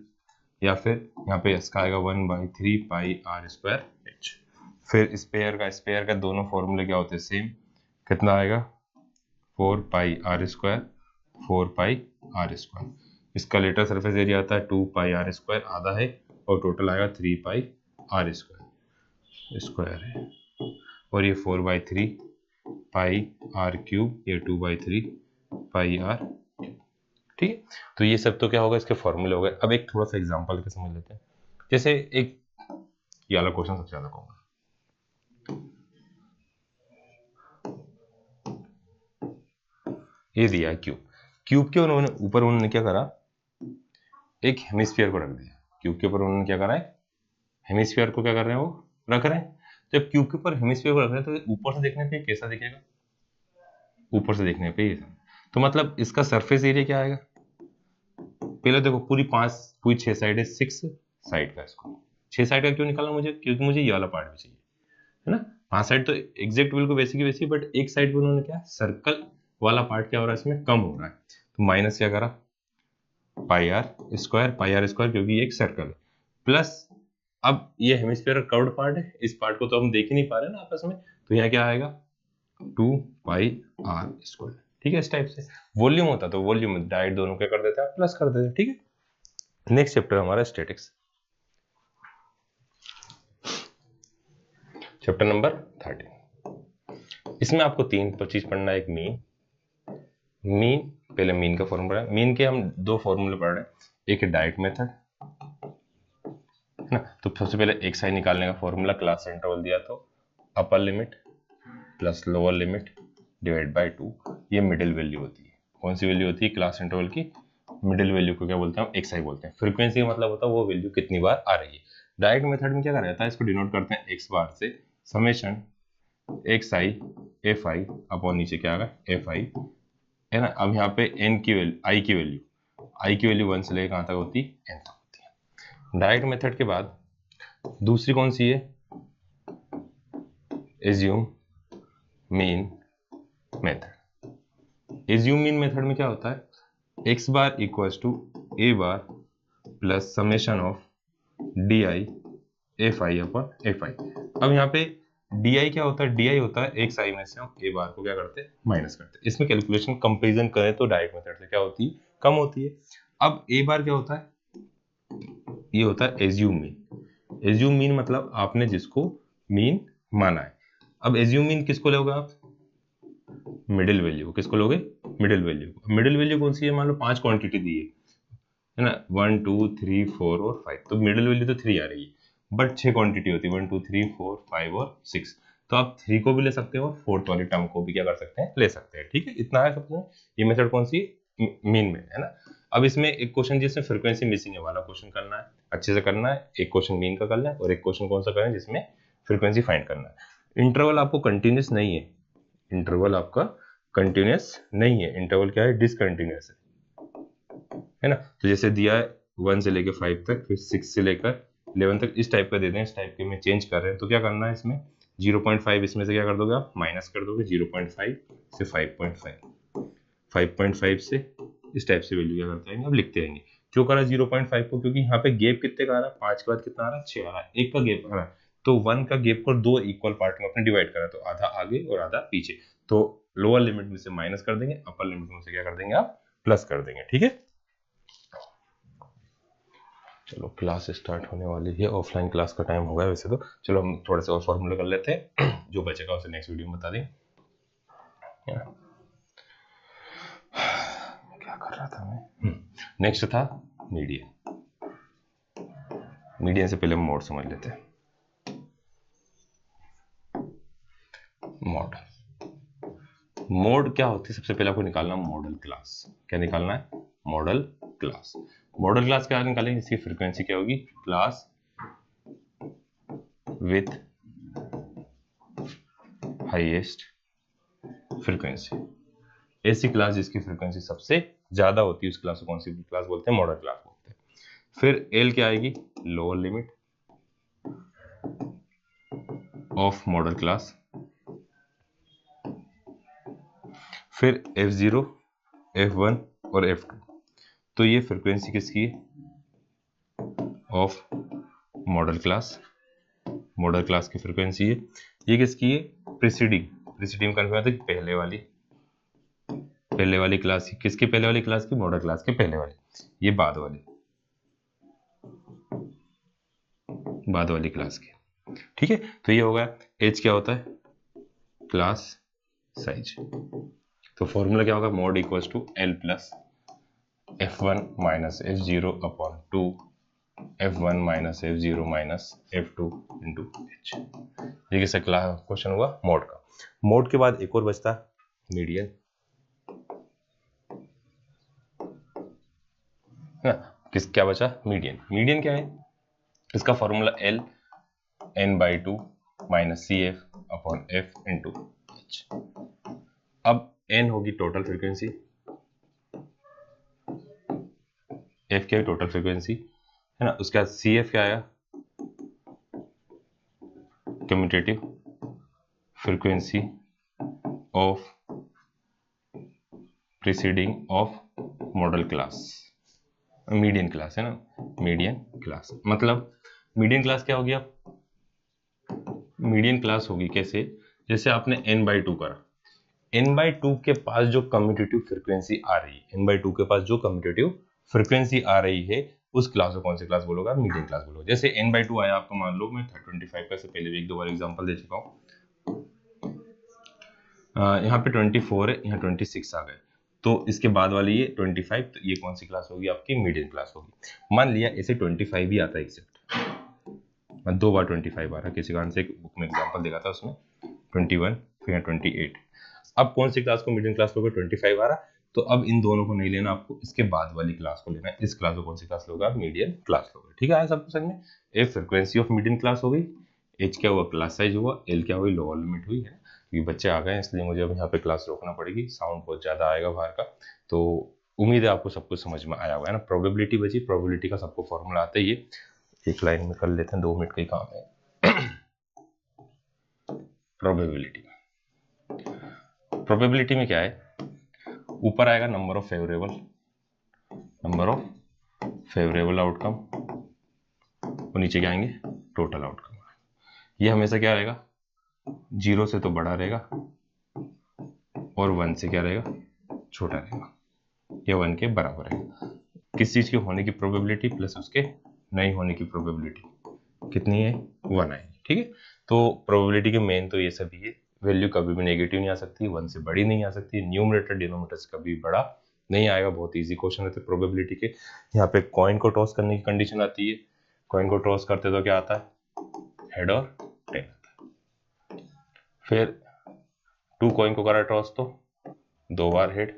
या फिर यहाँ पे इसका आएगा 1/3 पाई आर स्क्वायर एच। फिर स्पेयर का दोनों फॉर्मूले क्या होते हैं सेम, कितना आएगा 4 pi r square 4 pi r square. इसका लेटर सरफेस एरिया आता है 2 पाई आर स्क्वायर आधा है, और टोटल आएगा 3 पाई आर स्क्वायर है, और ये 4/3 पाई आर क्यूब, ये 2/3 पाई आर। ठीक है, तो ये सब तो क्या होगा इसके फॉर्मूले हो गए। अब एक थोड़ा सा एग्जांपल के समझ लेते हैं। जैसे एक ये वाला क्वेश्चन सबसे ज्यादा कहूंगा, ये दिया क्यूब के ऊपर उन्होंने क्या करा, एक हेमिस्फीयर को रख दिया। क्यूब के ऊपर उन्होंने क्या करा है, हेमिस्फीयर को क्या कर रहे हैं वो रख रहे हैं। जब क्यूब के ऊपर हेमिस्फीयर को रख रहे हैं तो ऊपर से देखने पे कैसा दिखेगा, ऊपर से देखने पे ये, तो मतलब इसका सरफेस एरिया क्या आएगा। पहले देखो पूरी 6 साइड है, 6 साइड का, इसको 6 साइड का क्यों निकालना मुझे, क्योंकि मुझे ये वाला पार्ट भी चाहिए, है ना। 5 साइड तो एग्जैक्ट बिल्कुल वैसी की वैसी, बट एक साइड पे उन्होंने क्या सर्कल वाला पार्ट क्या हो रहा है इसमें कम हो रहा है, तो माइनस क्या करा पाई आर स्क्वायर क्योंकि ये एक सर्कल है, प्लस अब ये हेमिस्फीयर का कर्व्ड पार्ट है, इस पार्ट को तो हम देख ही नहीं पा रहे ना आपस में, तो यहाँ क्या आएगा 2 पाई आर स्क्वायर। ठीक है, इस टाइप से वॉल्यूम होता तो वॉल्यूम डायरेक्ट दोनों क्या कर देते हैं प्लस कर देते। ठीक है, नेक्स्ट चैप्टर हमारा स्टैटिक्स, चैप्टर नंबर 13। इसमें आपको 3 चीज पढ़ना है, एक मीन, पहले मीन का फॉर्मूला है, मीन के हम 2 फॉर्मूले पढ़ रहे हैं, एक है डायरेक्ट मेथड, है ना। तो सबसे पहले एक्स आई निकालने का फॉर्मूला क्लास इंटरवल दिया तो upper limit plus lower limit divide by 2, ये मिडिल वैल्यू होती है। कौन सी वैल्यू होती है, क्लास इंटरवल की मिडिल वैल्यू को क्या बोलते हैं, एक्स आई बोलते हैं। फ्रीक्वेंसी का मतलब होता है वो वैल्यू कितनी बार आ रही है। डायरेक्ट मेथड में क्या करा जाता है, इसको डिनोट करते हैं एक्स बार से, summation x I F I upon नीचे क्या आ गया एफ आई, है ना। अब यहाँ पे एन की वैल्यू आई की वैल्यू 1 से लेकर कहाँ तक होती है, एन तक होती है। डायरेक्ट मेथड के बाद दूसरी कौन सी है, assume mean method. Assume mean method में क्या होता है, X bar equals to A bar plus summation of D I F I upon F I. अब यहाँ पे डी आई क्या होता है, डी आई होता है एक्स आई में से हम ए बार को क्या करते हैं माइनस करते हैं। इसमें कैलकुलेशन कंपेरिजन करें तो डायरेक्ट मेथड से क्या होती है कम होती है। अब ए बार क्या होता है, ये होता है एज्यूम मीन। एज्यूम मीन मतलब आपने जिसको मीन माना है। अब एज्यूम मीन किसको लोगे आप, मिडिल वैल्यू। किसको लोगे, मिडिल वैल्यू। मिडिल वैल्यू कौन सी है, मान लो 5 क्वांटिटी दी है ना, 1 2 3 4 और 5, तो मिडिल वैल्यू तो 3 आ रही है, बट 6 क्वांटिटी होती है 1 2 3 4 5 और 6, तो आप 3 को भी ले सकते हो और 4th वाली टर्म को भी क्या कर सकते हैं ले सकते हैं। ठीक है, इतना है सबसे। ये मेथड कौन सी, मीन में, है ना। अब इसमें एक क्वेश्चन जिसमें फ्रीक्वेंसी मिसिंग है वाला क्वेश्चन करना है, अच्छे से करना है। एक क्वेश्चन मीन का करना है और एक क्वेश्चन कौन सा करना है जिसमें फ्रीक्वेंसी फाइंड करना है। इंटरवल आपको कंटिन्यूस नहीं है, इंटरवल आपका कंटिन्यूस नहीं है, इंटरवल क्या है डिसकंटिन्यूस है ना। तो जैसे दिया है 1 से लेकर 5 तक, फिर 6 से लेकर 11 तक, इस टाइप का दे दें, इस टाइप के में चेंज कर रहे हैं, तो क्या करना है इसमें 0.5 इसमें से क्या कर दोगे आप माइनस कर दोगे, 0.5 से 5.5, 5.5 से इस टाइप से वैल्यू क्या करते हैं अब लिखते रहेंगे। क्यों करा 0.5 को, क्योंकि यहाँ पे गैप कितने का आ रहा है, 5 के बाद कितना आ रहा है 6 आ रहा है, एक का गैप आ रहा है, तो 1 का गैप को 2 इक्वल पार्ट में अपने डिवाइड करा, तो आधा आगे और आधा पीछे, तो लोअर लिमिट में से माइनस कर देंगे, अपर लिमिट में से क्या कर देंगे आप प्लस कर देंगे। ठीक है, चलो क्लास स्टार्ट होने वाली है, ऑफलाइन क्लास का टाइम हो गया वैसे तो। चलो हम थोड़े से और फॉर्मूले कर लेते हैं, जो बचेगा उसे नेक्स्ट वीडियो में बता दें। क्या कर रहा था मैं, नेक्स्ट था मीडियन। मीडियन से पहले मोड समझ लेते हैं। मोड क्या होती है, सबसे पहले आपको निकालना मॉडल क्लास। क्या निकालना है, मॉडल क्लास। मॉडल क्लास क्या निकालेंगे, इसकी फ्रीक्वेंसी क्या होगी, क्लास विथ हाईएस्ट फ्रीक्वेंसी। ऐसी क्लास जिसकी फ्रीक्वेंसी सबसे ज्यादा होती है उस क्लास को कौन सी क्लास बोलते हैं, मॉडल क्लास बोलते हैं। फिर एल क्या आएगी, lower limit of model class. फिर F0, F1 और F2, तो ये फ्रीक्वेंसी किसकी है, of model class, model class की फ्रीक्वेंसी है। ये किसकी है, प्रीसीडिंग, प्रीसीडिंग का मतलब पहले वाली क्लास की, किसकी पहले वाली क्लास की, मॉडल क्लास के पहले वाली, ये बाद वाली क्लास की, ठीक है। तो ये होगा एच क्या होता है, क्लास साइज। तो फॉर्मूला क्या होगा, mode equals to L plus F1 minus F0 upon 2 F1 minus F0 minus F2 into H. ये किसका क्वेश्चन हुआ, मोड का। मोड के बाद एक और बचता मीडियन, है ना। क्या बचा, मीडियन। मीडियन क्या है, इसका formula L n/2 minus CF upon F into H. अब n होगी टोटल फ्रीक्वेंसी, F क्या है टोटल फ्रीक्वेंसी, है ना। उसके बाद CF क्या आया, commutative frequency of preceding of model class, median class है ना, मीडियन क्लास। मतलब मीडियन क्लास क्या होगी, आप मीडियन क्लास होगी कैसे, जैसे आपने n/2 करा, n/2 के पास जो कम्यूटेटिव फ्रीक्वेंसी आ रही है, n/2 के पास जो कम्यूटेटिव फ्रीक्वेंसी आ रही है, उस क्लास को कौन सी क्लास बोलोगा, मीडियन क्लास बोलोगे। जैसे n/2 आया आपको, मान लो मैं 25 का से पहले भी एक दो बार एग्जांपल दे चुका हूँ, यहाँ पे 24 है, यहाँ 26 आ गए, तो इसके बाद वाली ये 25, तो ये कौन सी क्लास होगी आपकी, मीडियन क्लास होगी। मान लिया ऐसे 25 भी आता है एग्जैक्ट, 2 बार 25 आ रहा है, किसी कारण से एक बुक में एग्जांपल देखा था उसमें 21 फिर 28। अब कौन सी क्लास को मीडियन क्लास लोगे, 25 आ रहा, तो अब इन दोनों को नहीं लेना, आपको इसके बाद वाली क्लास को लेना है। इस क्लास को कौन सी क्लास लोगे आप, मीडियन क्लास लोगे, ठीक है। सबको समझ में, F frequency of median class हो गई, एच क्या हुआ, क्लास साइज हुआ, एल क्या हुई, लोअर लिमिट हुई, है। क्योंकि बच्चे आ गए हैं इसलिए मुझे अब यहाँ पे क्लास रोकना पड़ेगी, साउंड बहुत ज़्यादा आएगा बाहर का। तो उम्मीद है आपको सब कुछ समझ में आया होगा, है ना। प्रोबेबिलिटी बची, प्रोबेबिलिटी का सबको फॉर्मूला आता ही है, एक लाइन में कर लेते हैं, 2 मिनट का ही काम है। प्रोबेबिलिटी में क्या है, ऊपर आएगा नंबर ऑफ फेवरेबल आउटकम, और नीचे क्या आएंगे, टोटल आउटकम। ये हमेशा क्या रहेगा, 0 से तो बड़ा रहेगा और 1 से क्या रहेगा, छोटा रहेगा, या 1 के बराबर रहेगा। किस चीज के होने की प्रोबेबिलिटी प्लस उसके नहीं होने की प्रोबेबिलिटी कितनी है, 1 आएगी, ठीक है। तो प्रोबेबिलिटी के मेन तो ये सभी है, वैल्यू कभी भी नेगेटिव नहीं आ सकती, 1 से बड़ी नहीं आ सकती, न्यूमरेटर डिनोमिनेटर से कभी बड़ा नहीं आएगा। बहुत इजी क्वेश्चन रहते प्रोबेबिलिटी के। यहाँ पे कॉइन को टॉस करने की कंडीशन आती है, कॉइन को टॉस करते तो क्या आता है, हेड और टेल आता है। फिर 2 कॉइन को करा टॉस तो 2 बार हेड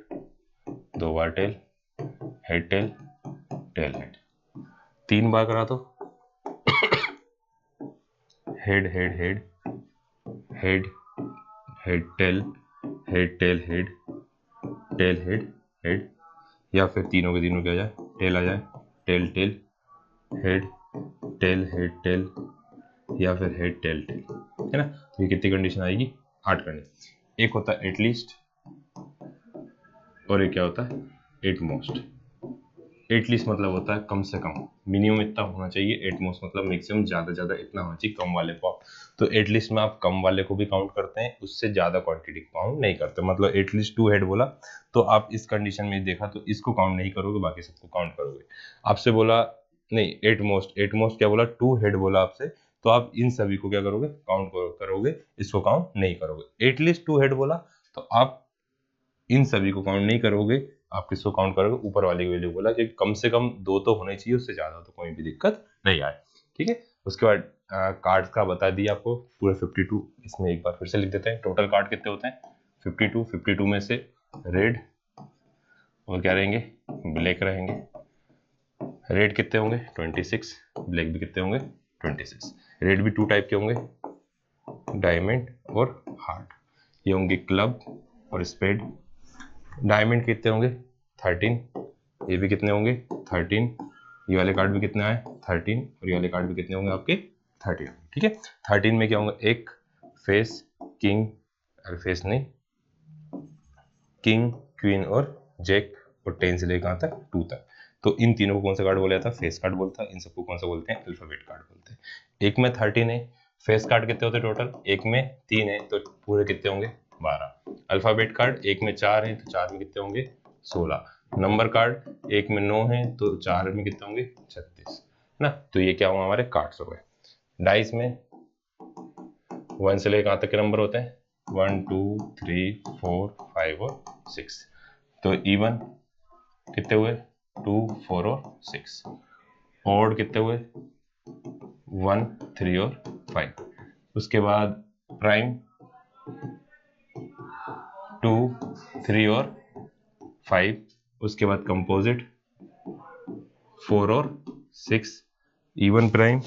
2 बार tail, head tail tail head, 3 बार करा तो head head head head head tail head tail head tail head head, या फिर तीनों के तीनों क्या आ जाए, टेल आ जाए, टेल टेल हेड टेल, या फिर हेड टेल टेल, है ना। तो ये कितनी कंडीशन आएगी, 8 कंडीशन। एक होता है एटलीस्ट और एक क्या होता है, एटमोस्ट। एटलीस्ट मतलब होता है कम से कम, मिनिमम इतना होना चाहिए, एटमोस्ट मतलब मैक्सिमम ज्यादा इतना होना चाहिए कम वाले को आप। तो एटलीस्ट में आप कम वाले को भी काउंट करते हैं, उससे ज्यादा क्वांटिटी को काउंट नहीं करते। मतलब एटलीस्ट 2 हेड बोला तो आप इस कंडीशन में देखा तो इसको काउंट नहीं करोगे, बाकी सबको काउंट करोगे। आपसे बोला नहीं, एटमोस्ट क्या बोला, 2 हेड बोला आपसे, तो आप इन सभी को क्या करोगे, काउंट करोगे, इसको काउंट नहीं करोगे। एटलीस्ट 2 हेड बोला तो आप इन सभी को काउंट नहीं करोगे, आप किसको काउंट करोगे, ऊपर वाले की वैल्यू बोला कि कम से कम 2 तो होने चाहिए, उससे ज्यादा तो कोई भी दिक्कत नहीं आए, ठीक है। उसके बाद कार्ड्स का बता दिया आपको पूरे 52, इसमें एक बार फिर से लिख देते हैं। टोटल कार्ड कितने होते हैं, 52 में से रेड और क्या रहेंगे, ब्लैक रहेंगे। रेड कितने होंगे, 26, ब्लैक भी कितने होंगे, 26। रेड भी 2 टाइप के होंगे, डायमंड और हार्ट। ये होंगे क्लब और स्पेड। डायमंड कितने होंगे, 13, ये भी कितने होंगे, 13, ये वाले कार्ड भी कितने आए 13 और ये वाले कार्ड भी कितने होंगे आपके 13। ठीक है, 13 में क्या होंगे, एक फेस किंग, अरे फेस नहीं, किंग क्वीन और जैक, और 10 से लेकर कहाँ तक 2 तक। तो इन तीनों को कौन सा कार्ड बोला जाता है, फेस कार्ड बोलता है। इन सबको कौन सा बोलते हैं, अल्फाबेट कार्ड बोलते हैं। एक में 13 है, फेस कार्ड कितने होते हैं टोटल, एक में 3 है तो पूरे कितने होंगे 12। अल्फाबेट कार्ड एक में 4 है तो 4 में कितने होंगे 16। नंबर कार्ड एक में 9 है तो 4 में कितने होंगे 36 ना। तो ये क्या हुआ, हमारे कार्ड्स हो गए। डाइस में 1 से लेकर कहाँ तक के नंबर होते हैं, 1 2 3 4 5 और 6। तो इवन कितने हुए 2 4 और 6। ऑड कितने हुए 1 3 और 5। उसके बाद प्राइम 2 3 और 5। उसके बाद कंपोजिट 4 और 6। इवन प्राइम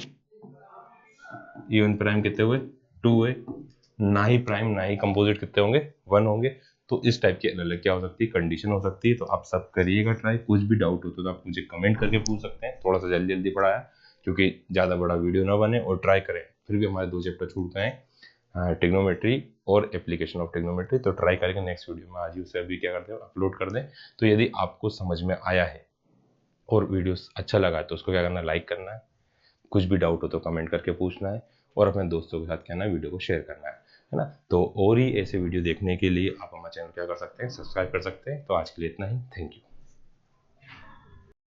कितने हुए 2 हुए। ना ही प्राइम ना ही कंपोजिट कितने होंगे 1 होंगे। तो इस टाइप की अलग अलग क्या हो सकती है, कंडीशन हो सकती है। तो आप सब करिएगा ट्राई, कुछ भी डाउट हो तो आप मुझे कमेंट करके पूछ सकते हैं। थोड़ा सा जल्दी जल्दी पढ़ाया क्योंकि ज़्यादा बड़ा वीडियो ना बने, और ट्राई करें। फिर भी हमारे 2 चैप्टर छूट गए हैं, ट्रिग्नोमेट्री और एप्लीकेशन ऑफ ट्रिग्नोमेट्री। तो ट्राई करके नेक्स्ट वीडियो में आज ही उसे अभी क्या करते हैं, अपलोड कर दें। तो यदि आपको समझ में आया है और वीडियो अच्छा लगा है तो उसको क्या करना है, लाइक करना है। कुछ भी डाउट हो तो कमेंट करके पूछना है, और अपने दोस्तों के साथ कहना है वीडियो को शेयर करना है ना। तो और ही ऐसे वीडियो देखने के लिए आप हमारे चैनल क्या कर सकते हैं, सब्सक्राइब कर सकते हैं। तो आज के लिए इतना ही, थैंक यू।